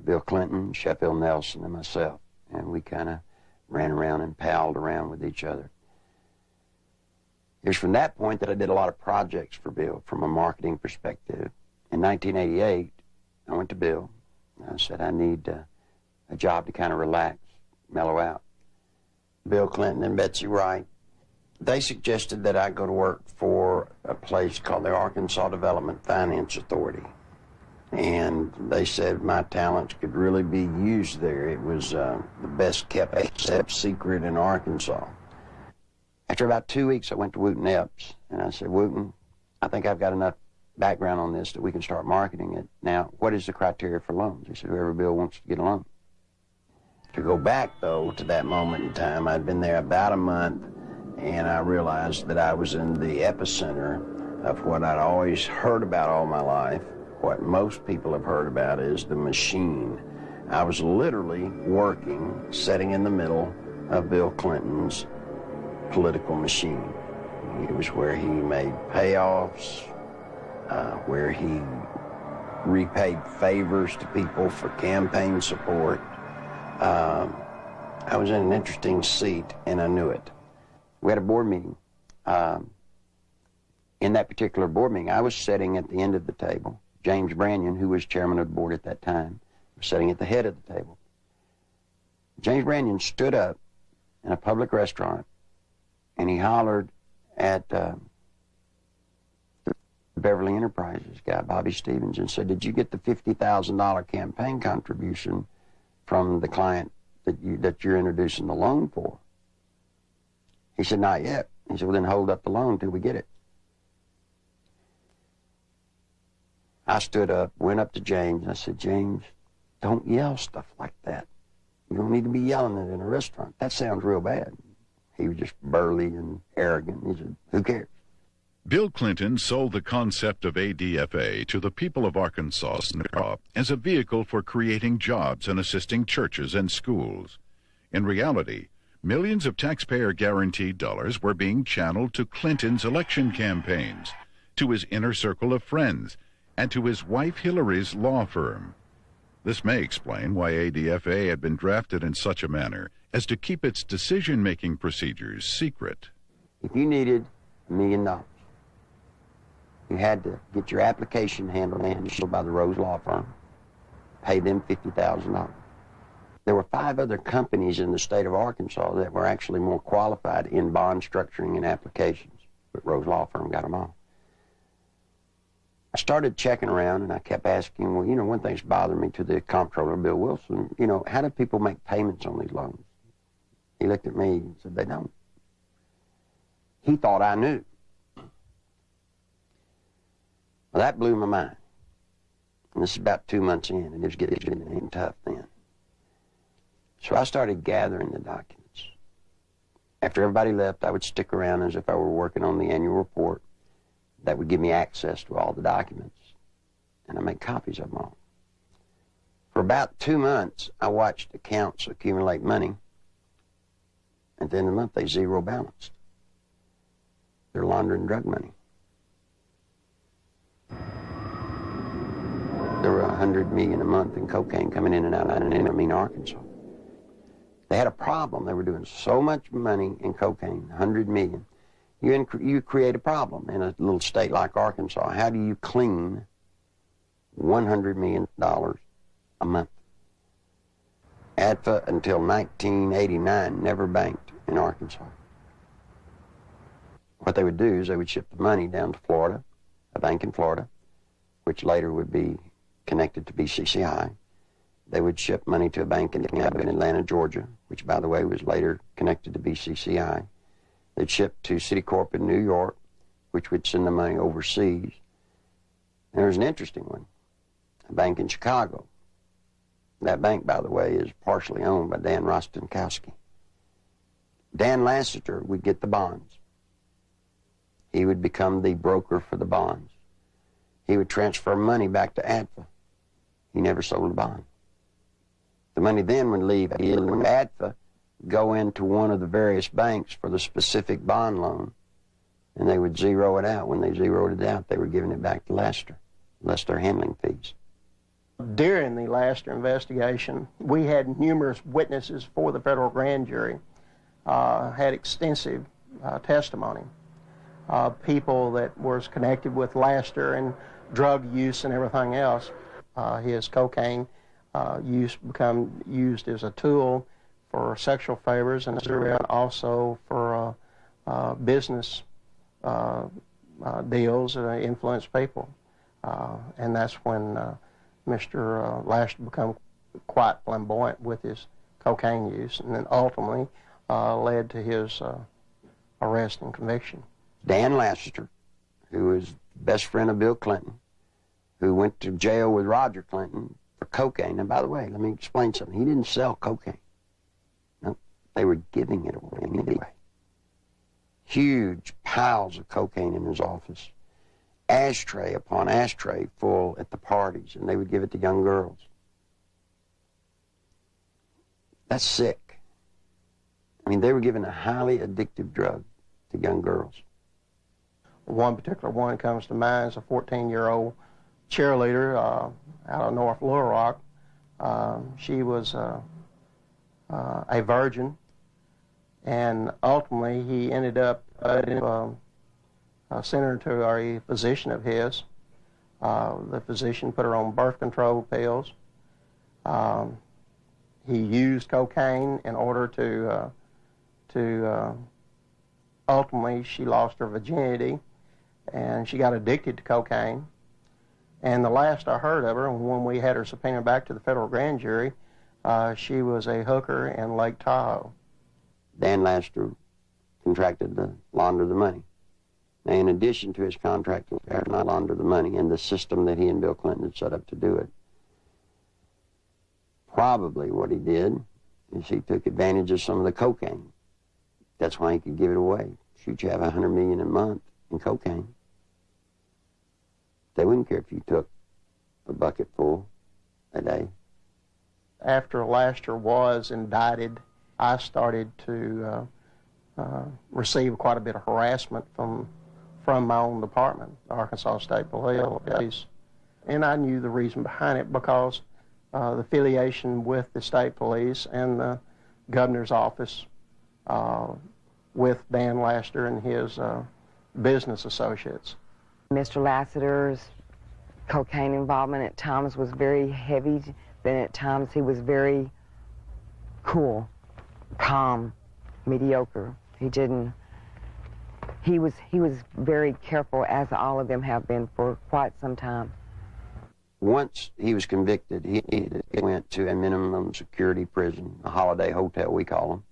Bill Clinton, Sheffield Nelson, and myself, and we kind of ran around and palled around with each other. It was from that point that I did a lot of projects for Bill from a marketing perspective. In 1988, I went to Bill, and I said, I need a job to kind of relax, mellow out. Bill Clinton and Betsy Wright, they suggested that I go to work for a place called the Arkansas Development Finance Authority. And they said my talents could really be used there. It was the best kept secret in Arkansas. After about 2 weeks, I went to Wooten Epps, and I said, Wooten, I think I've got enough background on this that we can start marketing it. Now, what is the criteria for loans? He said, whoever Bill wants to get a loan. To go back, though, to that moment in time, I'd been there about a month, and I realized that I was in the epicenter of what I'd always heard about all my life. What most people have heard about is the machine. I was literally working, sitting in the middle of Bill Clinton's political machine. It was where he made payoffs, where he repaid favors to people for campaign support. I was in an interesting seat, and I knew it. We had a board meeting. In that particular board meeting, I was sitting at the end of the table. James Brannion, who was chairman of the board at that time, was sitting at the head of the table. James Brannion stood up in a public restaurant, and he hollered at the Beverly Enterprises guy, Bobby Stevens, and said, did you get the $50,000 campaign contribution from the client that you're introducing the loan for? He said, not yet. He said, well, then hold up the loan till we get it. I stood up, went up to James, and I said, James, don't yell stuff like that. You don't need to be yelling it in a restaurant. That sounds real bad. He was just burly and arrogant. He said, who cares? Bill Clinton sold the concept of ADFA to the people of Arkansas as a vehicle for creating jobs and assisting churches and schools. In reality, millions of taxpayer-guaranteed dollars were being channeled to Clinton's election campaigns, to his inner circle of friends, and to his wife Hillary's law firm. This may explain why ADFA had been drafted in such a manner as to keep its decision-making procedures secret. If you needed $1 million, you had to get your application handled by the Rose Law Firm, pay them $50,000. There were 5 other companies in the state of Arkansas that were actually more qualified in bond structuring and applications, but Rose Law Firm got them all. I started checking around, and I kept asking, well, you know, one thing's bothering me to the comptroller, Bill Wilson, you know, how do people make payments on these loans? He looked at me and said, they don't. He thought I knew. Well, that blew my mind. And this is about 2 months in, and it was getting tough then. So I started gathering the documents. After everybody left, I would stick around as if I were working on the annual report. That would give me access to all the documents, and I made copies of them all. For about 2 months, I watched accounts accumulate money. At the end of the month, they zero balanced. They're laundering drug money. There were $100 million a month in cocaine coming in and out of Arkansas. They had a problem. They were doing so much money in cocaine, $100 million. You create a problem in a little state like Arkansas. How do you clean $100 million a month? ADFA until 1989 never banked in Arkansas. What they would do is they would ship the money down to Florida, a bank in Florida, which later would be connected to BCCI. They would ship money to a bank in Atlanta, Georgia, which, by the way, was later connected to BCCI. They'd ship to Citicorp in New York, which would send the money overseas. And there's an interesting one, a bank in Chicago. That bank, by the way, is partially owned by Dan Rostenkowski. Dan Lassiter would get the bonds. He would become the broker for the bonds. He would transfer money back to ADFA. He never sold a bond. The money then would leave ADFA, go into one of the various banks for the specific bond loan, and they would zero it out. When they zeroed it out, they were giving it back to Lassiter, less their handling fees. During the Lassiter investigation, we had numerous witnesses for the federal grand jury, had extensive testimony. People that was connected with Lassiter and drug use and everything else. His cocaine use become used as a tool for sexual favors and also for business deals that influence people. And that's when Mr. Lassiter became quite flamboyant with his cocaine use, and then ultimately led to his arrest and conviction. Dan Lassiter, who was best friend of Bill Clinton, who went to jail with Roger Clinton for cocaine. And by the way, let me explain something. He didn't sell cocaine. No, they were giving it away anyway. Huge piles of cocaine in his office. Ashtray upon ashtray full at the parties, and they would give it to young girls. That's sick. I mean, they were giving a highly addictive drug to young girls. One particular one comes to mind is a 14-year-old cheerleader out of North Little Rock. She was a virgin, and ultimately he ended up sent her to a physician of his. The physician put her on birth control pills. He used cocaine in order to ultimately she lost her virginity, and she got addicted to cocaine. And the last I heard of her, when we had her subpoenaed back to the federal grand jury, she was a hooker in Lake Tahoe. Dan Lassiter contracted to launder the money. Now, in addition to his contract to launder the money and the system that he and Bill Clinton had set up to do it, probably what he did is he took advantage of some of the cocaine. That's why he could give it away. Shoot, you have $100 million a month taking cocaine. They wouldn't care if you took a bucket full a day. After Laster was indicted, I started to receive quite a bit of harassment from my own department, the Arkansas State Police. And I knew the reason behind it because the affiliation with the state police and the governor's office with Dan Laster and his business associates. Mr. Lassiter's cocaine involvement at times was very heavy, then at times he was very cool, calm, mediocre. He was very careful, as all of them have been for quite some time. Once he was convicted, he went to a minimum security prison, a holiday hotel we call them.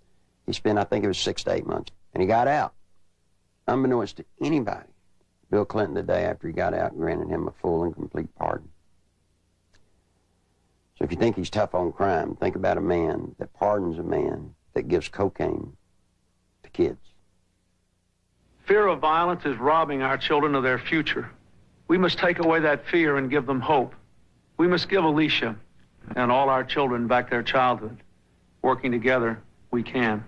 He spent, I think it was 6 to 8 months, and he got out. Unbeknownst to anybody, Bill Clinton, the day after he got out, granted him a full and complete pardon. So if you think he's tough on crime, think about a man that pardons a man that gives cocaine to kids. Fear of violence is robbing our children of their future. We must take away that fear and give them hope. We must give Alicia and all our children back their childhood. Working together, we can.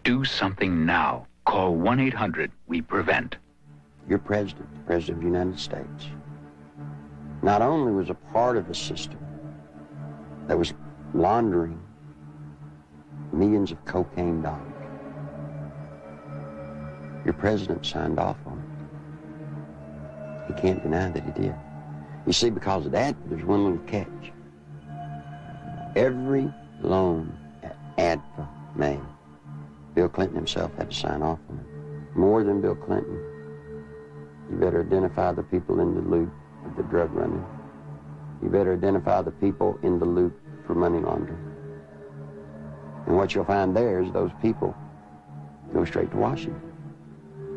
Do something now. Call 1-800-WE-PREVENT. Your president, the President of the United States, not only was a part of a system that was laundering millions of cocaine dollars, your president signed off on it. He can't deny that he did. You see, because of that, there's one little catch. Every loan that ADFA made, Bill Clinton himself had to sign off on it. More than Bill Clinton, you better identify the people in the loop of the drug running. You better identify the people in the loop for money laundering. And what you'll find there is those people go straight to Washington.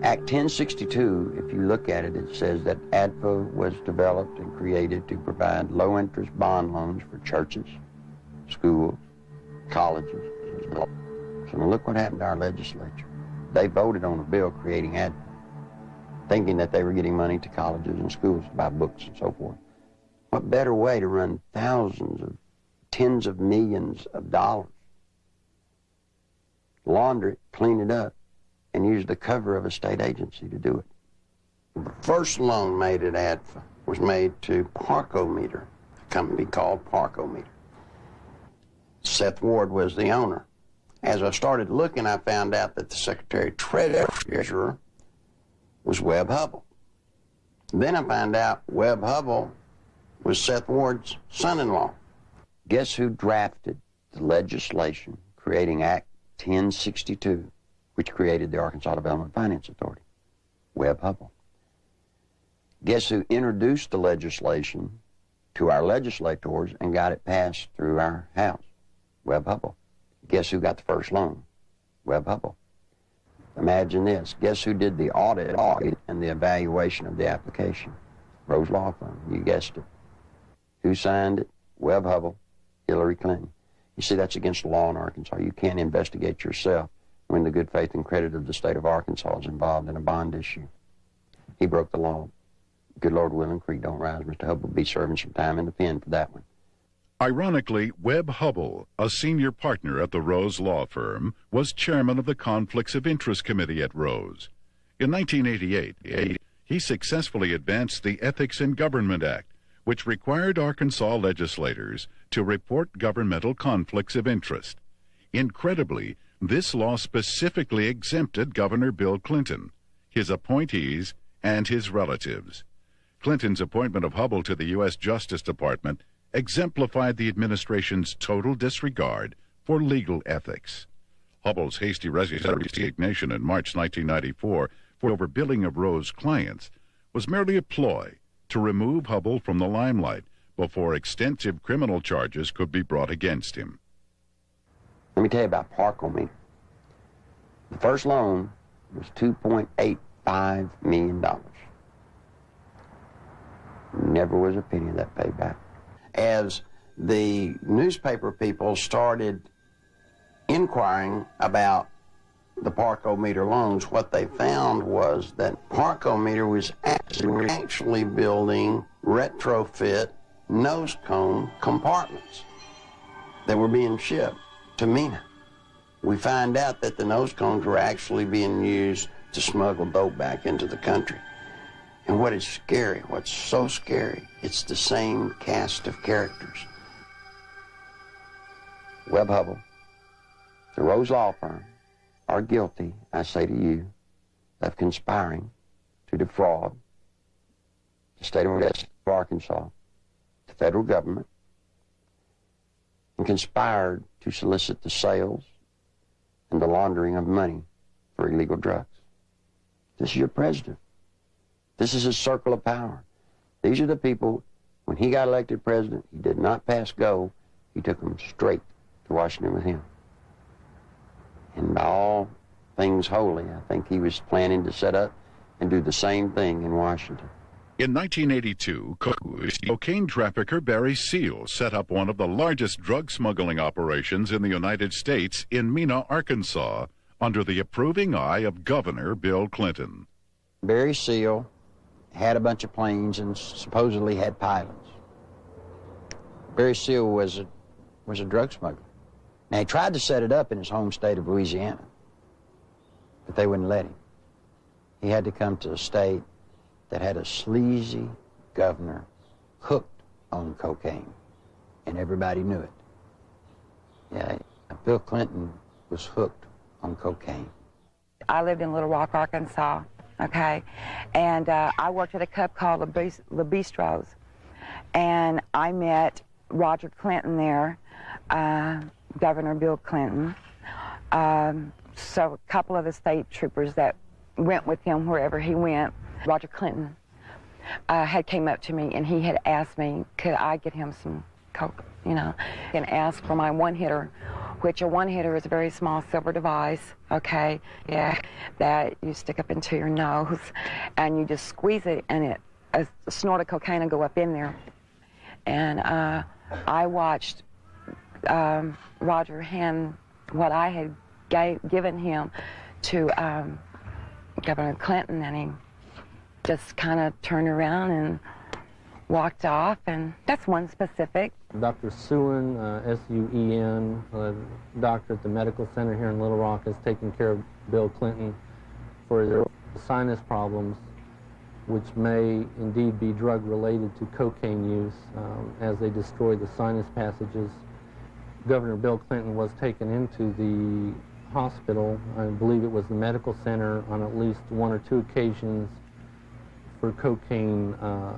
Act 1062, if you look at it, it says that ADFA was developed and created to provide low-interest bond loans for churches, schools, colleges. So now look what happened to our legislature. They voted on a bill creating ADFA, thinking that they were getting money to colleges and schools to buy books and so forth. What better way to run thousands of, tens of millions of dollars, launder it, clean it up, and use the cover of a state agency to do it. The first loan made at ADFA was made to Parkometer, a company called Parkometer. Seth Ward was the owner. As I started looking, I found out that the Secretary of Treasurer was Webb Hubbell. Then I found out Webb Hubbell was Seth Ward's son-in-law. Guess who drafted the legislation creating Act 1062, which created the Arkansas Development Finance Authority? Webb Hubbell. Guess who introduced the legislation to our legislators and got it passed through our House? Webb Hubbell. Guess who got the first loan? Webb Hubbell. Imagine this. Guess who did the audit and the evaluation of the application? Rose Law Firm. You guessed it. Who signed it? Webb Hubbell, Hillary Clinton. You see, that's against the law in Arkansas. You can't investigate yourself when the good faith and credit of the state of Arkansas is involved in a bond issue. He broke the law. Good Lord willing, creek don't rise. Mr. Hubbell will be serving some time in the pen for that one. Ironically, Webb Hubbell, a senior partner at the Rose Law Firm, was chairman of the Conflicts of Interest Committee at Rose. In 1988, he successfully advanced the Ethics in Government Act, which required Arkansas legislators to report governmental conflicts of interest. Incredibly, this law specifically exempted Governor Bill Clinton, his appointees, and his relatives. Clinton's appointment of Hubbell to the U.S. Justice Department exemplified the administration's total disregard for legal ethics. Hubbell's hasty resignation in March 1994 for overbilling of Rose clients was merely a ploy to remove Hubbell from the limelight before extensive criminal charges could be brought against him. Let me tell you about Parkometer. The first loan was $2.85 million. Never was a penny of that paid back. As the newspaper people started inquiring about the parkometer loans, what they found was that parkometer was actually building retrofit nose cone compartments that were being shipped to MENA. We find out that the nose cones were actually being used to smuggle dope back into the country. And what is scary, what's so scary, it's the same cast of characters. Webb Hubbell, the Rose Law Firm, are guilty, I say to you, of conspiring to defraud the state of Arkansas, the federal government, and conspired to solicit the sales and the laundering of money for illegal drugs. This is your president. This is his circle of power. These are the people, when he got elected president, he did not pass go. He took them straight to Washington with him. And by all things holy, I think he was planning to set up and do the same thing in Washington. In 1982, cocaine trafficker Barry Seal set up one of the largest drug smuggling operations in the United States in Mena, Arkansas, under the approving eye of Governor Bill Clinton. Barry Seal had a bunch of planes and supposedly had pilots. Barry Seal was a drug smuggler. Now, he tried to set it up in his home state of Louisiana, but they wouldn't let him. He had to come to a state that had a sleazy governor hooked on cocaine, and everybody knew it. Yeah, Bill Clinton was hooked on cocaine. I lived in Little Rock, Arkansas, okay? And I worked at a club called Le Bistros, and I met Roger Clinton there, Governor Bill Clinton, so a couple of the state troopers that went with him wherever he went. Roger Clinton had came up to me and he had asked me, could I get him some coke, you know, and asked for my one-hitter, which a one-hitter is a very small silver device, okay, yeah, that you stick up into your nose and you just squeeze it and a snort of cocaine will go up in there. And I watched Roger hand what I had given him to Governor Clinton, and he just kind of turned around and walked off, and that's one specific. Dr. Suen, S-U-E-N, doctor at the medical center here in Little Rock, has taken care of Bill Clinton for his sinus problems, which may indeed be drug-related to cocaine use as they destroy the sinus passages. Governor Bill Clinton was taken into the hospital, I believe it was the medical center, on at least one or two occasions for cocaine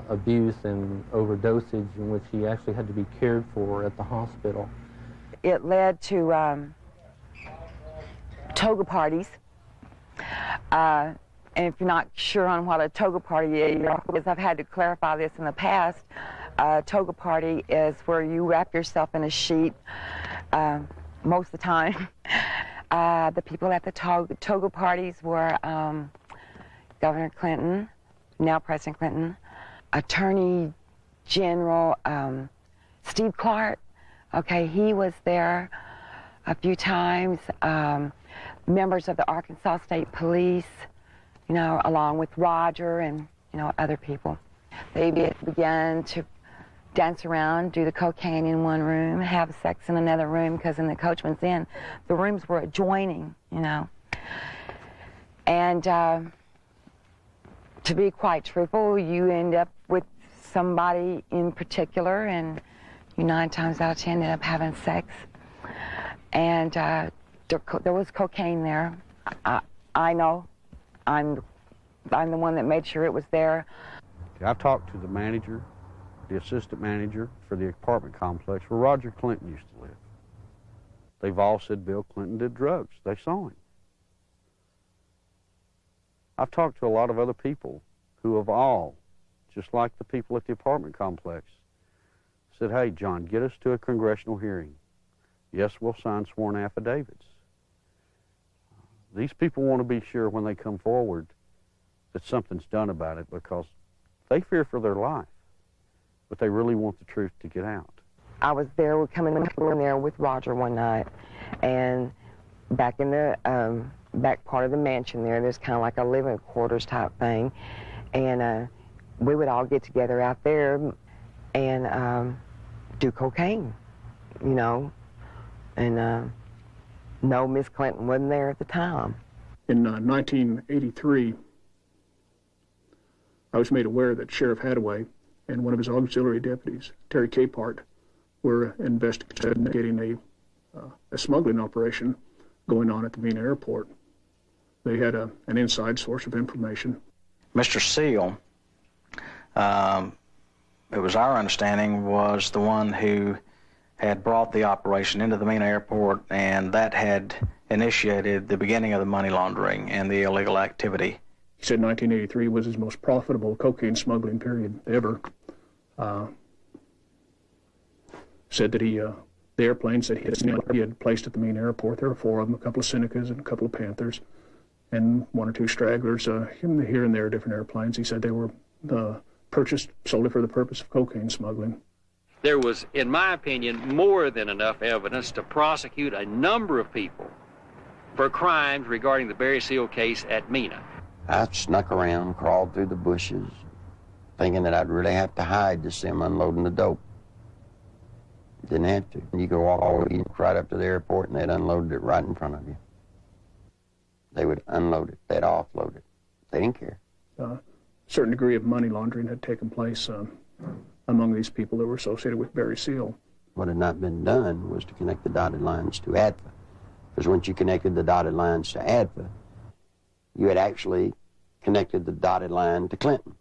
abuse and overdosage, in which he actually had to be cared for at the hospital. It led to toga parties. And if you're not sure on what a toga party is, I've had to clarify this in the past. A toga party is where you wrap yourself in a sheet most of the time. The people at the toga parties were Governor Clinton, now President Clinton, Attorney General Steve Clark. Okay, he was there a few times. Members of the Arkansas State Police, you know, along with Roger and, you know, other people. They began to dance around, do the cocaine in one room, have sex in another room, because in the Coachman's Inn, the rooms were adjoining, you know. And to be quite truthful, you end up with somebody in particular, and you 9 times out of 10 end up having sex. And there was cocaine there. I know. I'm the one that made sure it was there. I've talked to the manager, the assistant manager for the apartment complex where Roger Clinton used to live. They've all said Bill Clinton did drugs. They saw him. I've talked to a lot of other people who have all, just like the people at the apartment complex, said, hey, John, get us to a congressional hearing. Yes, we'll sign sworn affidavits. These people want to be sure when they come forward that something's done about it, because they fear for their life, but they really want the truth to get out. I was there, coming in there with Roger one night, and back in the back part of the mansion there. There's kind of like a living quarters type thing. And we would all get together out there and do cocaine, you know. And no, Miss Clinton wasn't there at the time. In 1983, I was made aware that Sheriff Hadaway and one of his auxiliary deputies, Terry Capehart, were investigating a smuggling operation going on at the Mena airport. They had an inside source of information. Mr. Seal, it was our understanding, was the one who had brought the operation into the Mena airport, and that had initiated the beginning of the money laundering and the illegal activity. He said 1983 was his most profitable cocaine smuggling period ever. Said that the airplanes that he had placed at the Mena airport, there were 4 of them, a couple of Senecas and a couple of Panthers, and 1 or 2 stragglers, here and there, different airplanes. He said they were purchased solely for the purpose of cocaine smuggling. There was, in my opinion, more than enough evidence to prosecute a number of people for crimes regarding the Barry Seal case at Mena. I snuck around, crawled through the bushes, thinking that I'd really have to hide to see them unloading the dope. Didn't have to. You could walk all the way right up to the airport and they'd unload it right in front of you. They would unload it, they'd offload it. They didn't care. A certain degree of money laundering had taken place among these people that were associated with Barry Seal. What had not been done was to connect the dotted lines to ADFA. Because once you connected the dotted lines to ADFA, you had actually connected the dotted line to Clinton.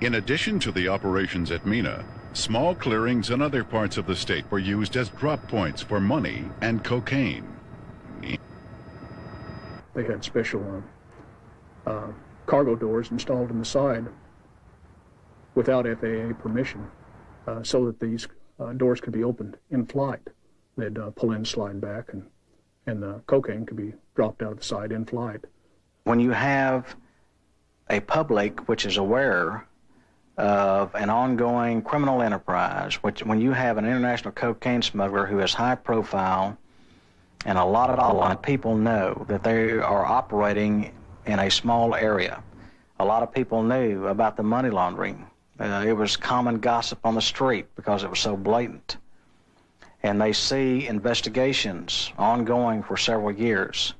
In addition to the operations at Mena, small clearings in other parts of the state were used as drop points for money and cocaine. They had special cargo doors installed on the side without FAA permission, so that these doors could be opened in flight. They'd pull in, slide back, and the cocaine could be dropped out of the side in flight. When you have a public which is aware of an ongoing criminal enterprise, when you have an international cocaine smuggler who is high profile, and a lot of people know that they are operating in a small area. A lot of people knew about the money laundering. It was common gossip on the street because it was so blatant. And they see investigations ongoing for several years.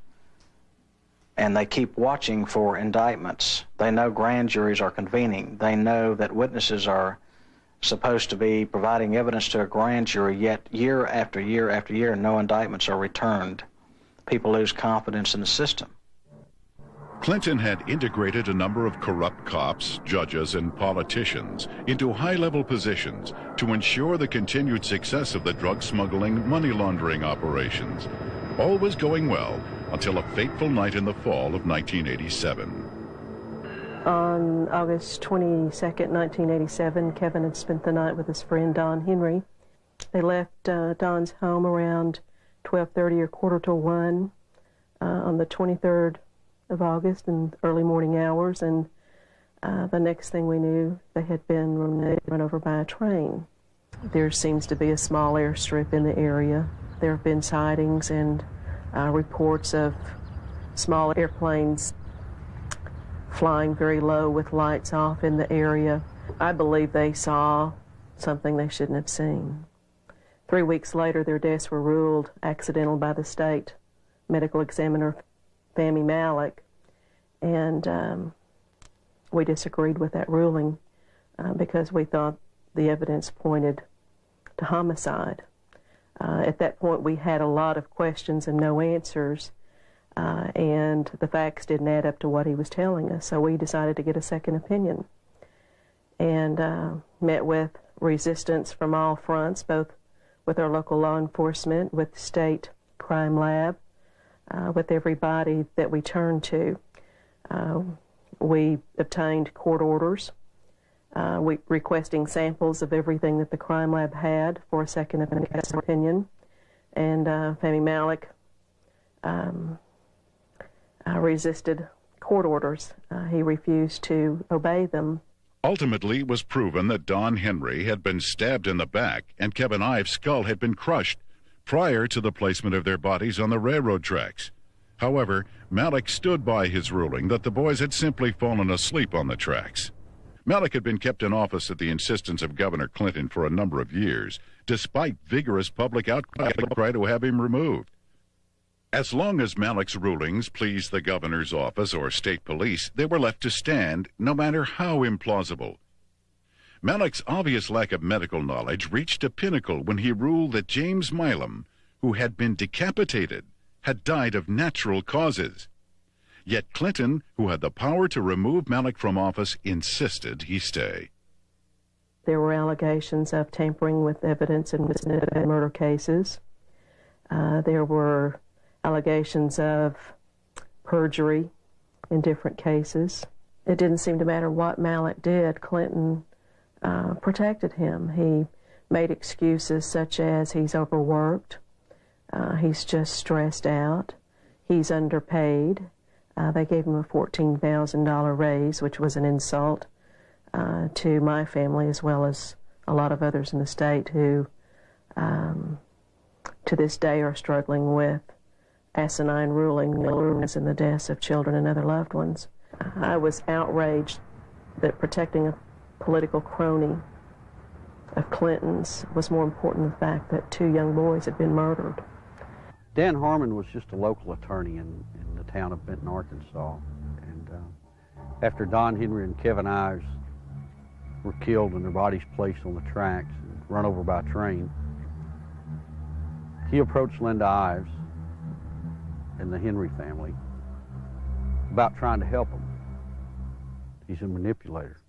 And they keep watching for indictments. They know grand juries are convening. They know that witnesses are supposed to be providing evidence to a grand jury, yet year after year after year, no indictments are returned. People lose confidence in the system. Clinton had integrated a number of corrupt cops, judges, and politicians into high-level positions to ensure the continued success of the drug smuggling, money laundering operations. All was going well until a fateful night in the fall of 1987. On August 22nd, 1987, Kevin had spent the night with his friend Don Henry. They left Don's home around 12:30 or 1:45 on the 23rd of August in early morning hours, and the next thing we knew, they had been run over by a train. There seems to be a small airstrip in the area. There have been sightings and reports of small airplanes flying very low with lights off in the area. I believe they saw something they shouldn't have seen. 3 weeks later, their deaths were ruled accidental by the state medical examiner, Fahmy Malek, and we disagreed with that ruling because we thought the evidence pointed to homicide. At that point, we had a lot of questions and no answers, and the facts didn't add up to what he was telling us, so we decided to get a second opinion and met with resistance from all fronts, both with our local law enforcement, with the state crime lab, with everybody that we turned to. We obtained court orders requesting samples of everything that the crime lab had for a second opinion, and Fahmy Malek resisted court orders. He refused to obey them. Ultimately, it was proven that Don Henry had been stabbed in the back and Kevin Ives' skull had been crushed prior to the placement of their bodies on the railroad tracks. However, Malik stood by his ruling that the boys had simply fallen asleep on the tracks. Malik had been kept in office at the insistence of Governor Clinton for a number of years, despite vigorous public outcry to have him removed. As long as Malik's rulings pleased the governor's office or state police, they were left to stand, no matter how implausible. Malik's obvious lack of medical knowledge reached a pinnacle when he ruled that James Milam, who had been decapitated, had died of natural causes. Yet Clinton, who had the power to remove Malik from office, insisted he stay. There were allegations of tampering with evidence in murder cases. There were allegations of perjury in different cases. It didn't seem to matter what Malik did. Clinton protected him. He made excuses such as he's overworked, he's just stressed out, he's underpaid. They gave him a $14,000 raise, which was an insult to my family as well as a lot of others in the state who to this day are struggling with asinine rulings and the deaths of children and other loved ones. I was outraged that protecting a political crony of Clinton's was more important than the fact that 2 young boys had been murdered. Dan Harmon was just a local attorney in the town of Benton, Arkansas. And after Don Henry and Kevin Ives were killed and their bodies placed on the tracks and run over by a train, he approached Linda Ives and the Henry family about trying to help them. He's a manipulator.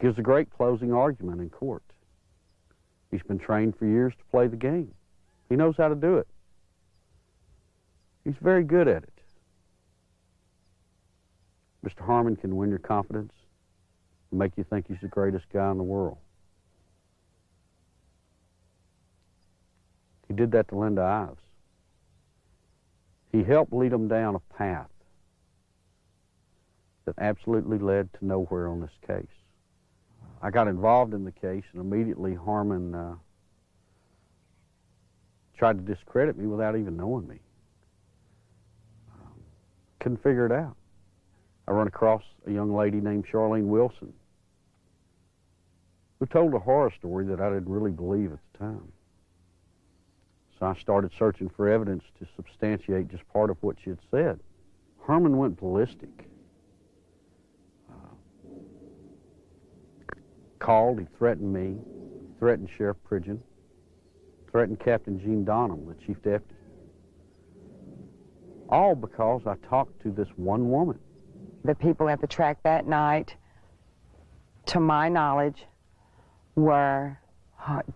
Gives a great closing argument in court. He's been trained for years to play the game. He knows how to do it. He's very good at it. Mr. Harmon can win your confidence and make you think he's the greatest guy in the world. He did that to Linda Ives. He helped lead them down a path that absolutely led to nowhere on this case. I got involved in the case, and immediately Harmon tried to discredit me without even knowing me. Couldn't figure it out. I run across a young lady named Charlene Wilson who told a horror story that I didn't really believe at the time. So I started searching for evidence to substantiate just part of what she had said. Harmon went ballistic. Called, he threatened me, threatened Sheriff Pridgeon, threatened Captain Gene Donham, the chief deputy. All because I talked to this one woman. The people at the track that night, to my knowledge, were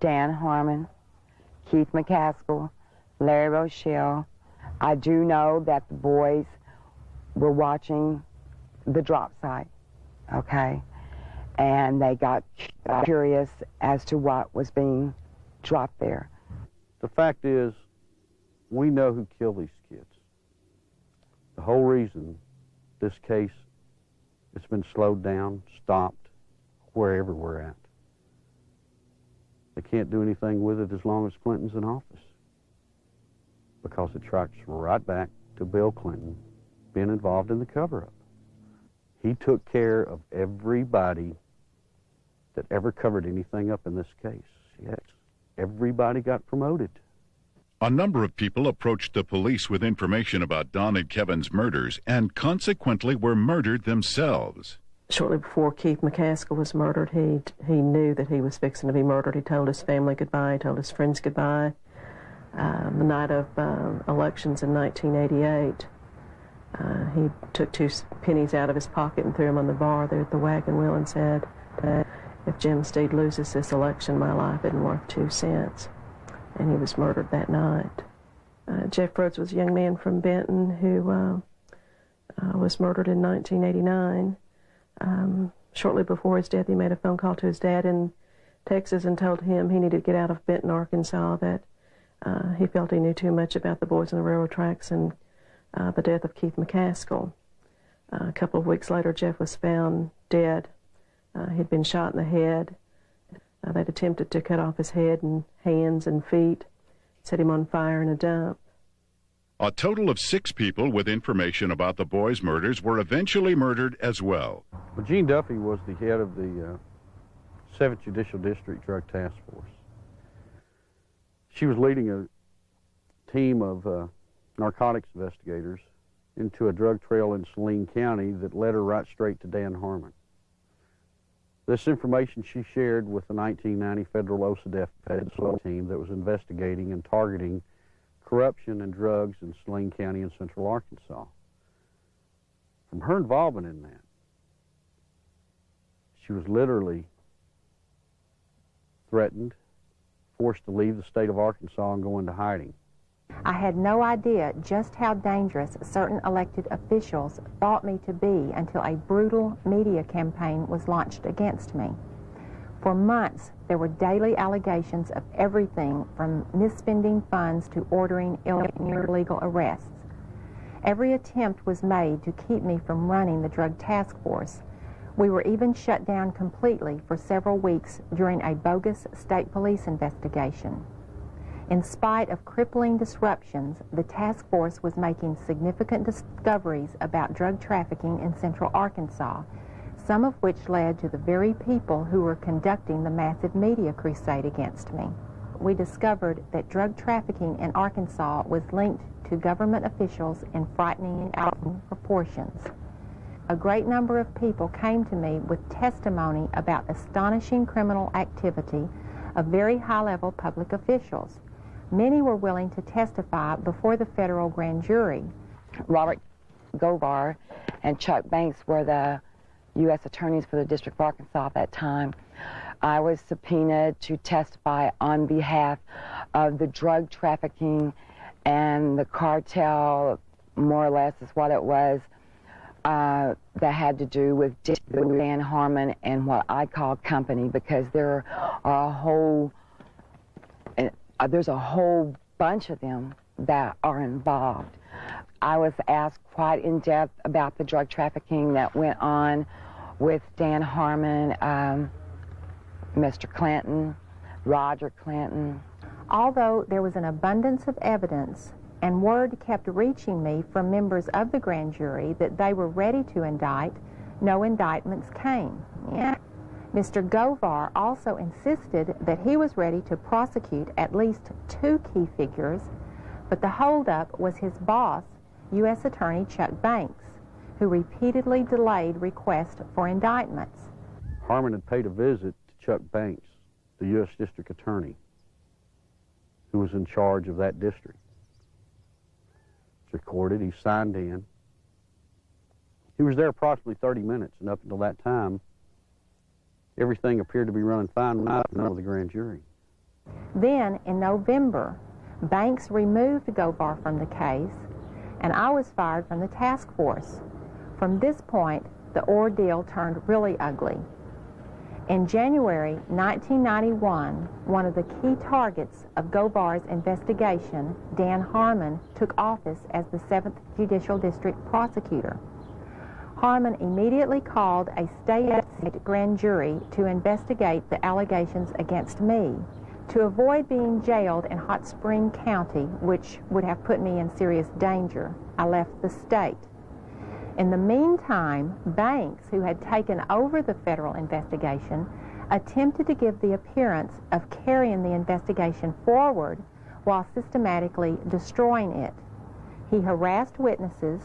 Dan Harmon, Keith McCaskill, Larry Rochelle. I do know that the boys were watching the drop site, okay? And they got curious as to what was being dropped there. The fact is, we know who killed these kids. The whole reason this case has been slowed down, stopped, wherever we're at. They can't do anything with it as long as Clinton's in office, because it tracks right back to Bill Clinton being involved in the cover-up. He took care of everybody that ever covered anything up in this case. Yes, everybody got promoted. A number of people approached the police with information about Don and Kevin's murders and consequently were murdered themselves. Shortly before Keith McCaskill was murdered, he knew that he was fixing to be murdered. He told his family goodbye, he told his friends goodbye. The night of elections in 1988, he took 2 pennies out of his pocket and threw them on the bar there at the wagon wheel and said, if Jim Steed loses this election, my life isn't worth 2 cents. And he was murdered that night. Jeff Rhodes was a young man from Benton who was murdered in 1989. Shortly before his death, he made a phone call to his dad in Texas and told him he needed to get out of Benton, Arkansas, that he felt he knew too much about the boys on the railroad tracks and the death of Keith McCaskill. A couple of weeks later, Jeff was found dead. He'd been shot in the head. They'd attempted to cut off his head and hands and feet, set him on fire in a dump. A total of 6 people with information about the boys' murders were eventually murdered as well. Well, Jean Duffy was the head of the 7th Judicial District Drug Task Force. She was leading a team of narcotics investigators into a drug trail in Saline County that led her right straight to Dan Harmon. This information she shared with the 1990 Federal OCDETF Fed team that was investigating and targeting corruption and drugs in Saline County in central Arkansas. From her involvement in that, she was literally threatened, forced to leave the state of Arkansas and go into hiding. I had no idea just how dangerous certain elected officials thought me to be until a brutal media campaign was launched against me. For months, there were daily allegations of everything from misspending funds to ordering illegal arrests. Every attempt was made to keep me from running the drug task force. We were even shut down completely for several weeks during a bogus state police investigation. In spite of crippling disruptions, the task force was making significant discoveries about drug trafficking in central Arkansas, some of which led to the very people who were conducting the massive media crusade against me. We discovered that drug trafficking in Arkansas was linked to government officials in frightening proportions. A great number of people came to me with testimony about astonishing criminal activity of very high-level public officials. Many were willing to testify before the federal grand jury. Robert Govar and Chuck Banks were the U.S. attorneys for the District of Arkansas at that time. I was subpoenaed to testify on behalf of the drug trafficking and the cartel, more or less is what it was, that had to do with Dan Harmon and what I call company, because there are there's a whole bunch of them that are involved. I was asked quite in depth about the drug trafficking that went on with Dan Harmon, Mr. Clinton, Roger Clinton. Although there was an abundance of evidence and word kept reaching me from members of the grand jury that they were ready to indict, no indictments came. Mr. Govar also insisted that he was ready to prosecute at least 2 key figures, but the holdup was his boss, U.S. Attorney Chuck Banks, who repeatedly delayed requests for indictments. Harmon had paid a visit to Chuck Banks, the U.S. District Attorney, who was in charge of that district. It's recorded, he signed in. He was there approximately 30 minutes, and up until that time, everything appeared to be running fine with the grand jury. Then, in November, Banks removed Govar from the case, and I was fired from the task force. From this point, the ordeal turned really ugly. In January 1991, one of the key targets of Govar's investigation, Dan Harmon, took office as the 7th Judicial District Prosecutor. Harmon immediately called a state grand jury to investigate the allegations against me. To avoid being jailed in Hot Spring County, which would have put me in serious danger, I left the state. In the meantime, Banks, who had taken over the federal investigation, attempted to give the appearance of carrying the investigation forward while systematically destroying it. He harassed witnesses,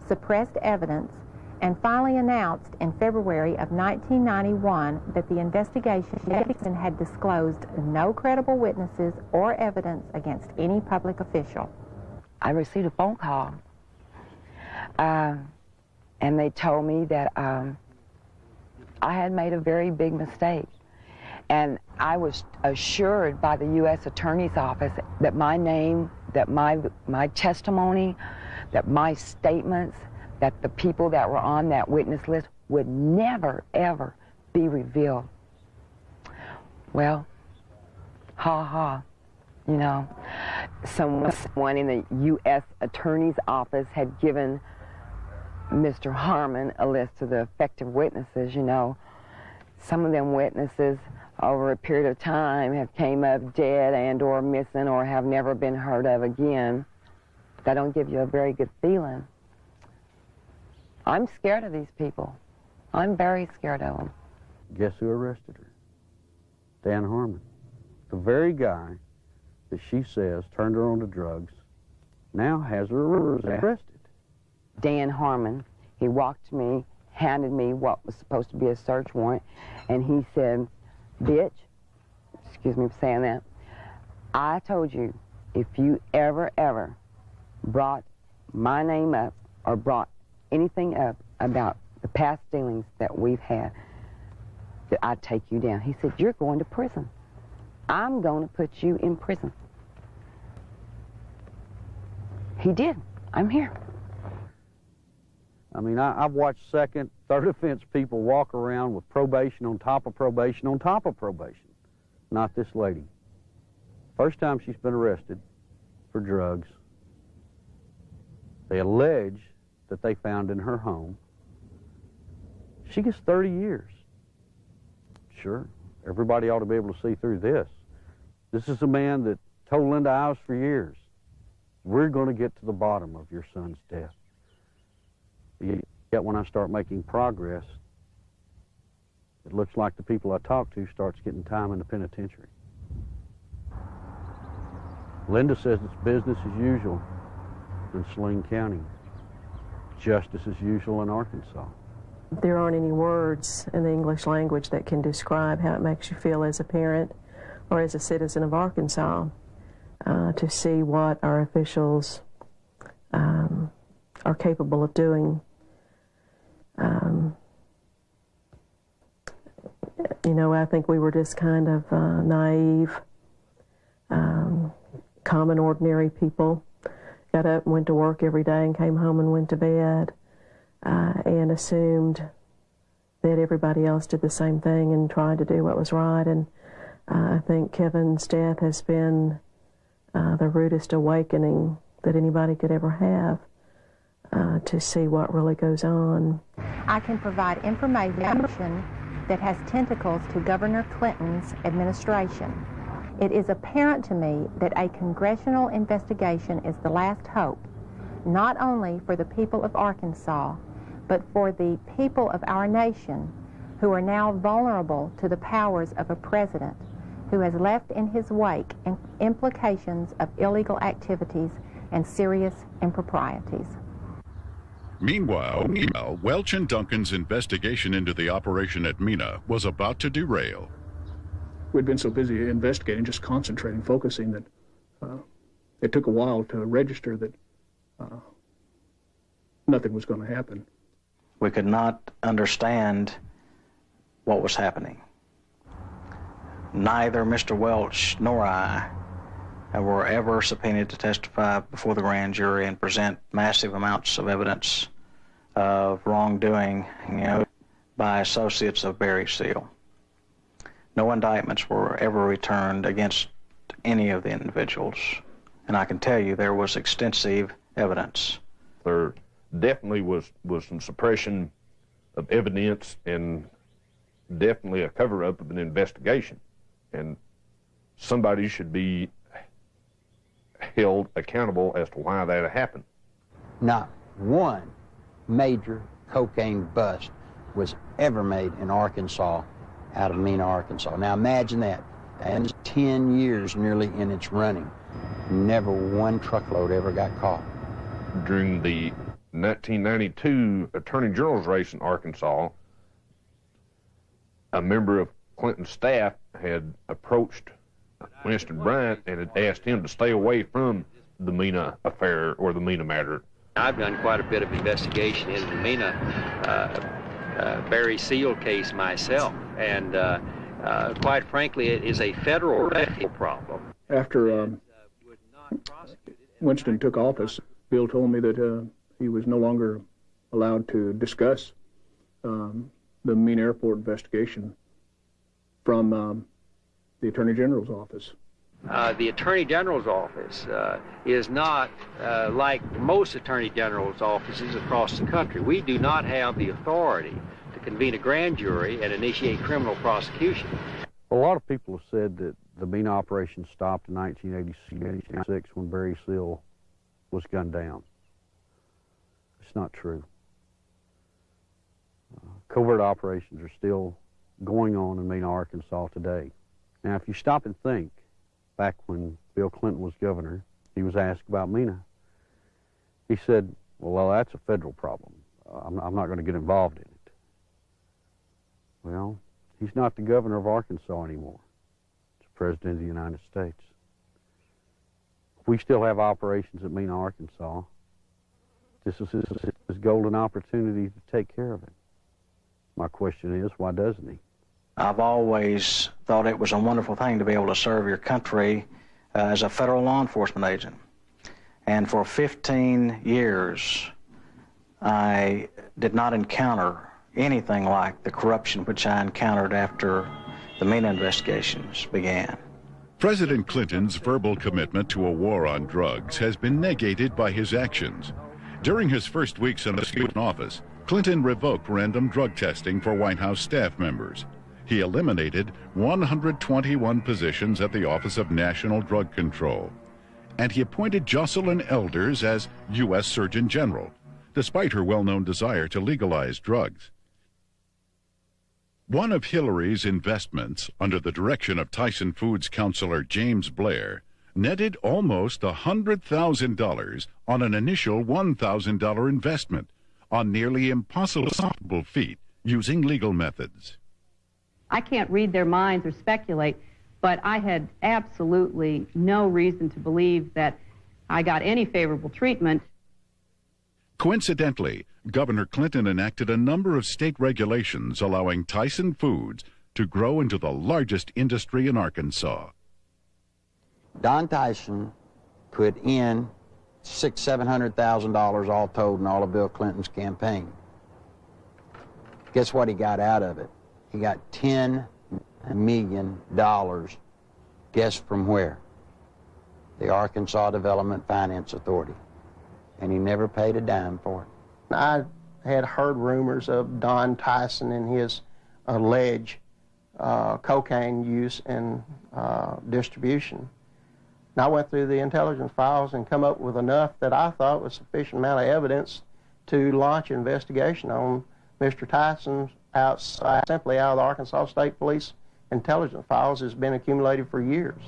suppressed evidence, and finally announced in February of 1991 that the investigation had disclosed no credible witnesses or evidence against any public official. I received a phone call, and they told me that I had made a very big mistake. And I was assured by the U.S. Attorney's Office that my name, that my testimony, that my statements, that the people that were on that witness list would never, ever be revealed. Well, ha, you know. Someone in the U.S. Attorney's Office had given Mr. Harmon a list of the effective witnesses, you know. Some of them witnesses over a period of time have came up dead and or missing or have never been heard of again. That don't give you a very good feeling. I'm scared of these people. I'm very scared of them. Guess who arrested her? Dan Harmon. The very guy that she says turned her on to drugs now has her arrested. Dan Harmon, he walked to me, handed me what was supposed to be a search warrant, and he said, bitch, excuse me for saying that, I told you, if you ever brought my name up or brought anything up about the past dealings that we've had, that I'd take you down. He said, you're going to prison. I'm going to put you in prison. He did. I'm here. I mean, I've watched second, third offense people walk around with probation on top of probation on top of probation. Not this lady. First time she's been arrested for drugs. They allege that they found in her home. She gets 30 years. Sure, everybody ought to be able to see through this. This is a man that told Linda Ives for years, we're going to get to the bottom of your son's death. Yet when I start making progress, it looks like the people I talk to starts getting time in the penitentiary. Linda says it's business as usual in Saline County, justice as usual in Arkansas. There aren't any words in the English language that can describe how it makes you feel as a parent or as a citizen of Arkansas to see what our officials are capable of doing. You know, I think we were just kind of naive, common, ordinary people. Got up and went to work every day and came home and went to bed and assumed that everybody else did the same thing and tried to do what was right. And I think Kevin's death has been the rudest awakening that anybody could ever have to see what really goes on. I can provide information that has tentacles to Governor Clinton's administration. It is apparent to me that a congressional investigation is the last hope, not only for the people of Arkansas, but for the people of our nation who are now vulnerable to the powers of a president who has left in his wake implications of illegal activities and serious improprieties. Meanwhile, Welch and Duncan's investigation into the operation at Mina was about to derail. We'd been so busy investigating, just concentrating, focusing, that it took a while to register that nothing was going to happen. We could not understand what was happening. Neither Mr. Welch nor I were ever subpoenaed to testify before the grand jury and present massive amounts of evidence of wrongdoing, by associates of Barry Seal. No indictments were ever returned against any of the individuals, and I can tell you there was extensive evidence. There definitely was some suppression of evidence and definitely a cover-up of an investigation, and somebody should be held accountable as to why that happened. Not one major cocaine bust was ever made in Arkansas out of Mina, Arkansas. Now imagine that. And 10 years nearly in its running. Never one truckload ever got caught. During the 1992 Attorney General's race in Arkansas, a member of Clinton's staff had approached Winston Bryant and had asked him to stay away from the Mina affair or the Mina matter. I've done quite a bit of investigation into the Mina Barry Seal case myself, and quite frankly, it is a federal problem. After Winston took office, Bill told me that he was no longer allowed to discuss the Mina Airport investigation from the Attorney General's office. The Attorney General's office is not like most Attorney General's offices across the country. We do not have the authority to convene a grand jury and initiate criminal prosecution. A lot of people have said that the Mina operation stopped in 1986 when Barry Seal was gunned down. It's not true. Covert operations are still going on in Mena, Arkansas today. Now, if you stop and think, back when Bill Clinton was governor, he was asked about Mena. He said, well, that's a federal problem. I'm not going to get involved in it. Well, he's not the governor of Arkansas anymore. He's the president of the United States. We still have operations at Mena, Arkansas. This is his golden opportunity to take care of it. My question is, why doesn't he? I've always thought it was a wonderful thing to be able to serve your country as a federal law enforcement agent. And for 15 years, I did not encounter anything like the corruption which I encountered after the Mena investigations began. President Clinton's verbal commitment to a war on drugs has been negated by his actions. During his first weeks in office, Clinton revoked random drug testing for White House staff members. He eliminated 121 positions at the Office of National Drug Control. And he appointed Jocelyn Elders as U.S. Surgeon General, despite her well-known desire to legalize drugs. One of Hillary's investments, under the direction of Tyson Foods counselor James Blair, netted almost $100,000 on an initial $1,000 investment, on nearly impossible feat using legal methods. I can't read their minds or speculate, but I had absolutely no reason to believe that I got any favorable treatment. Coincidentally, Governor Clinton enacted a number of state regulations allowing Tyson Foods to grow into the largest industry in Arkansas. Don Tyson put in $600,000-$700,000 all told in all of Bill Clinton's campaign. Guess what he got out of it? He got $10 million. Guess from where? The Arkansas Development Finance Authority. And he never paid a dime for it. I had heard rumors of Don Tyson and his alleged cocaine use and distribution. And I went through the intelligence files and come up with enough that I thought was sufficient amount of evidence to launch an investigation on Mr. Tyson simply out of the Arkansas State Police intelligence files has been accumulated for years.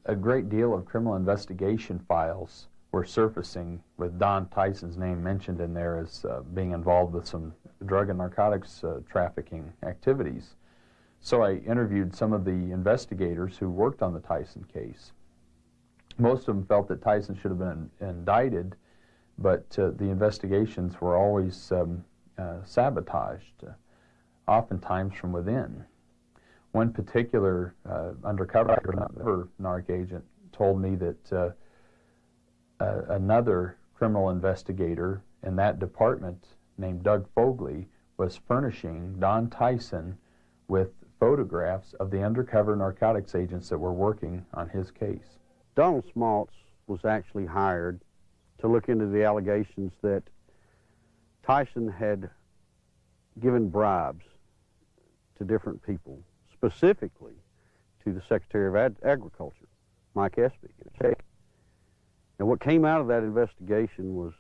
A great deal of criminal investigation files were surfacing with Don Tyson's name mentioned in there as being involved with some drug and narcotics trafficking activities. So I interviewed some of the investigators who worked on the Tyson case. Most of them felt that Tyson should have been indicted, but the investigations were always sabotaged, oftentimes from within. One particular undercover narc agent told me that another criminal investigator in that department named Doug Fogley was furnishing Don Tyson with photographs of the undercover narcotics agents that were working on his case. Donald Smaltz was actually hired to look into the allegations that Tyson had given bribes to different people, specifically to the Secretary of Agriculture, Mike Espy. And what came out of that investigation was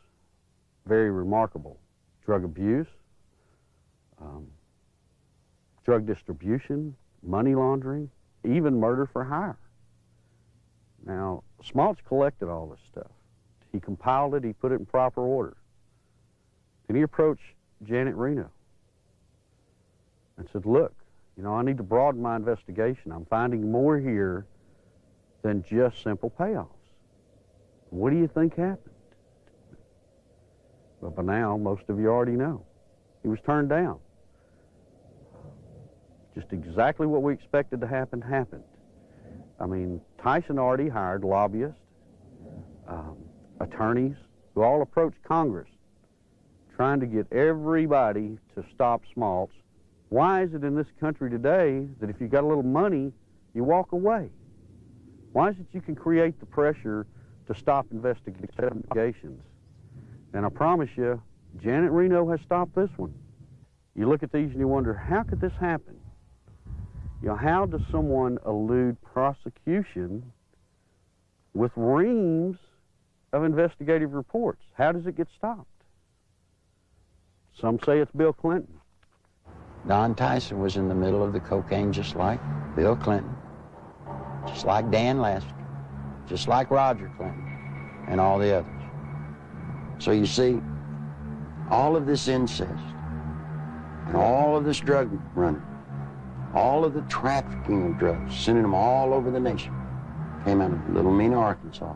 very remarkable. Drug abuse, drug distribution, money laundering, even murder for hire. Now, Smaltz collected all this stuff. He compiled it, he put it in proper order. Then he approached Janet Reno and said, look, you know, I need to broaden my investigation. I'm finding more here than just simple payoffs. What do you think happened? Well, by now, most of you already know. He was turned down. Just exactly what we expected to happen happened. I mean, Tyson already hired lobbyists, attorneys, who all approached Congress trying to get everybody to stop Smaltz. Why is it in this country today that if you got a little money, you walk away? Why is it you can create the pressure to stop investigations? And I promise you, Janet Reno has stopped this one. You look at these and you wonder, how could this happen? You know, how does someone elude prosecution with reams of investigative reports. How does it get stopped? Some say it's Bill Clinton. Don Tyson was in the middle of the cocaine just like Bill Clinton, just like Dan Lester, just like Roger Clinton, and all the others. So you see, all of this incest, and all of this drug running, all of the trafficking of drugs, sending them all over the nation, came out of Little Mena, Arkansas,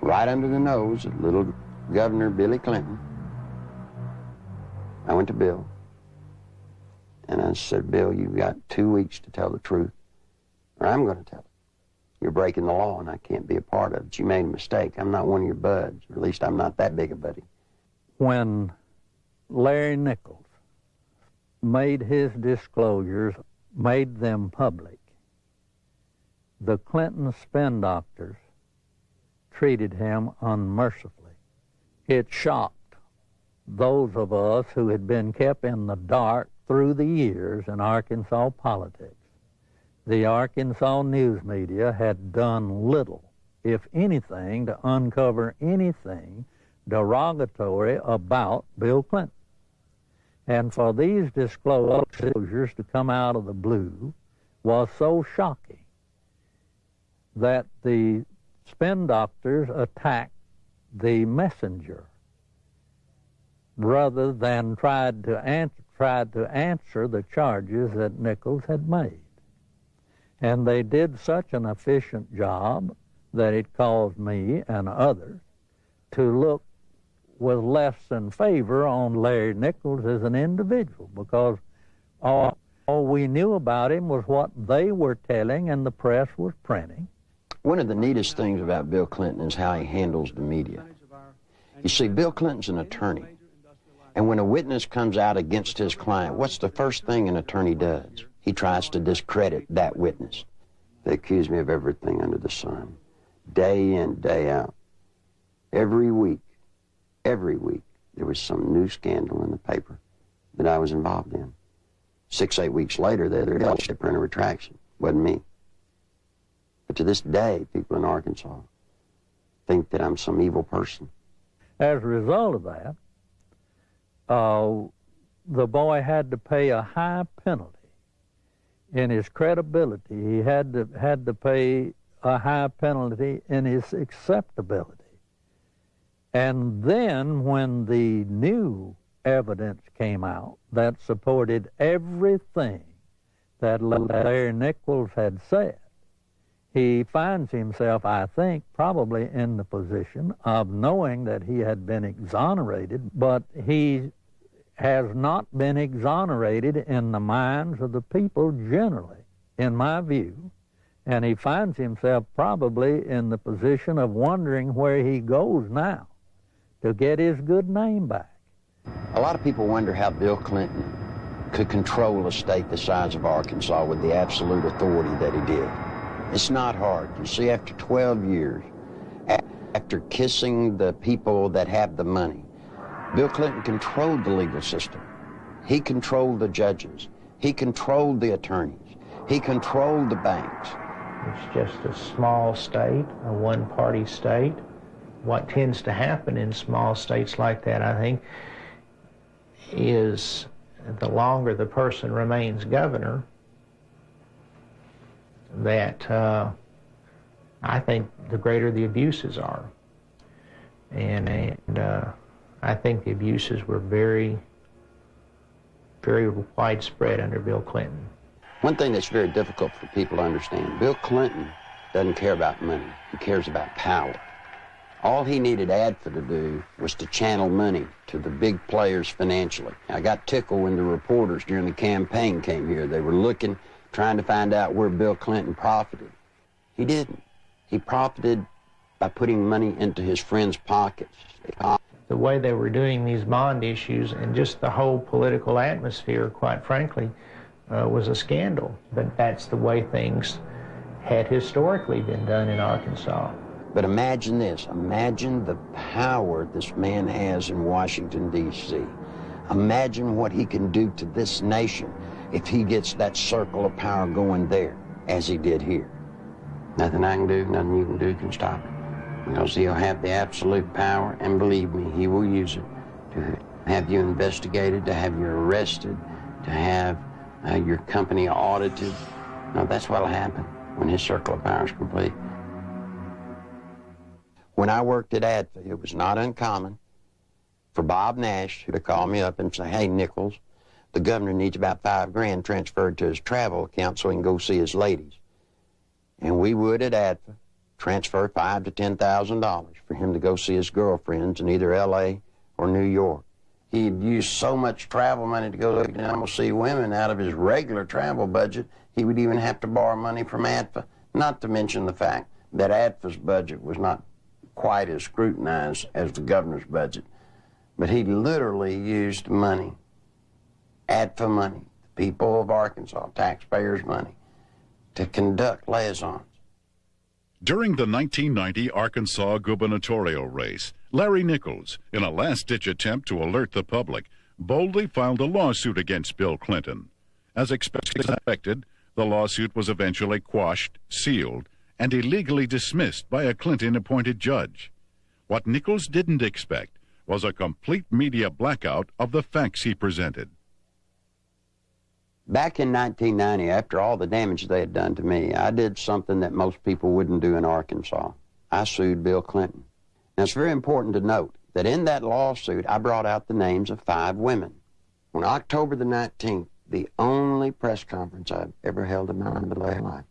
right under the nose of little Governor Billy Clinton. I went to Bill, and I said, Bill, you've got 2 weeks to tell the truth, or I'm going to tell it. You're breaking the law, and I can't be a part of it. You made a mistake. I'm not one of your buds, or at least I'm not that big a buddy. When Larry Nichols made his disclosures, made them public, the Clinton spin doctors treated him unmercifully. It shocked those of us who had been kept in the dark through the years in Arkansas politics. The Arkansas news media had done little, if anything, to uncover anything derogatory about Bill Clinton. And for these disclosures to come out of the blue was so shocking that the spin doctors attacked the messenger rather than tried to answer the charges that Nichols had made. And they did such an efficient job that it caused me and others to look with less than favor on Larry Nichols as an individual, because all we knew about him was what they were telling and the press was printing. One of the neatest things about Bill Clinton is how he handles the media. You see, Bill Clinton's an attorney, and when a witness comes out against his client, what's the first thing an attorney does? He tries to discredit that witness. They accuse me of everything under the sun, day in, day out. Every week, there was some new scandal in the paper that I was involved in. 6-8 weeks later, they print a retraction. Wasn't me. But to this day, people in Arkansas think that I'm some evil person. As a result of that, the boy had to pay a high penalty. In his credibility, he had to pay a high penalty in his acceptability. And then when the new evidence came out that supported everything that Larry Nichols had said, he finds himself, I think, probably in the position of knowing that he had been exonerated, but he has not been exonerated in the minds of the people generally, in my view, and he finds himself probably in the position of wondering where he goes now to get his good name back. A lot of people wonder how Bill Clinton could control a state the size of Arkansas with the absolute authority that he did. It's not hard. You see, after 12 years, after kissing the people that have the money, Bill Clinton controlled the legal system. He controlled the judges. He controlled the attorneys. He controlled the banks. It's just a small state, a one-party state. What tends to happen in small states like that, I think, is the longer the person remains governor, that I think the greater the abuses are. And I think the abuses were very, very widespread under Bill Clinton. One thing that's very difficult for people to understand, Bill Clinton doesn't care about money. He cares about power. All he needed ADFA to do was to channel money to the big players financially. I got tickled when the reporters during the campaign came here. They were looking, trying to find out where Bill Clinton profited. He didn't. He profited by putting money into his friends' pockets. The way they were doing these bond issues and just the whole political atmosphere, quite frankly, was a scandal. But that's the way things had historically been done in Arkansas. But imagine this. Imagine the power this man has in Washington, D.C. Imagine what he can do to this nation if he gets that circle of power going there, as he did here. Nothing I can do, nothing you can do can stop it. because he'll have the absolute power, and believe me, he will use it to have you investigated, to have you arrested, to have your company audited. No, that's what'll happen when his circle of power is complete. When I worked at ADFA, it was not uncommon for Bob Nash to call me up and say, hey, Nichols, the governor needs about $5 grand transferred to his travel account so he can go see his ladies. And we would at ADFA transfer $5,000 to $10,000 for him to go see his girlfriends in either L.A. or New York. He'd use so much travel money to go to see women out of his regular travel budget, he would even have to borrow money from ADFA, not to mention the fact that ADFA's budget was not quite as scrutinized as the governor's budget. But he literally used money, ADFA money, the people of Arkansas, taxpayers' money, to conduct liaisons. During the 1990 Arkansas gubernatorial race, Larry Nichols, in a last-ditch attempt to alert the public, boldly filed a lawsuit against Bill Clinton. As expected, the lawsuit was eventually quashed, sealed, and illegally dismissed by a Clinton-appointed judge. What Nichols didn't expect was a complete media blackout of the facts he presented. Back in 1990, after all the damage they had done to me, I did something that most people wouldn't do in Arkansas. I sued Bill Clinton. Now, it's very important to note that in that lawsuit, I brought out the names of 5 women. On October the 19th, the only press conference I've ever held in my life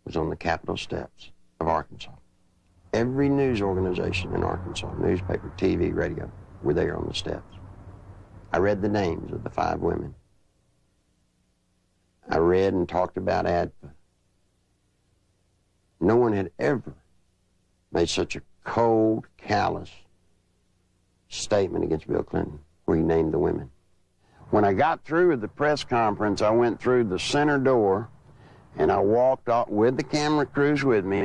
was on the Capitol steps of Arkansas. Every news organization in Arkansas, newspaper, TV, radio, were there on the steps. I read the names of the 5 women. I read and talked about ADFA. No one had ever made such a cold, callous statement against Bill Clinton where he named the women. When I got through with the press conference, I went through the center door and I walked off with the camera crews with me,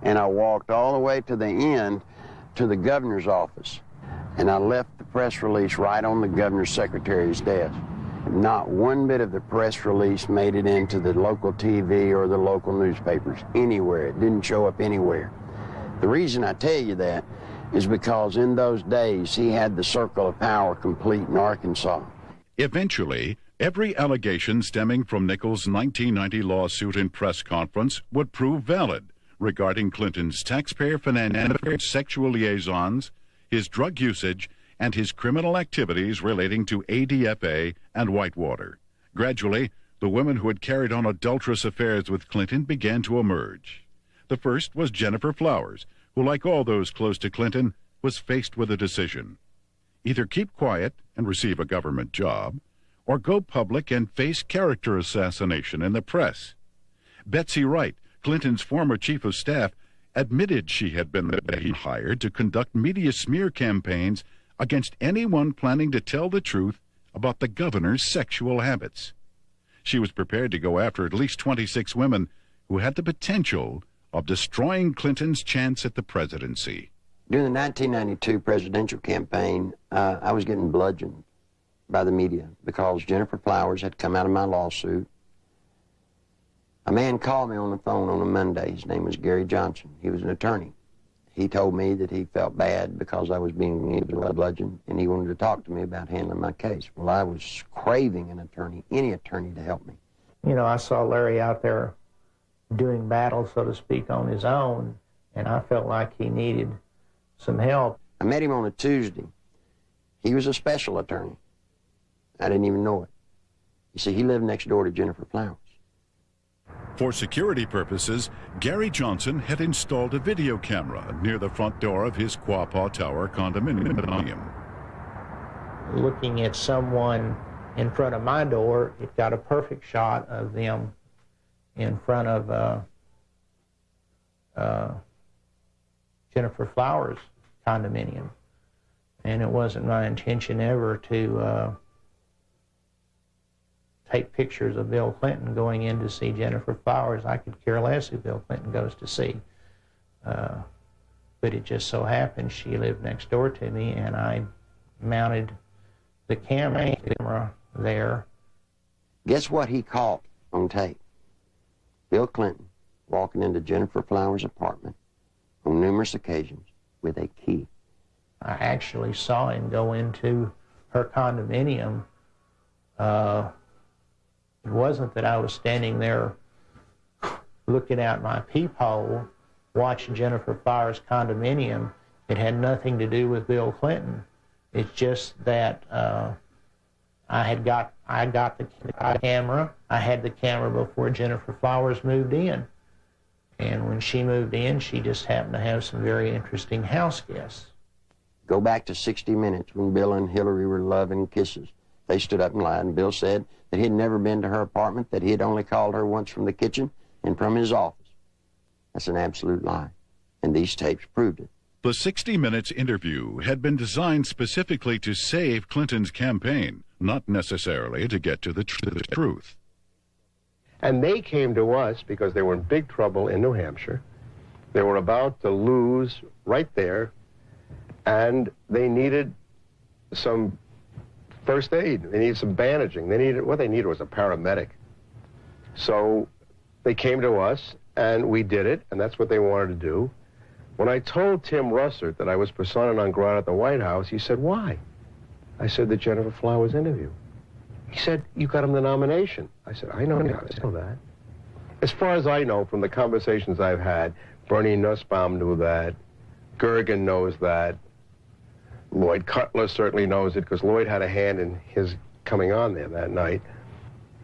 and I walked all the way to the end to the governor's office. And I left the press release right on the governor's secretary's desk. Not one bit of the press release made it into the local TV or the local newspapers, anywhere. It didn't show up anywhere. The reason I tell you that is because in those days, he had the circle of power complete in Arkansas. Eventually, every allegation stemming from Nichols' 1990 lawsuit and press conference would prove valid regarding Clinton's taxpayer-financed sexual liaisons, his drug usage, and his criminal activities relating to ADFA and Whitewater. Gradually, the women who had carried on adulterous affairs with Clinton began to emerge. The first was Jennifer Flowers, who, like all those close to Clinton, was faced with a decision. Either keep quiet and receive a government job, or go public and face character assassination in the press. Betsy Wright, Clinton's former chief of staff, admitted she had been hired to conduct media smear campaigns against anyone planning to tell the truth about the governor's sexual habits. She was prepared to go after at least 26 women who had the potential of destroying Clinton's chance at the presidency. During the 1992 presidential campaign, I was getting bludgeoned by the media because Jennifer Flowers had come out of my lawsuit. A man called me on the phone on a Monday. His name was Gary Johnson. He was an attorney. He told me that he felt bad because I was being bludgeoned, and he wanted to talk to me about handling my case. Well, I was craving an attorney, any attorney, to help me. You know, I saw Larry out there doing battle, so to speak, on his own, and I felt like he needed some help. I met him on a Tuesday. He was a special attorney. I didn't even know it. You see, he lived next door to Jennifer Flowers. For security purposes, Gary Johnson had installed a video camera near the front door of his Quapaw Tower condominium. Looking at someone in front of my door, it got a perfect shot of them in front of Jennifer Flowers' condominium. And it wasn't my intention ever to take pictures of Bill Clinton going in to see Jennifer Flowers. I could care less who Bill Clinton goes to see. But it just so happened she lived next door to me, and I mounted the camera there. Guess what he caught on tape? Bill Clinton walking into Jennifer Flowers' apartment on numerous occasions with a key. I actually saw him go into her condominium. It wasn't that I was standing there looking out my peephole watching Jennifer Flowers' condominium. It had nothing to do with Bill Clinton. It's just that I got the camera. I had the camera before Jennifer Flowers moved in. And when she moved in, she just happened to have some very interesting house guests. Go back to 60 Minutes when Bill and Hillary were loving kisses. They stood up and lied, and Bill said that he had never been to her apartment, that he had only called her once from the kitchen and from his office. That's an absolute lie, and these tapes proved it. The 60 Minutes interview had been designed specifically to save Clinton's campaign, not necessarily to get to the truth. And they came to us because they were in big trouble in New Hampshire. They were about to lose right there, and they needed some first aid. They needed some bandaging. What they needed was a paramedic. So they came to us, and we did it, and that's what they wanted to do. When I told Tim Russert that I was persona non grata at the White House, he said, "Why?" I said, "The Jennifer Flowers interview." He said, "You got him the nomination." I said, "I know that." As far as I know from the conversations I've had, Bernie Nussbaum knew that, Gergen knows that, Lloyd Cutler certainly knows it because Lloyd had a hand in his coming on there that night.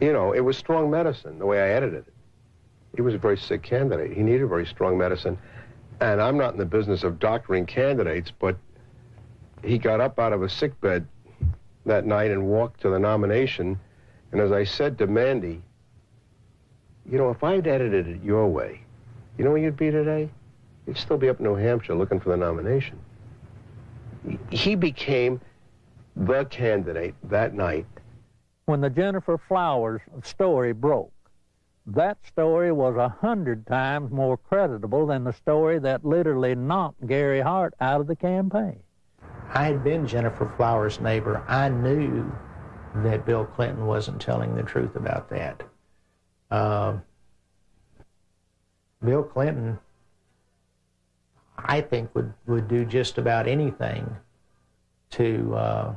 You know, it was strong medicine, the way I edited it. He was a very sick candidate. He needed very strong medicine. And I'm not in the business of doctoring candidates, but he got up out of a sickbed that night and walked to the nomination. And as I said to Mandy, you know, if I'd edited it your way, you know where you'd be today? You'd still be up in New Hampshire looking for the nomination. He became the candidate that night. When the Jennifer Flowers story broke, that story was 100 times more creditable than the story that literally knocked Gary Hart out of the campaign. I had been Jennifer Flowers' neighbor. I knew that Bill Clinton wasn't telling the truth about that. Bill Clinton, I think, would do just about anything to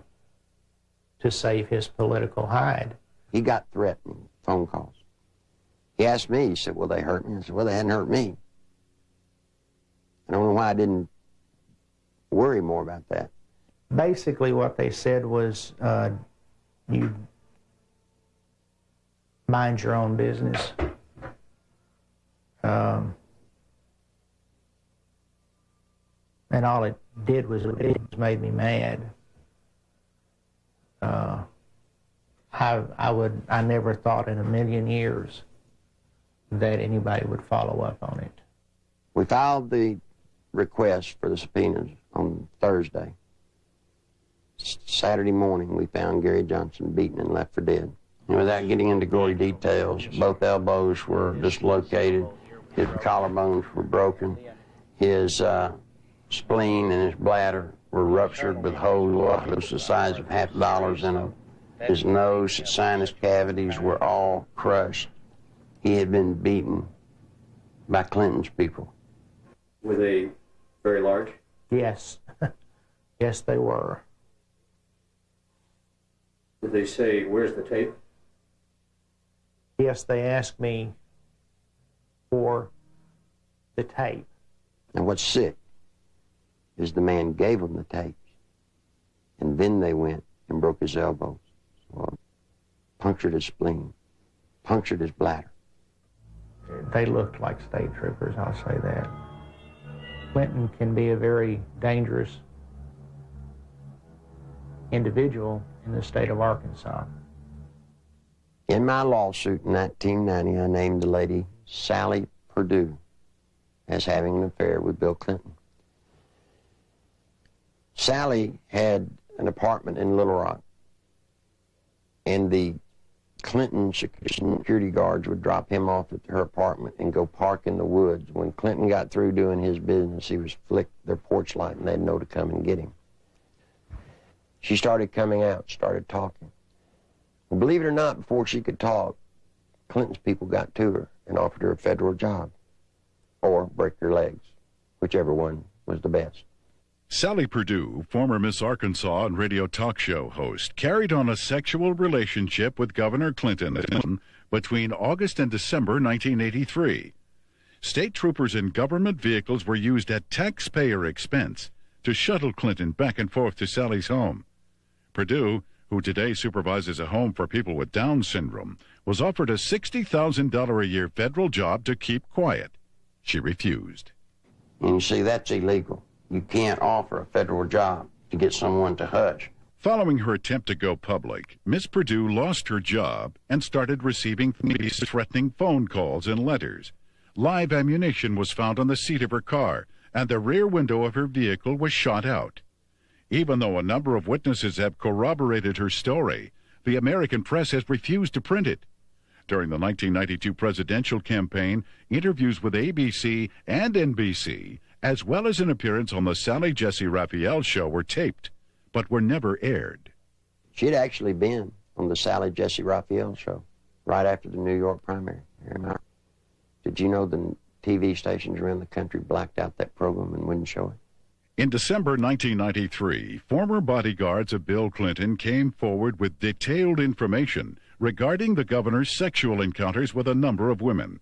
save his political hide. He got threatening phone calls. He asked me, he said, "Will they hurt me?" I said, "Well, they hadn't hurt me." I don't know why I didn't worry more about that. Basically what they said was, you mind your own business. And all it did was it made me mad. I never thought in a million years that anybody would follow up on it. We filed the request for the subpoenas on Thursday. Saturday morning, we found Gary Johnson beaten and left for dead. And without getting into gory details, both elbows were dislocated, his collarbones were broken, his spleen and his bladder were ruptured with holes the size of $50 in them. His nose, his sinus cavities were all crushed. He had been beaten by Clinton's people. Were they very large? Yes. Yes, they were. Did they say, "Where's the tape"? Yes, they asked me for the tape. And what's sick is the man gave them the tapes, and then they went and broke his elbows, punctured his spleen, punctured his bladder. They looked like state troopers, I'll say that. Clinton can be a very dangerous individual in the state of Arkansas. In my lawsuit in 1990, I named the lady Sally Perdue as having an affair with Bill Clinton. Sally had an apartment in Little Rock, and the Clinton security guards would drop him off at her apartment and go park in the woods. When Clinton got through doing his business, he was flicked their porch light and they'd know to come and get him. She started coming out, started talking. Well, believe it or not, before she could talk, Clinton's people got to her and offered her a federal job or break her legs, whichever one was the best. Sally Perdue, former Miss Arkansas and radio talk show host, carried on a sexual relationship with Governor Clinton between August and December 1983. State troopers in government vehicles were used at taxpayer expense to shuttle Clinton back and forth to Sally's home. Perdue, who today supervises a home for people with Down syndrome, was offered a $60,000 a year federal job to keep quiet. She refused. And you see, that's illegal. You can't offer a federal job to get someone to hush. Following her attempt to go public, Miss Perdue lost her job and started receiving threatening phone calls and letters. Live ammunition was found on the seat of her car, and the rear window of her vehicle was shot out. Even though a number of witnesses have corroborated her story, the American press has refused to print it. During the 1992 presidential campaign, interviews with ABC and NBC, as well as an appearance on the Sally Jesse Raphael show, were taped, but were never aired. She'd actually been on the Sally Jesse Raphael show right after the New York primary. Did you know the TV stations around the country blacked out that program and wouldn't show it? In December 1993, former bodyguards of Bill Clinton came forward with detailed information regarding the governor's sexual encounters with a number of women.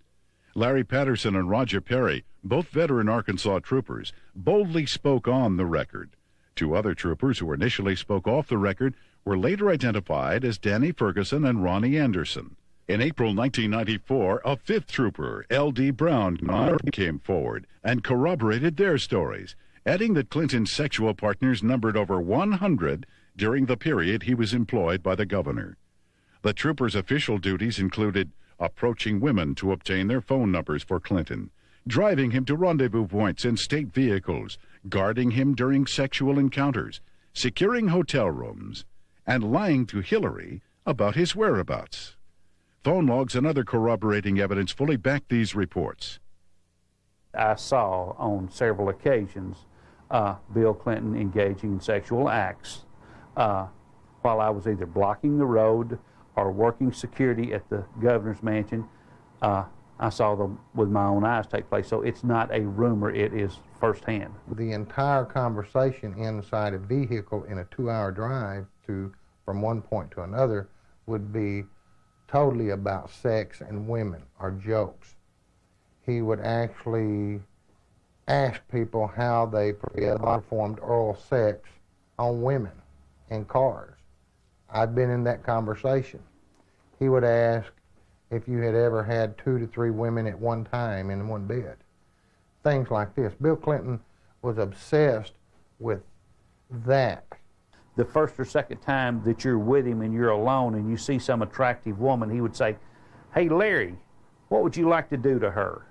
Larry Patterson and Roger Perry, both veteran Arkansas troopers, boldly spoke on the record. Two other troopers who initially spoke off the record were later identified as Danny Ferguson and Ronnie Anderson. In April 1994, a fifth trooper, L.D. Brown, came forward and corroborated their stories, adding that Clinton's sexual partners numbered over 100 during the period he was employed by the governor. The trooper's official duties included approaching women to obtain their phone numbers for Clinton, driving him to rendezvous points in state vehicles, guarding him during sexual encounters, securing hotel rooms, and lying to Hillary about his whereabouts. Phone logs and other corroborating evidence fully back these reports. I saw on several occasions Bill Clinton engaging in sexual acts while I was either blocking the road or working security at the governor's mansion. I saw them with my own eyes take place. So it's not a rumor, it is firsthand. The entire conversation inside a vehicle in a 2-hour drive from one point to another would be totally about sex and women or jokes. He would actually ask people how they performed oral sex on women in cars. I've been in that conversation. He would ask if you had ever had 2 to 3 women at one time in one bed. Things like this. Bill Clinton was obsessed with that. The first or second time that you're with him and you're alone and you see some attractive woman, he would say, "Hey, Larry, what would you like to do to her?"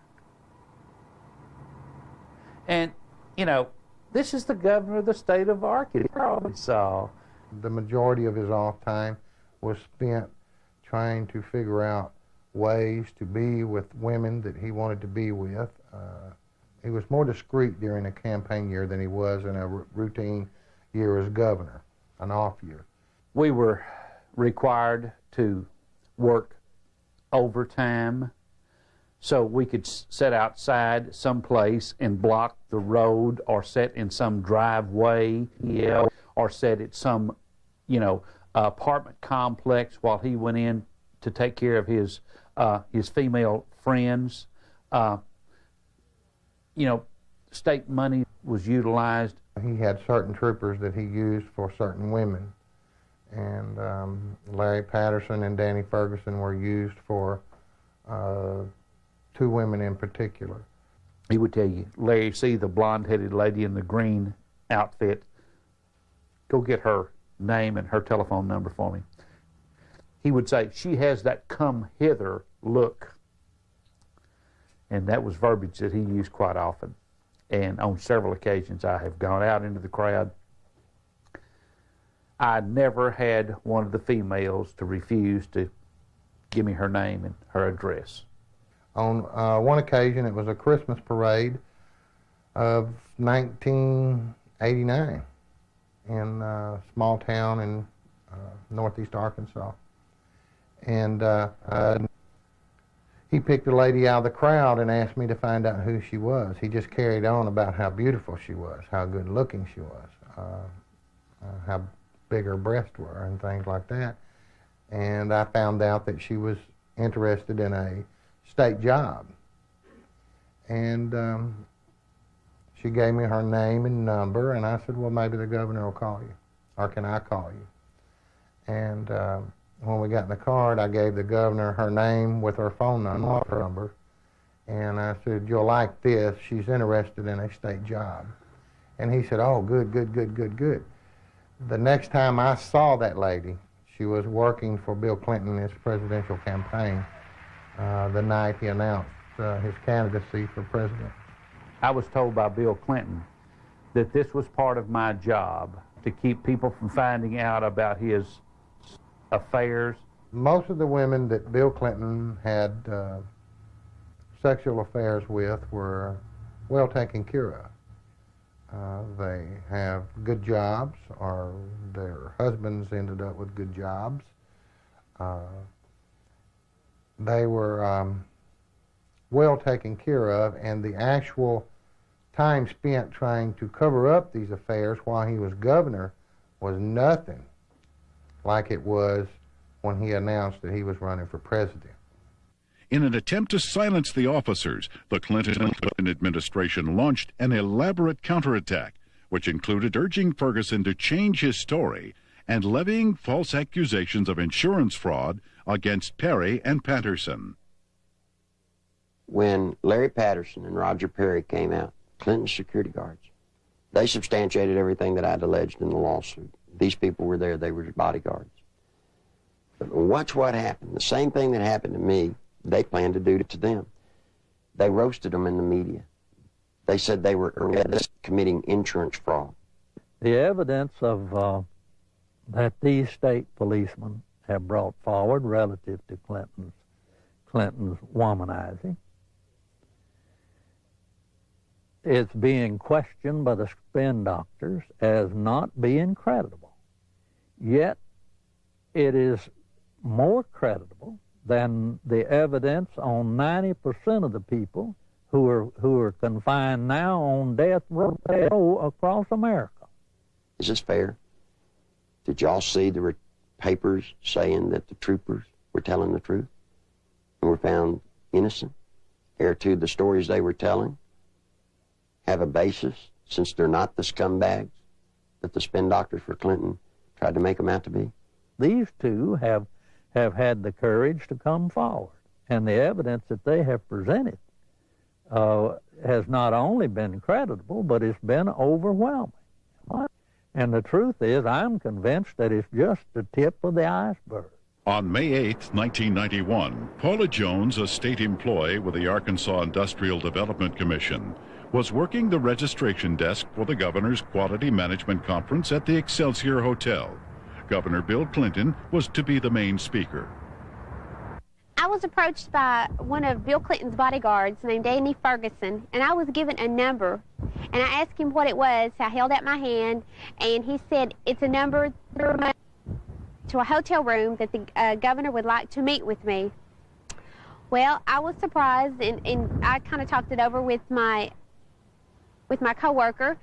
And, you know, this is the governor of the state of Arkansas. The majority of his off time was spent trying to figure out ways to be with women that he wanted to be with. He was more discreet during a campaign year than he was in a routine year as governor, an off year. We were required to work overtime so we could sit outside someplace and block the road, or sit in some driveway, or sit at some, apartment complex while he went in to take care of his female friends. State money was utilized. He had certain troopers that he used for certain women, and Larry Patterson and Danny Ferguson were used for 2 women in particular. He would tell you, "Larry, see the blonde-headed lady in the green outfit? Go get her name and her telephone number for me." He would say, "She has that come hither look." And that was verbiage that he used quite often. And on several occasions I have gone out into the crowd. I never had one of the females to refuse to give me her name and her address. On one occasion, it was a Christmas parade of 1989 in a small town in northeast Arkansas. And he picked a lady out of the crowd and asked me to find out who she was. He just carried on about how beautiful she was, how good looking she was, how big her breasts were and things like that. And I found out that she was interested in a state job. And she gave me her name and number, and I said, well, maybe the governor will call you, or can I call you? And when we got in the car, I gave the governor her name with her phone number, and I said, you'll like this, she's interested in a state job. And he said, oh, good, good, good, good, good. The next time I saw that lady, she was working for Bill Clinton in his presidential campaign the night he announced his candidacy for president. I was told by Bill Clinton that this was part of my job, to keep people from finding out about his affairs. Most of the women that Bill Clinton had sexual affairs with were well taken care of. They have good jobs, or their husbands ended up with good jobs. They were well taken care of, and the actual time spent trying to cover up these affairs while he was governor was nothing like it was when he announced that he was running for president. In an attempt to silence the officers, the Clinton administration launched an elaborate counterattack, which included urging Ferguson to change his story and levying false accusations of insurance fraud against Perry and Patterson. When Larry Patterson and Roger Perry came out, Clinton's security guards, they substantiated everything that I'd alleged in the lawsuit. These people were there, they were bodyguards. But watch what happened. The same thing that happened to me, they planned to do to them. They roasted them in the media. They said they were committing insurance fraud. The evidence of that these state policemen have brought forward relative to Clinton's womanizing is being questioned by the spin doctors as not being credible. Yet it is more credible than the evidence on 90% of the people who are confined now on death row across America. Is this fair? Did y'all see the papers saying that the troopers were telling the truth and were found innocent? Ere to the stories they were telling have a basis, since they're not the scumbags that the spin doctors for Clinton tried to make them out to be? These two have had the courage to come forward, and the evidence that they have presented has not only been credible, but it's been overwhelming. And the truth is, I'm convinced that it's just the tip of the iceberg. On May 8, 1991, Paula Jones, a state employee with the Arkansas Industrial Development Commission, was working the registration desk for the governor's Quality Management Conference at the Excelsior Hotel. Governor Bill Clinton was to be the main speaker. I was approached by one of Bill Clinton's bodyguards named Danny Ferguson, and I was given a number. And I asked him what it was. I held out my hand, and he said, it's a number to a hotel room that the governor would like to meet with me. Well, I was surprised, and I kind of talked it over with my coworker,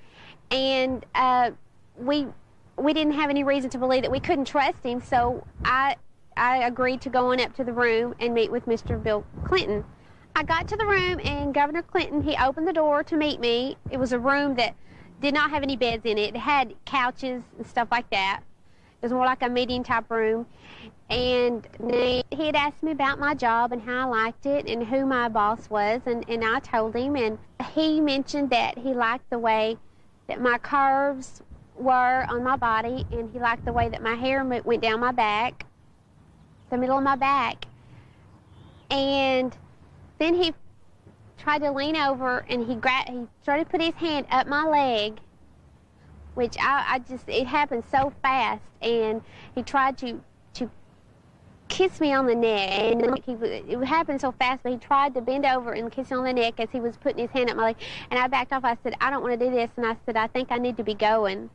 and we didn't have any reason to believe that we couldn't trust him, so I agreed to go on up to the room and meet with Mr. Bill Clinton. I got to the room, and Governor Clinton, he opened the door to meet me. It was a room that did not have any beds in it. It had couches and stuff like that. It was more like a meeting type room. And he had asked me about my job and how I liked it and who my boss was, and I told him, and he mentioned that he liked the way that my curves were on my body, and he liked the way that my hair went down my back, the middle of my back. And then he tried to lean over, and he started to put his hand up my leg, which it happened so fast, and he tried to kiss me on the neck, and it happened so fast, but he tried to bend over and kiss me on the neck as he was putting his hand up my leg, and I backed off. I said, I don't want to do this, and I said, I think I need to be going.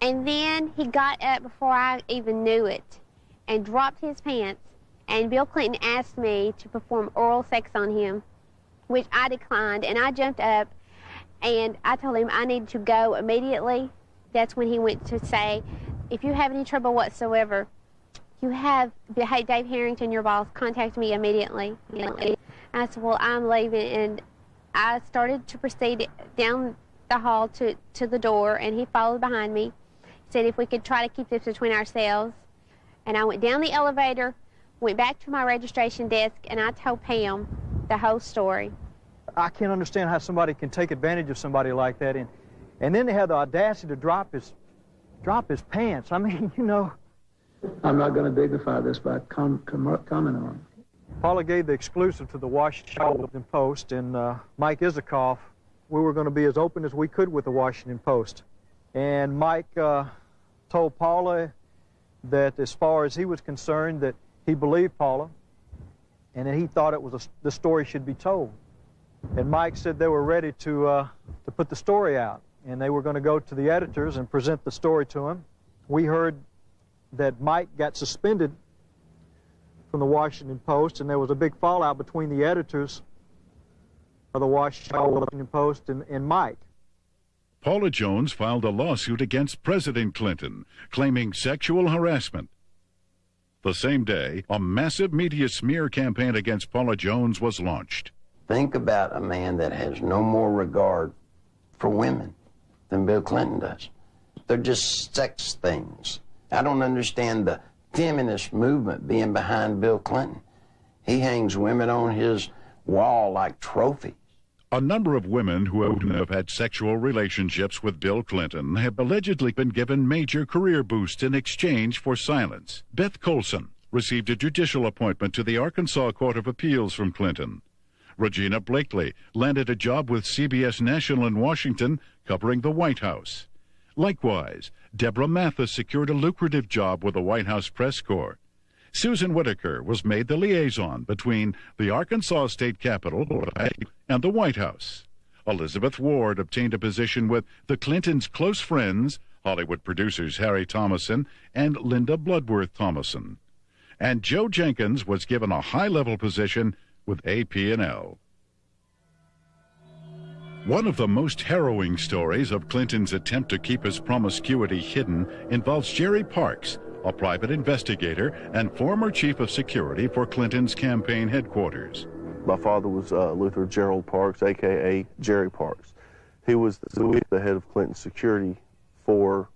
And then he got up before I even knew it and dropped his pants and Bill Clinton asked me to perform oral sex on him, which I declined, and I jumped up and I told him I needed to go immediately. That's when he went to say, if you have any trouble whatsoever, you have Dave Harrington, your boss, contact me immediately. I said, well, I'm leaving, and I started to proceed down the hall to the door, and he followed behind me. He said if we could try to keep this between ourselves. And I went down the elevator, went back to my registration desk, and I told Pam the whole story. I can't understand how somebody can take advantage of somebody like that, and then they have the audacity to drop his pants. I mean, you know. I'm not going to dignify this by commenting on it. Paula gave the exclusive to the Washington Post, and Mike Isikoff, we were going to be as open as we could with the Washington Post. And Mike told Paula that as far as he was concerned, that he believed Paula, and that he thought the story should be told. And Mike said they were ready to put the story out, and they were going to go to the editors and present the story to him. We heard that Mike got suspended from the Washington Post, and there was a big fallout between the editors of the Washington Post and Mike. Paula Jones filed a lawsuit against President Clinton, claiming sexual harassment. The same day, a massive media smear campaign against Paula Jones was launched. Think about a man that has no more regard for women than Bill Clinton does. They're just sex things. I don't understand the feminist movement being behind Bill Clinton. He hangs women on his wall like trophies. A number of women who have had sexual relationships with Bill Clinton have allegedly been given major career boosts in exchange for silence. Beth Colson received a judicial appointment to the Arkansas Court of Appeals from Clinton. Regina Blakely landed a job with CBS National in Washington covering the White House. Likewise, Deborah Mathis secured a lucrative job with the White House Press Corps. Susan Whitaker was made the liaison between the Arkansas State Capitol and the White House. Elizabeth Ward obtained a position with the Clintons' close friends, Hollywood producers Harry Thomason and Linda Bloodworth Thomason. And Joe Jenkins was given a high-level position with AP&L. One of the most harrowing stories of Clinton's attempt to keep his promiscuity hidden involves Jerry Parks, a private investigator and former chief of security for Clinton's campaign headquarters. My father was Luther Gerald Parks, a.k.a. Jerry Parks. He was the head of Clinton's security for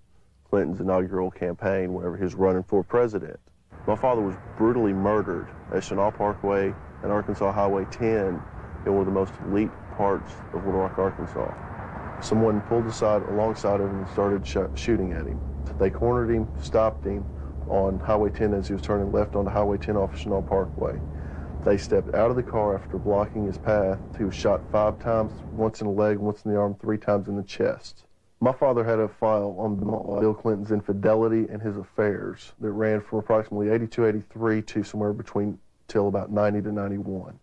Clinton's inaugural campaign whenever he was running for president. My father was brutally murdered at Chenal Parkway and Arkansas Highway 10 in one of the most elite parts of Little Rock, Arkansas. Someone pulled aside alongside of him and started shooting at him. They cornered him, stopped him on Highway 10 as he was turning left onto Highway 10 off Chenal Parkway. They stepped out of the car after blocking his path. He was shot 5 times, once in the leg, once in the arm, 3 times in the chest. My father had a file on Bill Clinton's infidelity and his affairs that ran from approximately 82, 83 to somewhere between till about 90 to 91.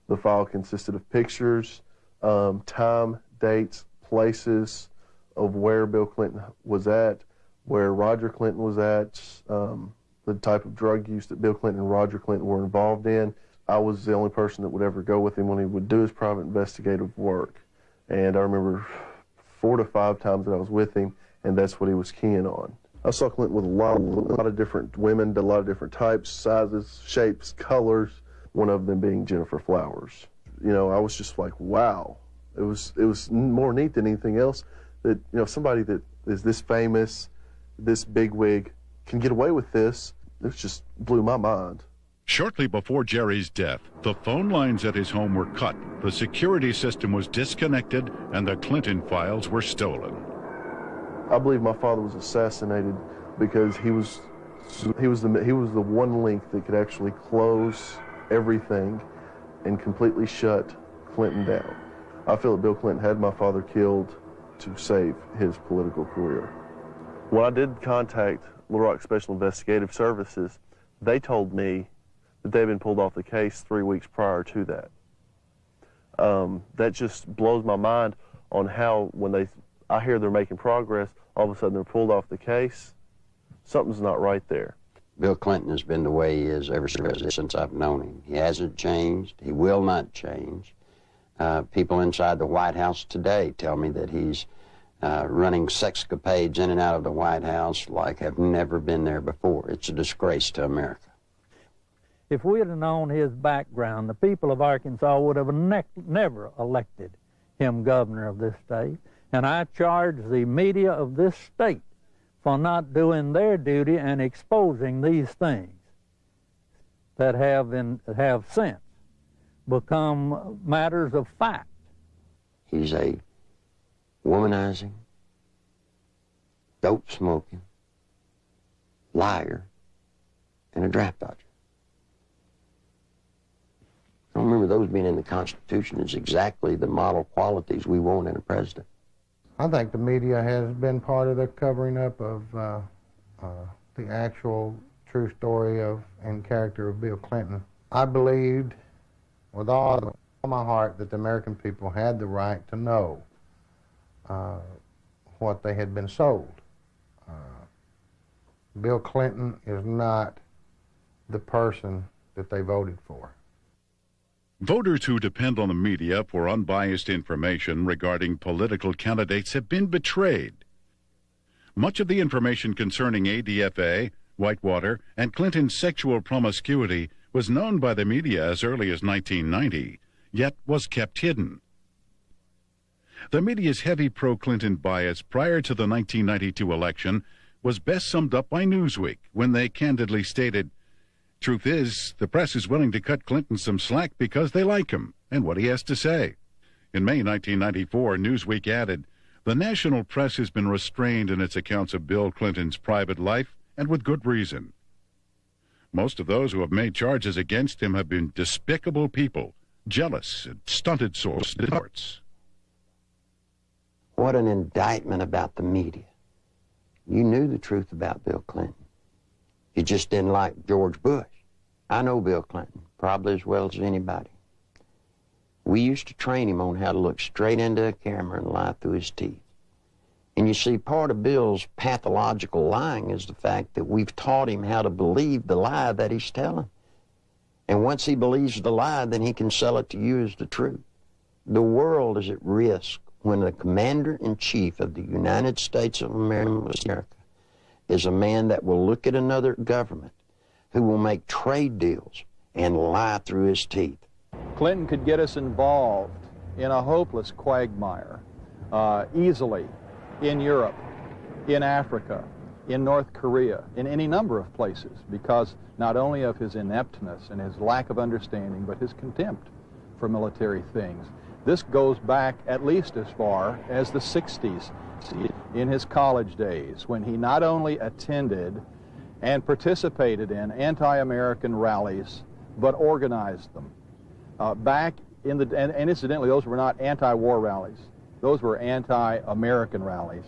The file consisted of pictures, time, dates, places of where Bill Clinton was at, where Roger Clinton was at, the type of drug use that Bill Clinton and Roger Clinton were involved in. I was the only person that would ever go with him when he would do his private investigative work. And I remember 4 to 5 times that I was with him, and that's what he was keying on. I saw Clinton with a lot of different women, a lot of different types, sizes, shapes, colors, one of them being Jennifer Flowers. You know, I was just like, wow. It was more neat than anything else that, you know, somebody that is this famous, this bigwig, can get away with this. It just blew my mind. Shortly before Jerry's death, the phone lines at his home were cut, the security system was disconnected, and the Clinton files were stolen. I believe my father was assassinated because he was the one link that could actually close everything and completely shut Clinton down. I feel that Bill Clinton had my father killed to save his political career. When I did contact Little Rock Special Investigative Services, they told me that they had been pulled off the case 3 weeks prior to that. That just blows my mind on how when I hear they're making progress, all of a sudden they're pulled off the case. Something's not right there. Bill Clinton has been the way he is ever since I've known him. He hasn't changed. He will not change. People inside the White House today tell me that he's running sexcapades in and out of the White House like have never been there before. It's a disgrace to America. If we had known his background, the people of Arkansas would have never elected him governor of this state. And I charge the media of this state for not doing their duty and exposing these things that have since become matters of fact. He's a womanizing, dope-smoking, liar, and a draft dodger. I don't remember those being in the Constitution as exactly the model qualities we want in a president. I think the media has been part of the covering up of the actual true story of and character of Bill Clinton. I believed with all my heart that the American people had the right to know what they had been sold. Bill Clinton is not the person that they voted for. Voters who depend on the media for unbiased information regarding political candidates have been betrayed. Much of the information concerning ADFA, Whitewater, and Clinton's sexual promiscuity was known by the media as early as 1990, yet was kept hidden. The media's heavy pro-Clinton bias prior to the 1992 election was best summed up by Newsweek when they candidly stated, "Truth is, the press is willing to cut Clinton some slack because they like him and what he has to say." In May 1994, Newsweek added, "The national press has been restrained in its accounts of Bill Clinton's private life, and with good reason. Most of those who have made charges against him have been despicable people, jealous and stunted sorts." What an indictment about the media. You knew the truth about Bill Clinton. You just didn't like George Bush. I know Bill Clinton, probably as well as anybody. We used to train him on how to look straight into a camera and lie through his teeth. And you see, part of Bill's pathological lying is the fact that we've taught him how to believe the lie that he's telling. And once he believes the lie, then he can sell it to you as the truth. The world is at risk when the commander-in-chief of the United States of America is a man that will look at another government, who will make trade deals and lie through his teeth. Clinton could get us involved in a hopeless quagmire easily in Europe, in Africa, in North Korea, in any number of places, because not only of his ineptness and his lack of understanding, but his contempt for military things. This goes back at least as far as the 60s, in his college days, when he not only attended and participated in anti-American rallies, but organized them. Back in the, and incidentally, those were not anti-war rallies. Those were anti-American rallies.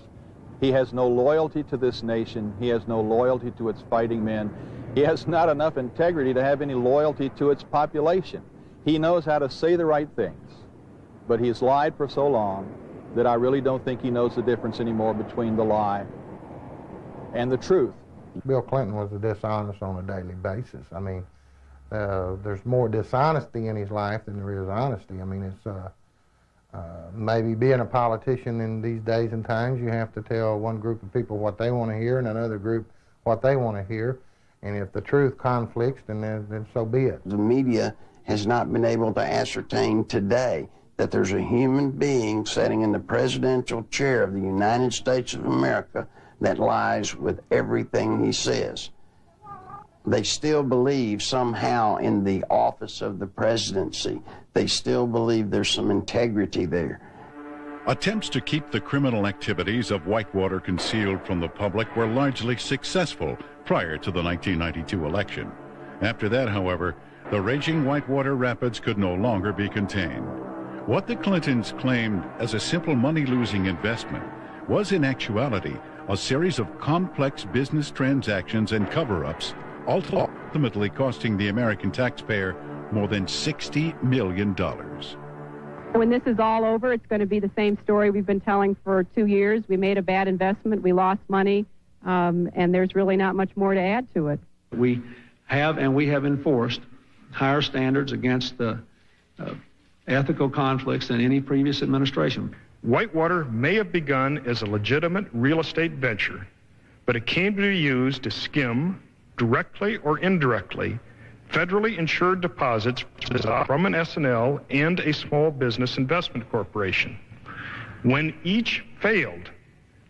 He has no loyalty to this nation. He has no loyalty to its fighting men. He has not enough integrity to have any loyalty to its population. He knows how to say the right things, but he's lied for so long that I really don't think he knows the difference anymore between the lie and the truth. Bill Clinton was dishonest on a daily basis. I mean, there's more dishonesty in his life than there is honesty. I mean, it's maybe being a politician in these days and times, you have to tell one group of people what they want to hear and another group what they want to hear. And if the truth conflicts, then so be it. The media has not been able to ascertain today that there's a human being sitting in the presidential chair of the United States of America that lies with everything he says. They still believe somehow in the office of the presidency. They still believe there's some integrity there. Attempts to keep the criminal activities of Whitewater concealed from the public were largely successful prior to the 1992 election. After that, however, the raging Whitewater rapids could no longer be contained. What the Clintons claimed as a simple money-losing investment was in actuality a series of complex business transactions and cover-ups, ultimately costing the American taxpayer more than $60 million. When this is all over, it's going to be the same story we've been telling for 2 years. We made a bad investment, we lost money, and there's really not much more to add to it. We have enforced higher standards against ethical conflicts than any previous administration. Whitewater may have begun as a legitimate real estate venture, but it came to be used to skim, directly or indirectly, federally insured deposits from an S&L and a small business investment corporation. When each failed,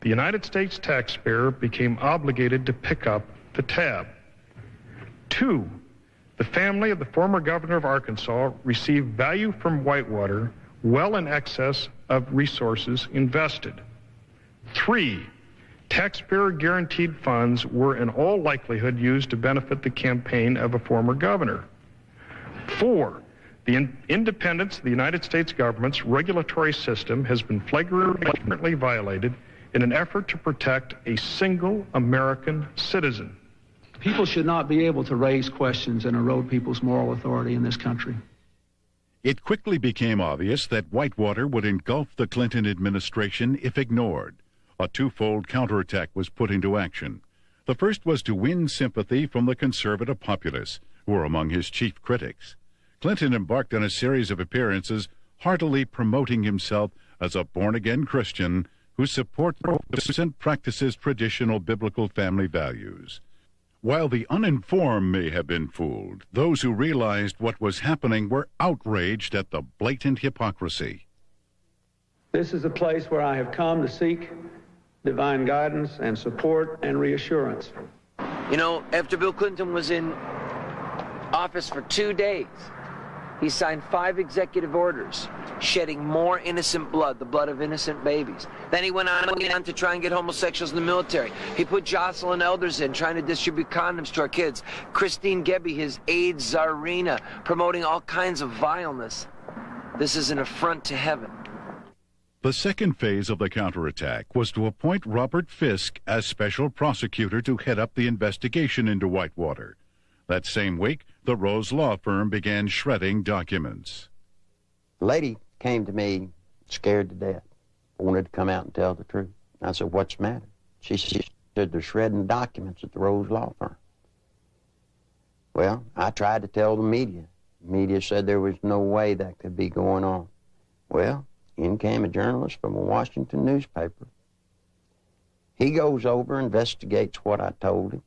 the United States taxpayer became obligated to pick up the tab. 2, the family of the former governor of Arkansas received value from Whitewater well in excess of resources invested. 3, taxpayer guaranteed funds were in all likelihood used to benefit the campaign of a former governor. 4, the independence of the United States government's regulatory system has been flagrantly violated in an effort to protect a single American citizen. People should not be able to raise questions and erode people's moral authority in this country. It quickly became obvious that Whitewater would engulf the Clinton administration if ignored. A twofold counterattack was put into action. The first was to win sympathy from the conservative populace, who were among his chief critics. Clinton embarked on a series of appearances, heartily promoting himself as a born-again Christian who supports and practices traditional biblical family values. While the uninformed may have been fooled, those who realized what was happening were outraged at the blatant hypocrisy. This is a place where I have come to seek divine guidance and support and reassurance. You know, after Bill Clinton was in office for 2 days, he signed 5 executive orders, shedding more innocent blood, the blood of innocent babies. Then he went on to try and get homosexuals in the military. He put Jocelyn Elders in, trying to distribute condoms to our kids. Christine Gebbe, his AIDS czarina, promoting all kinds of vileness. This is an affront to heaven. The second phase of the counterattack was to appoint Robert Fisk as special prosecutor to head up the investigation into Whitewater. That same week, the Rose Law Firm began shredding documents. The lady came to me scared to death, wanted to come out and tell the truth. I said, "What's the matter?" She said, "They're shredding documents at the Rose Law Firm." Well, I tried to tell the media. The media said there was no way that could be going on. Well, in came a journalist from a Washington newspaper. He goes over, investigates what I told him.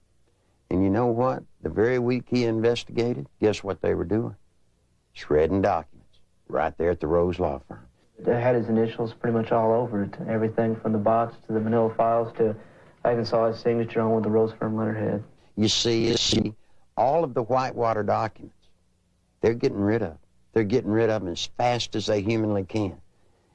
And you know what? The very week he investigated, guess what they were doing? Shredding documents right there at the Rose Law Firm. They had his initials pretty much all over it, everything from the box to the manila files to, I even saw his signature on with the Rose Firm letterhead. You see, all of the Whitewater documents, they're getting rid of. They're getting rid of them as fast as they humanly can.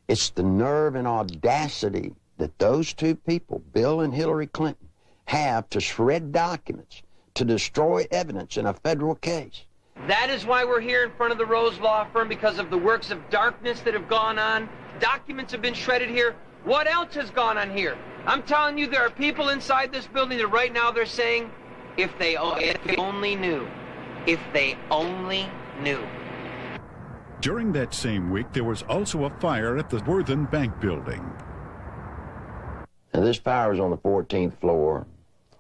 It's the nerve and audacity that those two people, Bill and Hillary Clinton, have to shred documents, to destroy evidence in a federal case. That is why we're here in front of the Rose Law Firm, because of the works of darkness that have gone on. Documents have been shredded here. What else has gone on here? I'm telling you, there are people inside this building that right now they're saying, if they only knew. If they only knew. During that same week, there was also a fire at the Worthen Bank building. Now, this fire was on the 14th floor,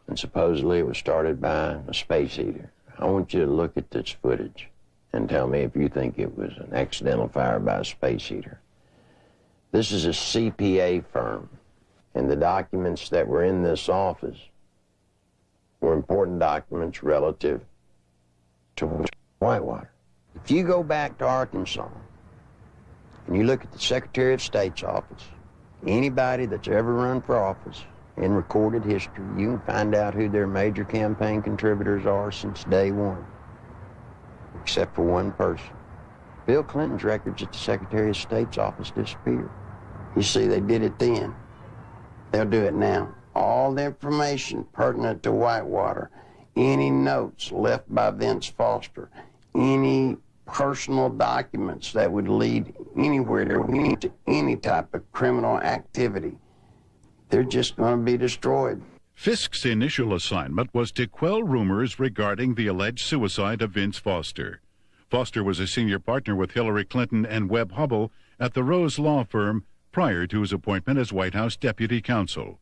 and supposedly it was started by a space heater. I want you to look at this footage and tell me if you think it was an accidental fire by a space heater. This is a CPA firm, and the documents that were in this office were important documents relative to Whitewater. If you go back to Arkansas and you look at the Secretary of State's office, anybody that's ever run for office in recorded history, you can find out who their major campaign contributors are since day one, except for one person. Bill Clinton's records at the Secretary of State's office disappeared. You see, they did it then. They'll do it now. All the information pertinent to Whitewater, any notes left by Vince Foster, any personal documents that would lead anywhere to any type of criminal activity, they're just going to be destroyed. Fisk's initial assignment was to quell rumors regarding the alleged suicide of Vince Foster. Foster was a senior partner with Hillary Clinton and Webb Hubbell at the Rose Law Firm prior to his appointment as White House Deputy Counsel.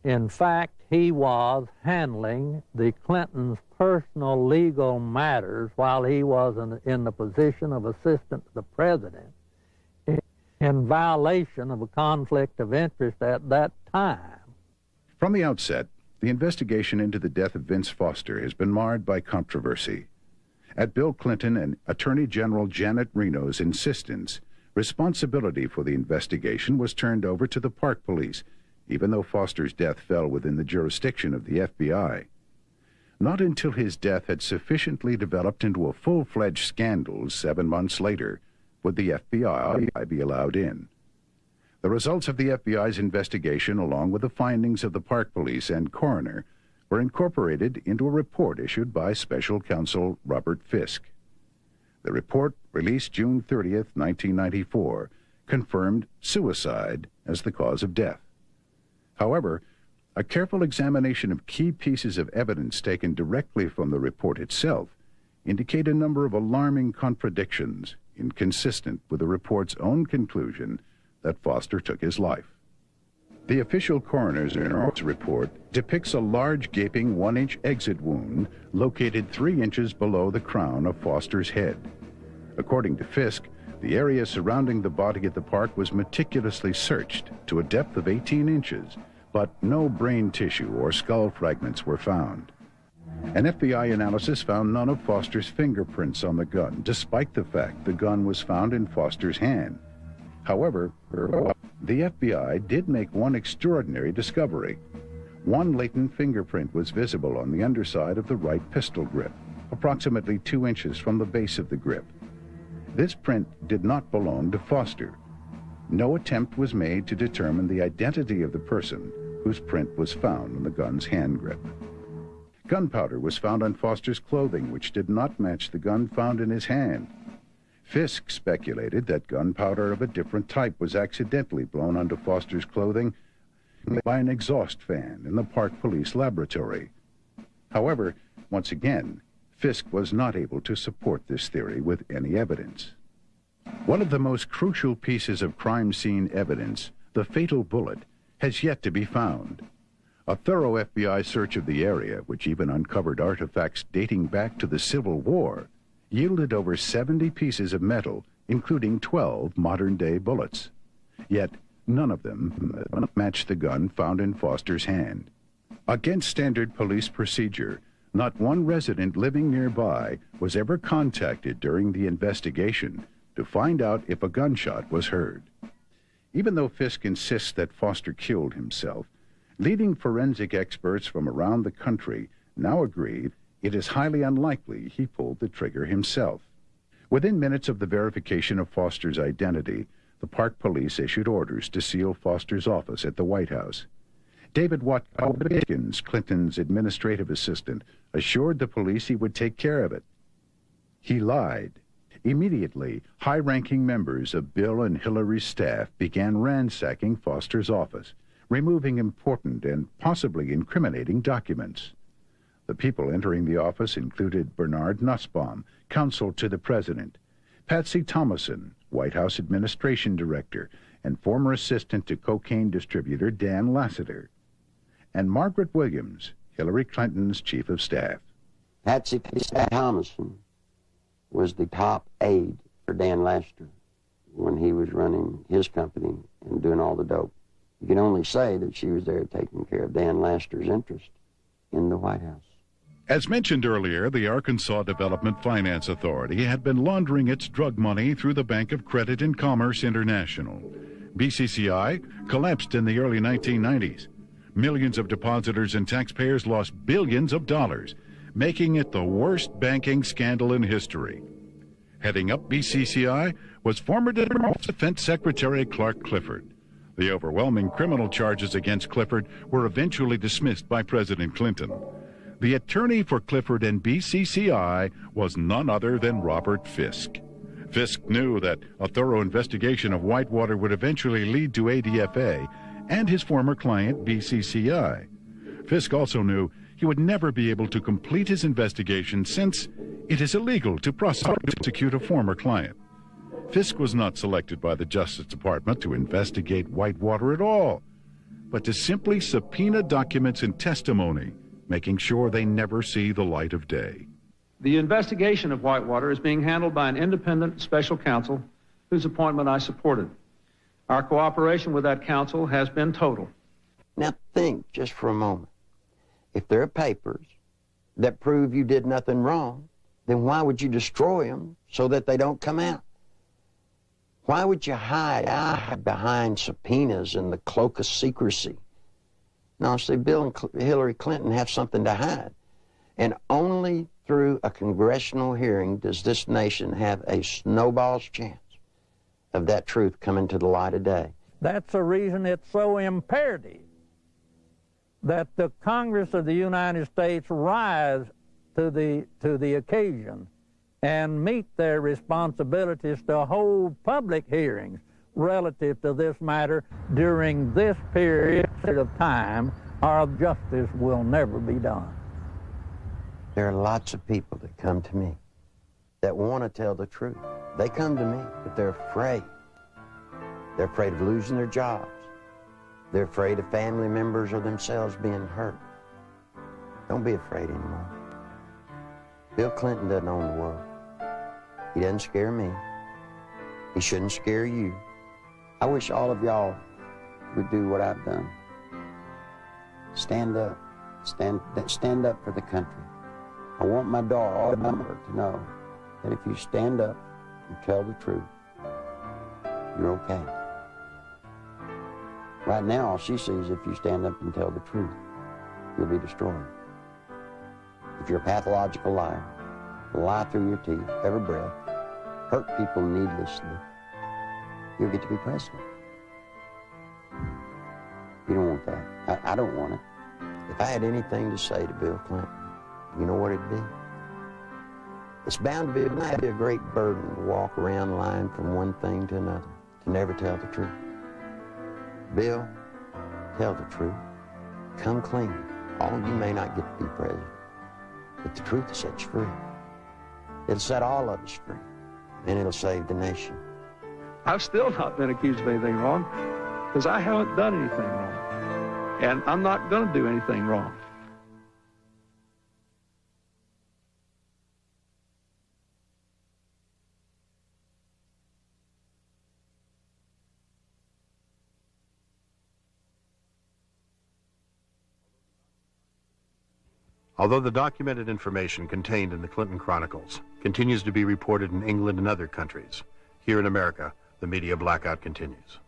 In fact, he was handling the Clintons' personal legal matters while he was in the position of assistant to the president, in violation of a conflict of interest at that time. From the outset, the investigation into the death of Vince Foster has been marred by controversy. At Bill Clinton and Attorney General Janet Reno's insistence, responsibility for the investigation was turned over to the Park Police, even though Foster's death fell within the jurisdiction of the FBI. Not until his death had sufficiently developed into a full-fledged scandal 7 months later would the FBI be allowed in. The results of the FBI's investigation, along with the findings of the Park Police and coroner, were incorporated into a report issued by Special Counsel Robert Fisk. The report, released June 30th, 1994, confirmed suicide as the cause of death. However, a careful examination of key pieces of evidence taken directly from the report itself indicate a number of alarming contradictions inconsistent with the report's own conclusion that Foster took his life. The official coroner's report depicts a large gaping 1-inch exit wound located 3 inches below the crown of Foster's head. According to Fisk, the area surrounding the body at the park was meticulously searched to a depth of 18 inches, but no brain tissue or skull fragments were found. An FBI analysis found none of Foster's fingerprints on the gun, despite the fact the gun was found in Foster's hand. However, the FBI did make one extraordinary discovery. One latent fingerprint was visible on the underside of the right pistol grip, approximately 2 inches from the base of the grip. This print did not belong to Foster. No attempt was made to determine the identity of the person whose print was found on the gun's hand grip. Gunpowder was found on Foster's clothing, which did not match the gun found in his hand. Fisk speculated that gunpowder of a different type was accidentally blown onto Foster's clothing by an exhaust fan in the Park Police laboratory. However, once again, Fisk was not able to support this theory with any evidence. One of the most crucial pieces of crime scene evidence, the fatal bullet, has yet to be found. A thorough FBI search of the area, which even uncovered artifacts dating back to the Civil War, yielded over 70 pieces of metal, including 12 modern-day bullets. Yet none of them matched the gun found in Foster's hand. Against standard police procedure, not one resident living nearby was ever contacted during the investigation to find out if a gunshot was heard. Even though Fisk insists that Foster killed himself, leading forensic experts from around the country now agree it is highly unlikely he pulled the trigger himself. Within minutes of the verification of Foster's identity, the Park Police issued orders to seal Foster's office at the White House. David Watkins, Clinton's administrative assistant, assured the police he would take care of it. He lied. Immediately, high-ranking members of Bill and Hillary's staff began ransacking Foster's office, removing important and possibly incriminating documents. The people entering the office included Bernard Nussbaum, counsel to the president, Patsy Thomason, White House administration director, and former assistant to cocaine distributor Dan Lassiter, and Margaret Williams, Hillary Clinton's chief of staff. Patsy Thomason was the top aide for Dan Lassiter when he was running his company and doing all the dope. You can only say that she was there taking care of Dan Lassiter's interest in the White House. As mentioned earlier, the Arkansas Development Finance Authority had been laundering its drug money through the Bank of Credit and Commerce International. BCCI collapsed in the early 1990s. Millions of depositors and taxpayers lost billions of dollars, making it the worst banking scandal in history. Heading up BCCI was former Defense Secretary Clark Clifford. The overwhelming criminal charges against Clifford were eventually dismissed by President Clinton. The attorney for Clifford and BCCI was none other than Robert Fisk. Fisk knew that a thorough investigation of Whitewater would eventually lead to ADFA and his former client, BCCI. Fisk also knew he would never be able to complete his investigation since it is illegal to prosecute a former client. Fisk was not selected by the Justice Department to investigate Whitewater at all. but to simply subpoena documents and testimony, making sure they never see the light of day. The investigation of Whitewater is being handled by an independent special counsel whose appointment I supported. Our cooperation with that counsel has been total. Now think just for a moment. If there are papers that prove you did nothing wrong, then why would you destroy them so that they don't come out? Why would you hide behind subpoenas and the cloak of secrecy? No, see, Bill and Hillary Clinton have something to hide. And only through a congressional hearing does this nation have a snowball's chance of that truth coming to the light of day. That's the reason it's so imperative that the Congress of the United States rise to the occasion and meet their responsibilities to hold public hearings relative to this matter during this period of time, or justice will never be done. There are lots of people that come to me that want to tell the truth. They come to me, but they're afraid. They're afraid of losing their jobs. They're afraid of family members or themselves being hurt. Don't be afraid anymore. Bill Clinton doesn't own the world. He doesn't scare me. He shouldn't scare you. I wish all of y'all would do what I've done. Stand up. Stand up for the country. I want my daughter to know that if you stand up and tell the truth, you're okay. Right now, all she sees, if you stand up and tell the truth, you'll be destroyed. If you're a pathological liar, lie through your teeth, every breath, hurt people needlessly, you'll get to be president. You don't want that. I don't want it. If I had anything to say to Bill Clinton, you know what it'd be? It's bound to be, it might be a great burden to walk around lying from one thing to another, to never tell the truth. Bill, tell the truth. Come clean. All of you may not get to be president, but the truth will set you free. It'll set all of us free, and it'll save the nation. I've still not been accused of anything wrong, because I haven't done anything wrong. And I'm not going to do anything wrong. Although the documented information contained in the Clinton Chronicles continues to be reported in England and other countries, here in America, the media blackout continues.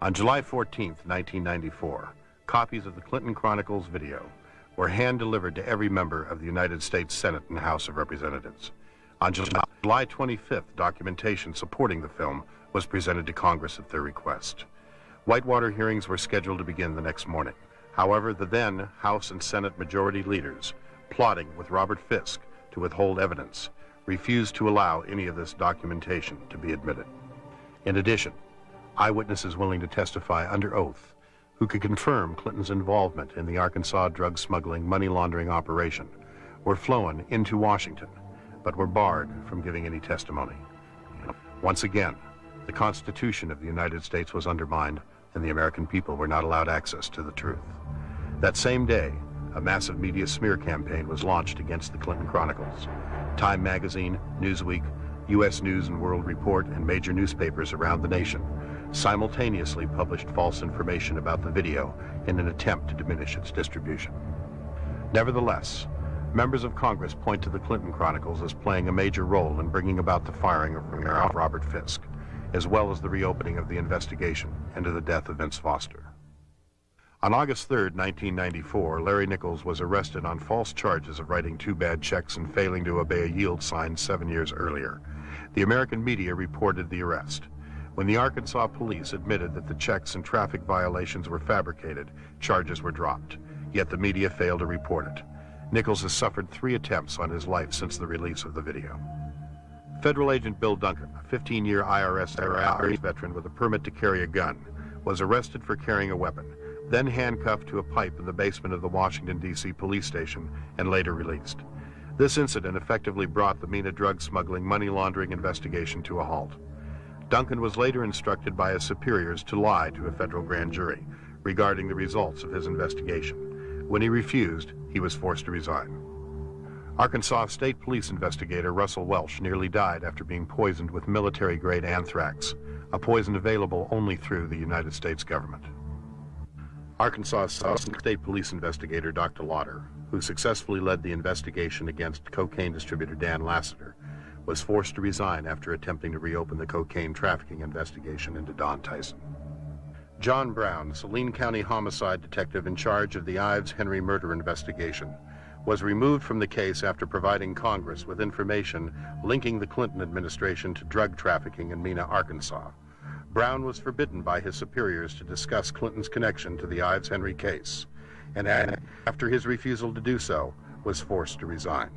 On July 14th, 1994, copies of the Clinton Chronicles video were hand-delivered to every member of the United States Senate and House of Representatives. On July 25th, documentation supporting the film was presented to Congress at their request. Whitewater hearings were scheduled to begin the next morning. However, the then House and Senate majority leaders, plotting with Robert Fisk to withhold evidence, refused to allow any of this documentation to be admitted. In addition, eyewitnesses willing to testify under oath who could confirm Clinton's involvement in the Arkansas drug smuggling money laundering operation were flown into Washington, but were barred from giving any testimony. Once again, the Constitution of the United States was undermined, and the American people were not allowed access to the truth. That same day, a massive media smear campaign was launched against the Clinton Chronicles. Time magazine, Newsweek, U.S. News and World Report, and major newspapers around the nation simultaneously published false information about the video in an attempt to diminish its distribution. Nevertheless, members of Congress point to the Clinton Chronicles as playing a major role in bringing about the firing of Robert Fisk, as well as the reopening of the investigation into the death of Vince Foster. On August 3, 1994, Larry Nichols was arrested on false charges of writing 2 bad checks and failing to obey a yield sign 7 years earlier. The American media reported the arrest. When the Arkansas police admitted that the checks and traffic violations were fabricated, charges were dropped, yet the media failed to report it. Nichols has suffered 3 attempts on his life since the release of the video. Federal agent Bill Duncan, a 15-year IRS veteran with a permit to carry a gun, was arrested for carrying a weapon, then handcuffed to a pipe in the basement of the Washington, D.C. police station, and later released. This incident effectively brought the MENA drug smuggling money laundering investigation to a halt. Duncan was later instructed by his superiors to lie to a federal grand jury, regarding the results of his investigation. When he refused, he was forced to resign. Arkansas State Police investigator Russell Welch nearly died after being poisoned with military-grade anthrax, a poison available only through the United States government. Arkansas State Police investigator Dr. Lauder, who successfully led the investigation against cocaine distributor Dan Lassiter, was forced to resign after attempting to reopen the cocaine trafficking investigation into Don Tyson. John Brown, Saline County homicide detective in charge of the Ives Henry murder investigation, was removed from the case after providing Congress with information linking the Clinton administration to drug trafficking in Mena, Arkansas. Brown was forbidden by his superiors to discuss Clinton's connection to the Ives Henry case, and after his refusal to do so, was forced to resign.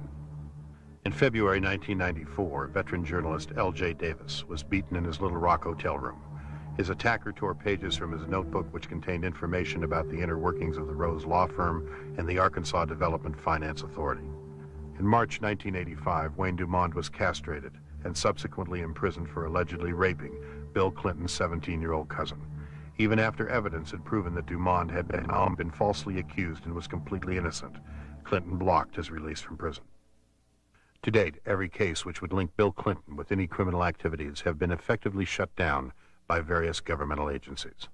In February 1994, veteran journalist L.J. Davis was beaten in his Little Rock hotel room. His attacker tore pages from his notebook which contained information about the inner workings of the Rose Law Firm and the Arkansas Development Finance Authority. In March 1985, Wayne Dumond was castrated and subsequently imprisoned for allegedly raping Bill Clinton's 17-year-old cousin. Even after evidence had proven that Dumond had been falsely accused and was completely innocent, Clinton blocked his release from prison. To date, every case which would link Bill Clinton with any criminal activities have been effectively shut down by various governmental agencies.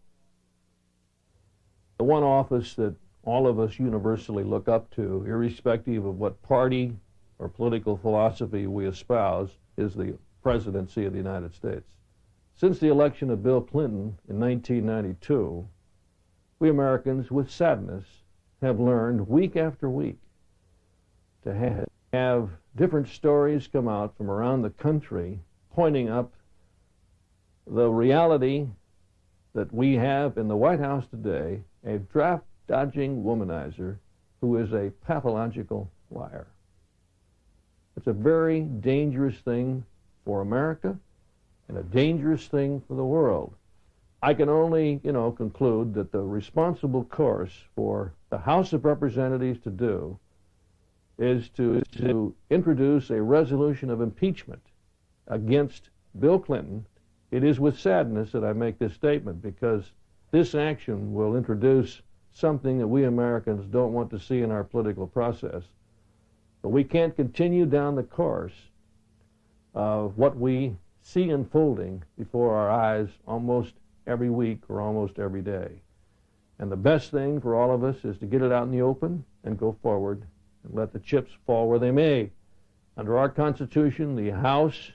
The one office that all of us universally look up to, irrespective of what party or political philosophy we espouse, is the presidency of the United States. Since the election of Bill Clinton in 1992, we Americans, with sadness, have learned week after week to have different stories come out from around the country pointing up the reality that we have in the White House today, a draft-dodging womanizer who is a pathological liar. It's a very dangerous thing for America and a dangerous thing for the world. I can only, conclude that the responsible course for the House of Representatives to do is to introduce a resolution of impeachment against Bill Clinton. It is with sadness that I make this statement, because this action will introduce something that we Americans don't want to see in our political process. But we can't continue down the course of what we see unfolding before our eyes almost every week or almost every day. And the best thing for all of us is to get it out in the open and go forward and let the chips fall where they may. Under our Constitution, the House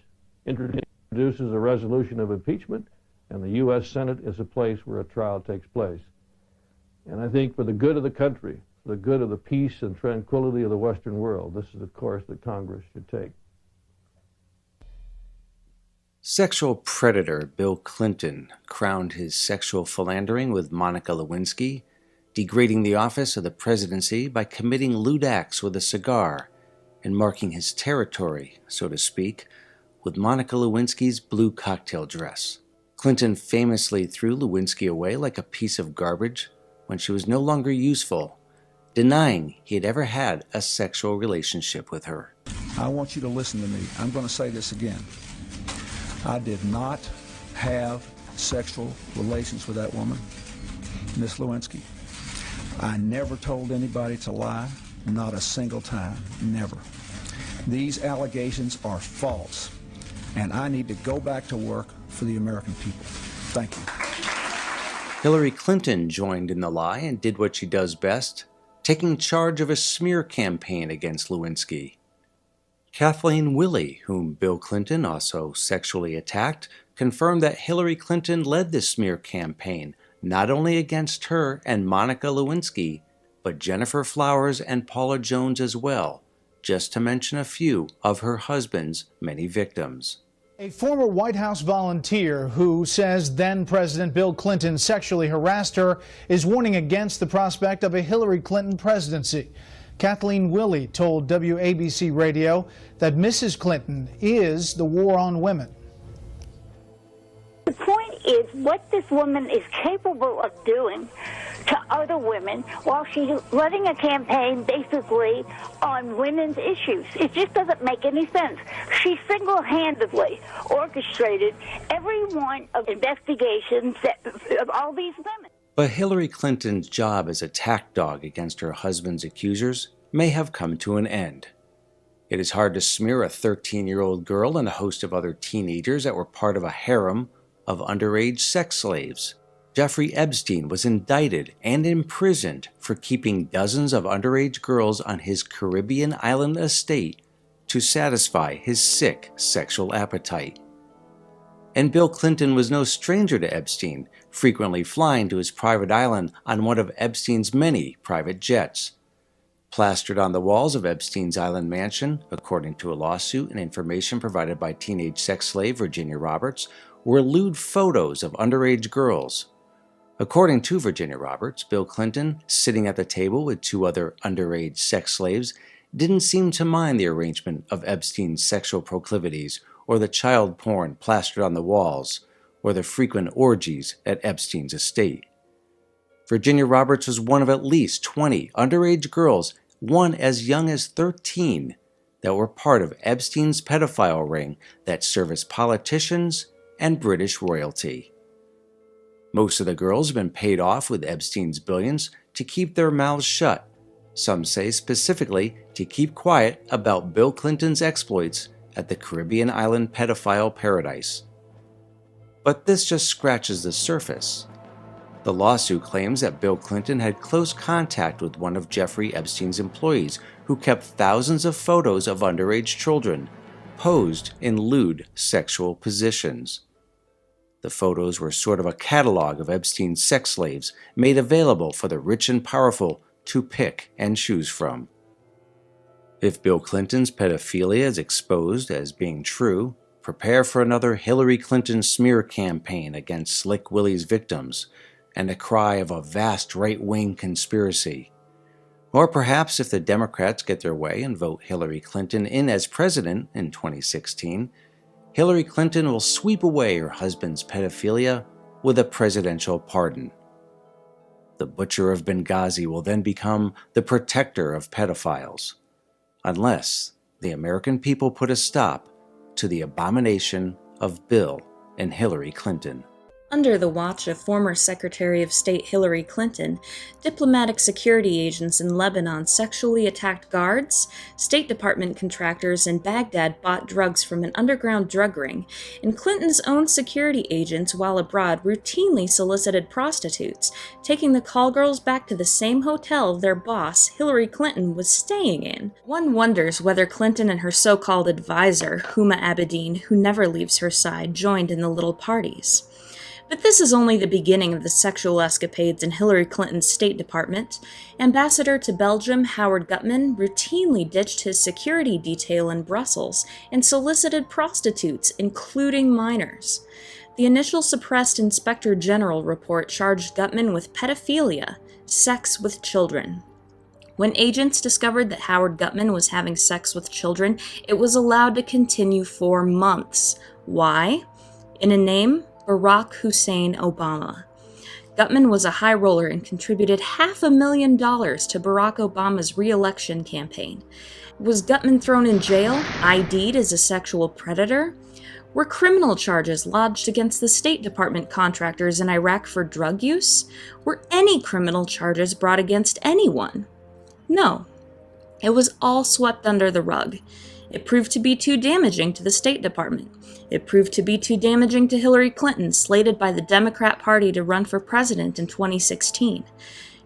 introduces a resolution of impeachment, and the U.S. Senate is a place where a trial takes place. And I think for the good of the country, for the good of the peace and tranquility of the Western world, this is the course that Congress should take. Sexual predator Bill Clinton crowned his sexual philandering with Monica Lewinsky, degrading the office of the presidency by committing lewd acts with a cigar and marking his territory, so to speak, with Monica Lewinsky's blue cocktail dress. Clinton famously threw Lewinsky away like a piece of garbage when she was no longer useful, denying he had ever had a sexual relationship with her. I want you to listen to me. I'm going to say this again. I did not have sexual relations with that woman, Miss Lewinsky. I never told anybody to lie, not a single time, never. These allegations are false, and I need to go back to work for the American people. Thank you. Hillary Clinton joined in the lie and did what she does best, taking charge of a smear campaign against Lewinsky. Kathleen Willey, whom Bill Clinton also sexually attacked, confirmed that Hillary Clinton led the smear campaign, not only against her and Monica Lewinsky, but Jennifer Flowers and Paula Jones as well, just to mention a few of her husband's many victims. A former White House volunteer who says then-President Bill Clinton sexually harassed her is warning against the prospect of a Hillary Clinton presidency. Kathleen Willey told WABC Radio that Mrs. Clinton is the war on women. The point is what this woman is capable of doing to other women while she's running a campaign basically on women's issues. It just doesn't make any sense. She single-handedly orchestrated every one of investigations of all these women. But Hillary Clinton's job as a tack dog against her husband's accusers may have come to an end. It is hard to smear a 13-year-old girl and a host of other teenagers that were part of a harem of underage sex slaves. Jeffrey Epstein was indicted and imprisoned for keeping dozens of underage girls on his Caribbean island estate to satisfy his sick sexual appetite. And Bill Clinton was no stranger to Epstein, frequently flying to his private island on one of Epstein's many private jets. Plastered on the walls of Epstein's island mansion, according to a lawsuit and information provided by teenage sex slave Virginia Roberts, were lewd photos of underage girls. According to Virginia Roberts, Bill Clinton, sitting at the table with two other underage sex slaves, didn't seem to mind the arrangement of Epstein's sexual proclivities or the child porn plastered on the walls or the frequent orgies at Epstein's estate. Virginia Roberts was one of at least 20 underage girls, one as young as 13, that were part of Epstein's pedophile ring that serviced politicians and British royalty. Most of the girls have been paid off with Epstein's billions to keep their mouths shut, some say specifically to keep quiet about Bill Clinton's exploits at the Caribbean island pedophile paradise. But this just scratches the surface. The lawsuit claims that Bill Clinton had close contact with one of Jeffrey Epstein's employees who kept thousands of photos of underage children, posed in lewd sexual positions. The photos were sort of a catalog of Epstein's sex slaves made available for the rich and powerful to pick and choose from. If Bill Clinton's pedophilia is exposed as being true, prepare for another Hillary Clinton smear campaign against Slick Willie's victims and a cry of a vast right-wing conspiracy. Or perhaps if the Democrats get their way and vote Hillary Clinton in as president in 2016, Hillary Clinton will sweep away her husband's pedophilia with a presidential pardon. The butcher of Benghazi will then become the protector of pedophiles, unless the American people put a stop to the abomination of Bill and Hillary Clinton. Under the watch of former Secretary of State Hillary Clinton, diplomatic security agents in Lebanon sexually attacked guards, State Department contractors in Baghdad bought drugs from an underground drug ring, and Clinton's own security agents while abroad routinely solicited prostitutes, taking the call girls back to the same hotel their boss, Hillary Clinton, was staying in. One wonders whether Clinton and her so-called advisor, Huma Abedin, who never leaves her side, joined in the little parties. But this is only the beginning of the sexual escapades in Hillary Clinton's State Department. Ambassador to Belgium Howard Gutmann routinely ditched his security detail in Brussels and solicited prostitutes, including minors. The initial suppressed Inspector General report charged Gutmann with pedophilia, sex with children. When agents discovered that Howard Gutmann was having sex with children, it was allowed to continue for months. Why? In a name, Barack Hussein Obama. Gutmann was a high roller and contributed $500,000 to Barack Obama's re-election campaign. Was Gutmann thrown in jail, ID'd as a sexual predator? Were criminal charges lodged against the State Department contractors in Iraq for drug use? Were any criminal charges brought against anyone? No. It was all swept under the rug. It proved to be too damaging to the State Department. It proved to be too damaging to Hillary Clinton, slated by the Democrat Party to run for president in 2016.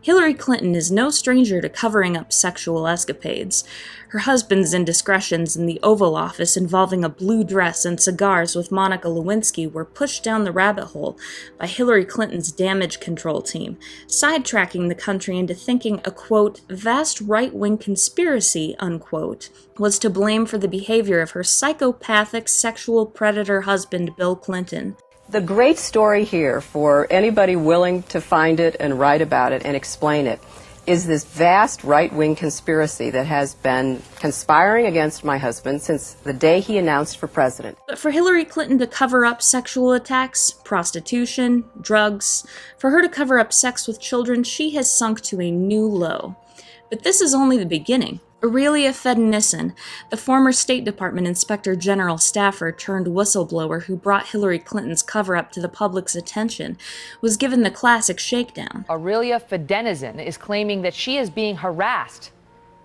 Hillary Clinton is no stranger to covering up sexual escapades. Her husband's indiscretions in the Oval Office involving a blue dress and cigars with Monica Lewinsky were pushed down the rabbit hole by Hillary Clinton's damage control team, sidetracking the country into thinking a, quote, vast right-wing conspiracy, unquote, was to blame for the behavior of her psychopathic sexual predator husband, Bill Clinton. The great story here, for anybody willing to find it and write about it and explain it, is this vast right-wing conspiracy that has been conspiring against my husband since the day he announced for president. But for Hillary Clinton to cover up sexual attacks, prostitution, drugs, for her to cover up sex with children, she has sunk to a new low. But this is only the beginning. Aurelia Fedenissen, the former State Department Inspector General staffer turned whistleblower who brought Hillary Clinton's cover-up to the public's attention, was given the classic shakedown. Aurelia Fedenissen is claiming that she is being harassed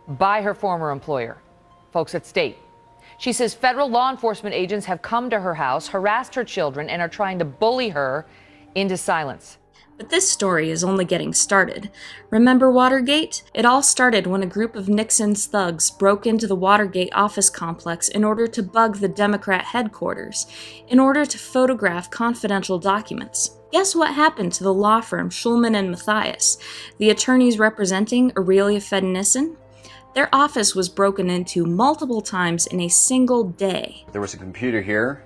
by her former employer, folks at State. She says federal law enforcement agents have come to her house, harassed her children, and are trying to bully her into silence. But this story is only getting started. Remember Watergate? It all started when a group of Nixon's thugs broke into the Watergate office complex in order to bug the Democrat headquarters, in order to photograph confidential documents. Guess what happened to the law firm Schulman and Matthias, the attorneys representing Aurelia Fedenissen? Their office was broken into multiple times in a single day. There was a computer here.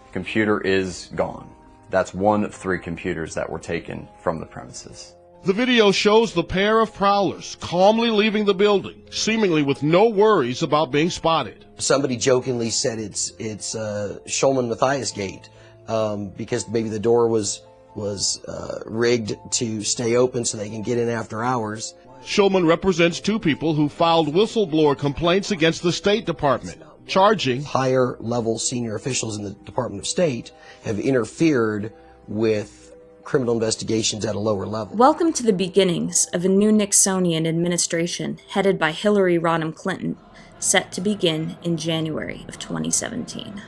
The computer is gone. That's one of 3 computers that were taken from the premises. The video shows the pair of prowlers calmly leaving the building, seemingly with no worries about being spotted. Somebody jokingly said it's Schulman-Matthias gate because maybe the door was rigged to stay open so they can get in after hours. Schulman represents 2 people who filed whistleblower complaints against the State Department, charging higher level senior officials in the Department of State have interfered with criminal investigations at a lower level. Welcome to the beginnings of a new Nixonian administration headed by Hillary Rodham Clinton, set to begin in January of 2017.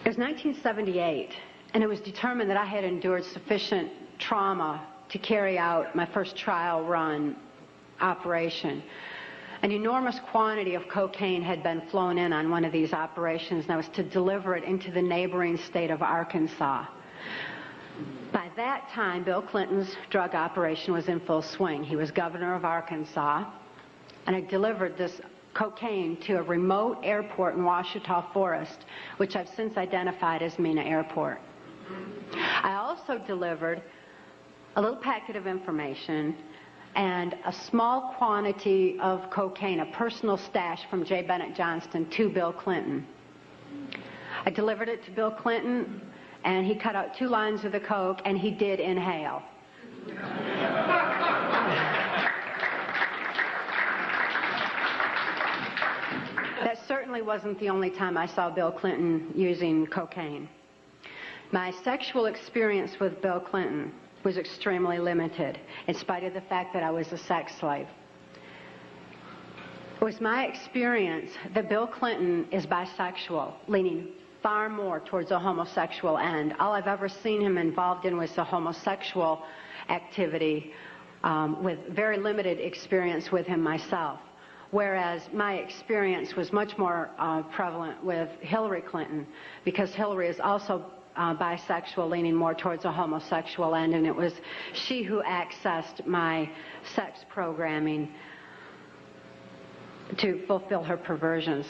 It was 1978, and it was determined that I had endured sufficient trauma to carry out my first trial run operation. An enormous quantity of cocaine had been flown in on one of these operations, and I was to deliver it into the neighboring state of Arkansas. By that time, Bill Clinton's drug operation was in full swing. He was governor of Arkansas, and I delivered this cocaine to a remote airport in Ouachita Forest, which I've since identified as Mena Airport. I also delivered a little packet of information and a small quantity of cocaine, a personal stash from J. Bennett Johnston, to Bill Clinton. I delivered it to Bill Clinton, and he cut out 2 lines of the coke, and he did inhale. That certainly wasn't the only time I saw Bill Clinton using cocaine. My sexual experience with Bill Clinton was extremely limited, in spite of the fact that I was a sex slave. It was my experience that Bill Clinton is bisexual, leaning far more towards a homosexual end. All I've ever seen him involved in was a homosexual activity, with very limited experience with him myself. Whereas my experience was much more prevalent with Hillary Clinton, because Hillary is also bisexual, leaning more towards a homosexual end, and it was she who accessed my sex programming to fulfill her perversions.